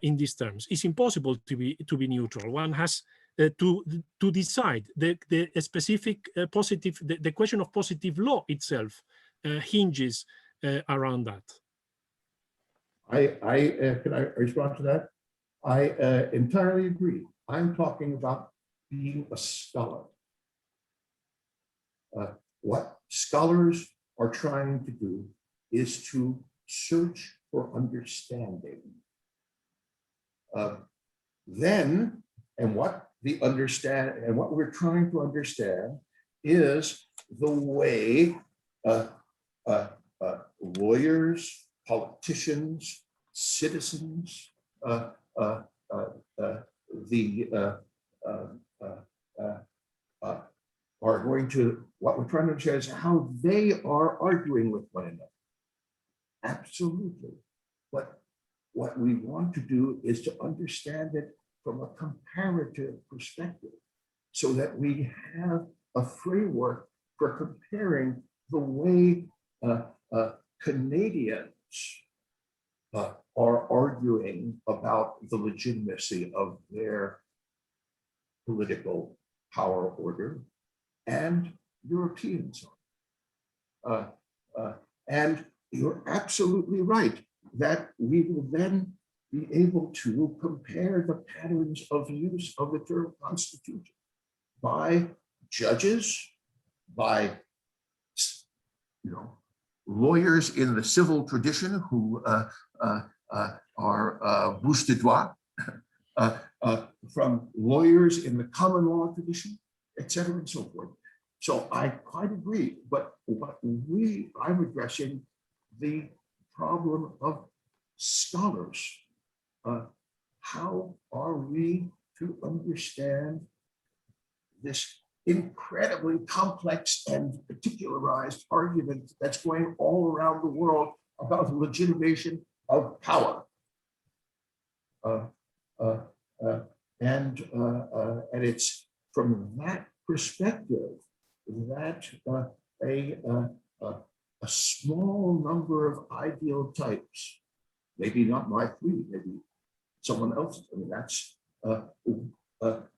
in these terms. It's impossible to be neutral. One has to decide the specific positive, the question of positive law itself hinges around that.
Can I respond to that? I entirely agree. I'm talking about being a scholar. What scholars are trying to do is to search for understanding. What we're trying to understand is the way lawyers, politicians, citizens, are going to, what we're trying to understand is how they are arguing with one another. Absolutely. But what we want to do is to understand it from a comparative perspective so that we have a framework for comparing the way Canadians are arguing about the legitimacy of their political power order and Europeans are. And you're absolutely right that we will then be able to compare the patterns of use of the term constitution by judges, by lawyers in the civil tradition who are bouche de droit, from lawyers in the common law tradition, et cetera, and so forth. So I quite agree, but I'm addressing the problem of scholars. How are we to understand this incredibly complex and particularized argument that's going all around the world about the legitimation of power? And it's from that perspective that a small number of ideal types, maybe not my three, maybe someone else's, I mean, that's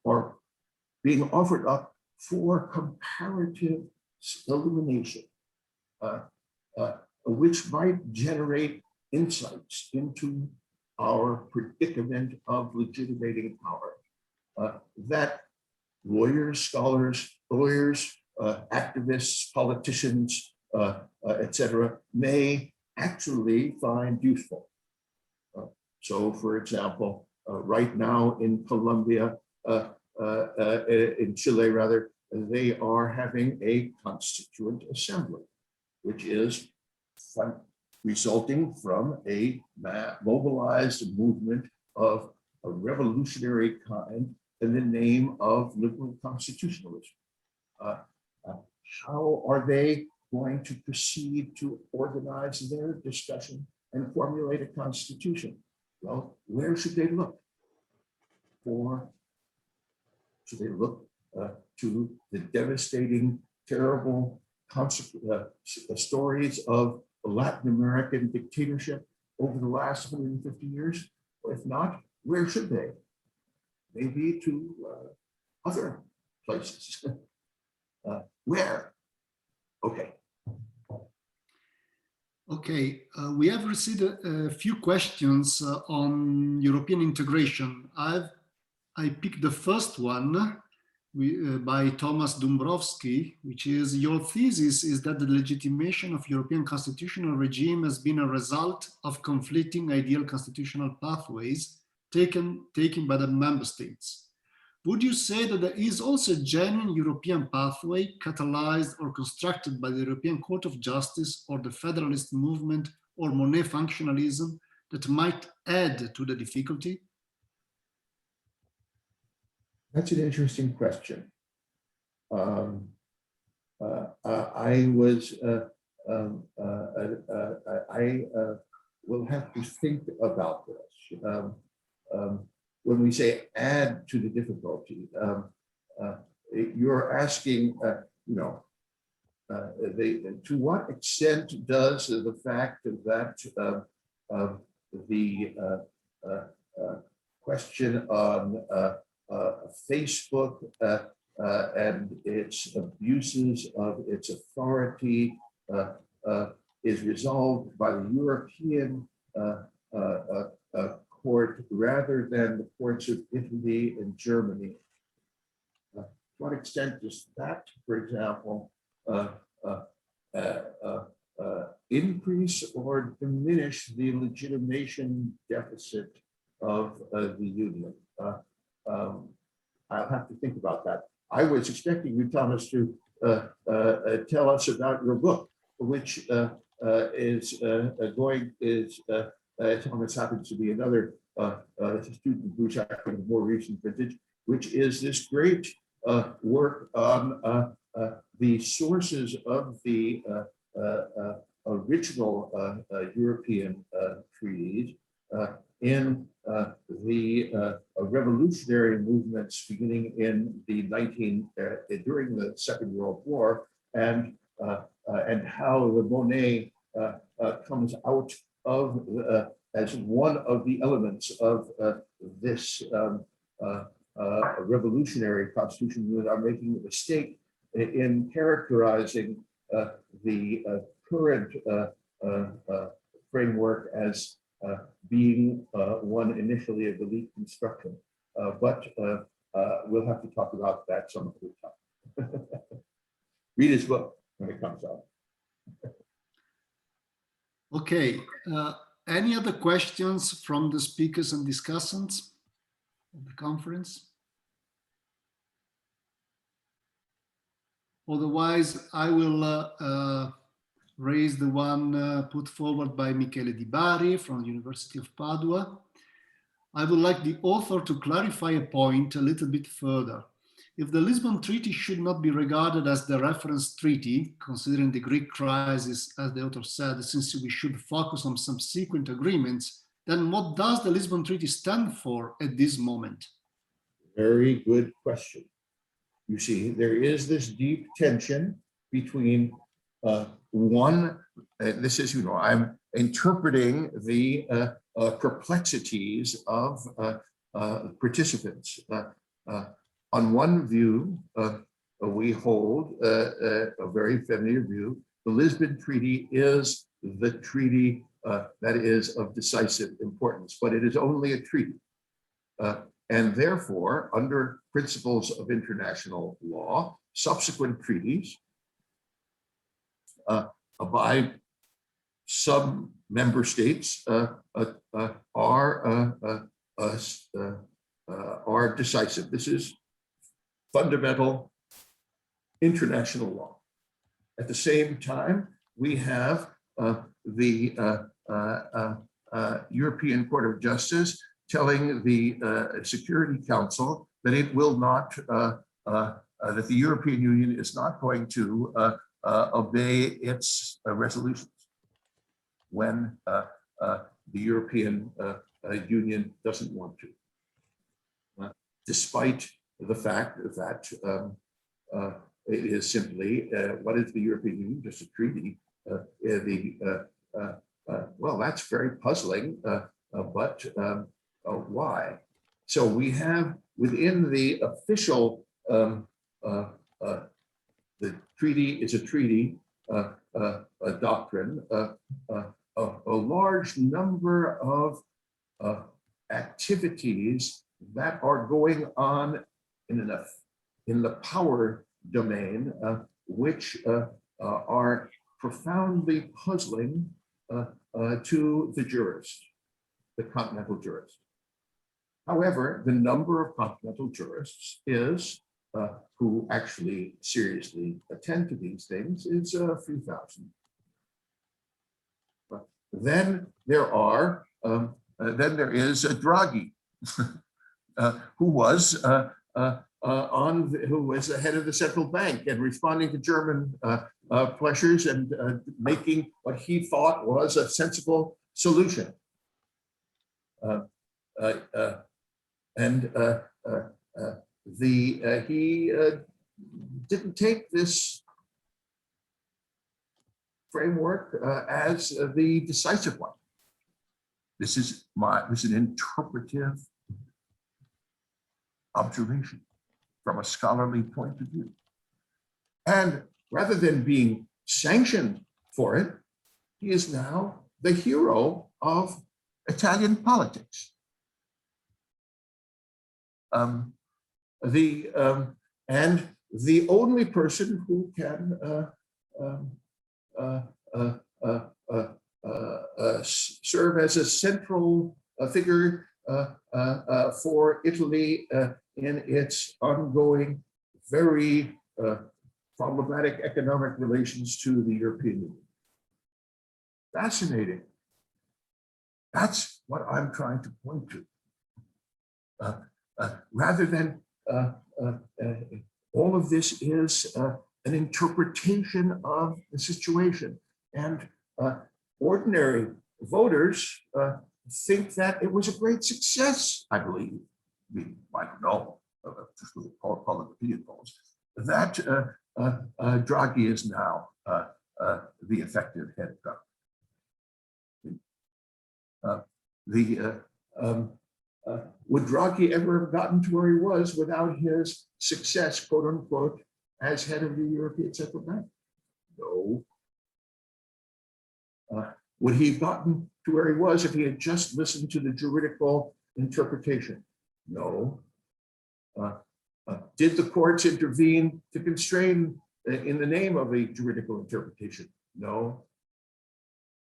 are being offered up for comparative elimination, which might generate insights into our predicament of legitimating power, that lawyers, scholars, activists, politicians, etc., may actually find useful. So, for example, right now in Colombia, in Chile rather, they are having a constituent assembly, which is resulting from a mobilized movement of a revolutionary kind in the name of liberal constitutionalism. How are they going to proceed to organize their discussion and formulate a constitution? Well, where should they look? Should they look to the devastating, terrible stories of Latin American dictatorship over the last 150 years? Or if not, where should they? Maybe to other places. Where? Okay.
Okay, we have received a few questions on European integration. I picked the first one by Thomas Dumbrovsky, which is, your thesis is that the legitimation of European constitutional regime has been a result of conflicting ideal constitutional pathways taken by the member states. Would you say that there is also a genuine European pathway catalyzed or constructed by the European Court of Justice or the Federalist movement or Monet functionalism that might add to the difficulty?
That's an interesting question. I will have to think about this. When we say add to the difficulty, you're asking, to what extent does the fact that the question on Facebook and its abuses of its authority is resolved by the European court rather than the courts of Italy and Germany. To what extent does that, for example, increase or diminish the legitimation deficit of the Union? I'll have to think about that. I was expecting you, Thomas, to tell us about your book, which Thomas happens to be another student who's actually more recent vintage, which is this great work on the sources of the original European treaties in the revolutionary movements beginning in the during the Second World War, and how the Monet comes out of as one of the elements of this revolutionary constitution. We are making a mistake in characterizing the current framework as being one initially of elite construction, but we'll have to talk about that some other time. Read his book when it comes out.
Okay, any other questions from the speakers and discussants of the conference? Otherwise, I will raise the one put forward by Michele Di Bari from the University of Padua. I would like the author to clarify a point a little bit further. If the Lisbon Treaty should not be regarded as the reference treaty, considering the Greek crisis, as the author said, since we should focus on subsequent agreements, then what does the Lisbon Treaty stand for at this moment?
Very good question. You see, there is this deep tension between this is, I'm interpreting the perplexities of participants. On one view, we hold a very familiar view. The Lisbon Treaty is the treaty that is of decisive importance, but it is only a treaty. And therefore, under principles of international law, subsequent treaties by some member states are decisive. This is fundamental international law. At the same time, we have the European Court of Justice telling the Security Council that it will not, that the European Union is not going to obey its resolutions when the European Union doesn't want to, despite the fact that it is simply, what is the European Union? Just a treaty. Well, that's very puzzling, but why. So we have within the official, the treaty is a treaty, a doctrine, a large number of activities that are going on in the power domain, which are profoundly puzzling to the jurist, the continental jurist. However, the number of continental jurists is, who actually seriously attend to these things, is a few thousand. But then there is Draghi, who was the head of the central bank and responding to German pressures and making what he thought was a sensible solution. He didn't take this framework as the decisive one. This is an interpretive observation from a scholarly point of view. And rather than being sanctioned for it, he is now the hero of Italian politics. And the only person who can serve as a central figure for Italy in its ongoing, very problematic economic relations to the European Union. Fascinating. That's what I'm trying to point to. Rather than all of this is an interpretation of the situation, and ordinary voters think that it was a great success, I believe. I don't know, just public opinion polls, that Draghi is now the effective head of government. Would Draghi ever have gotten to where he was without his success, quote unquote, as head of the European Central Bank? No. Would he have gotten to where he was if he had just listened to the juridical interpretation? No. Did the courts intervene to constrain in the name of a juridical interpretation? No.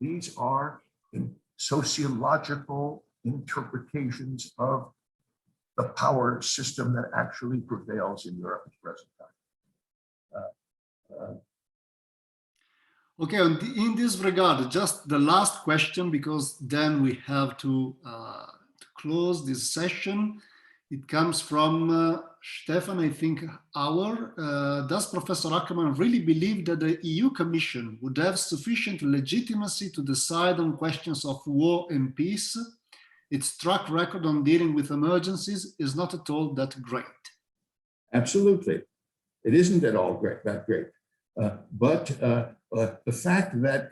These are sociological interpretations of the power system that actually prevails in Europe at the present time.
Okay, in this regard, just the last question, because then we have to close this session. It comes from Stefan, I think, does Professor Ackermann really believe that the EU Commission would have sufficient legitimacy to decide on questions of war and peace? Its track record on dealing with emergencies is not at all that great.
Absolutely. It isn't at all that great. But the fact that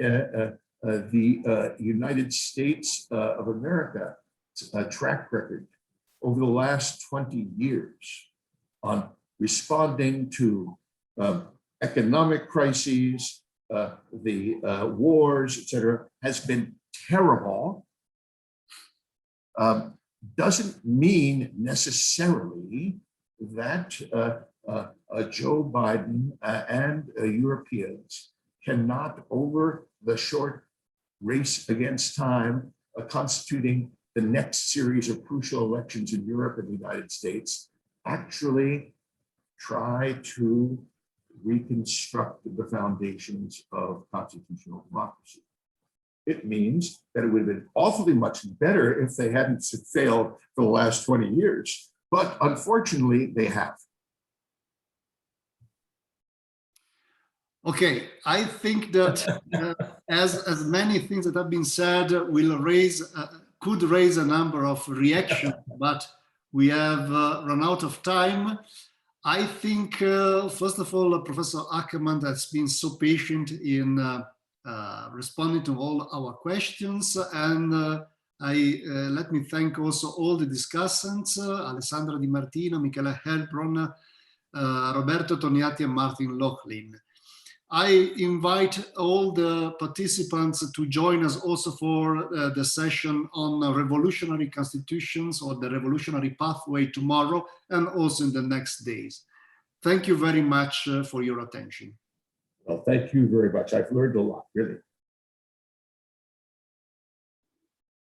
the United States of America track record over the last 20 years on responding to economic crises, the wars, etc., has been terrible, doesn't mean necessarily that Joe Biden and Europeans cannot, over the short race against time, constituting the next series of crucial elections in Europe and the United States, actually try to reconstruct the foundations of constitutional democracy. It means that it would have been awfully much better if they hadn't failed for the last 20 years, but unfortunately they have.
Okay, I think that as many things that have been said could raise a number of reactions, but we have run out of time. I think, first of all, Professor Ackermann has been so patient in responding to all our questions, and Let me thank also all the discussants, Alessandra Di Martino, Michaela Heilbronner, Roberto Toniati, and Martin Lochlin. I invite all the participants to join us also for the session on revolutionary constitutions or the revolutionary pathway tomorrow and also in the next days. Thank you very much for your attention.
Well, thank you very much. I've learned a lot, really.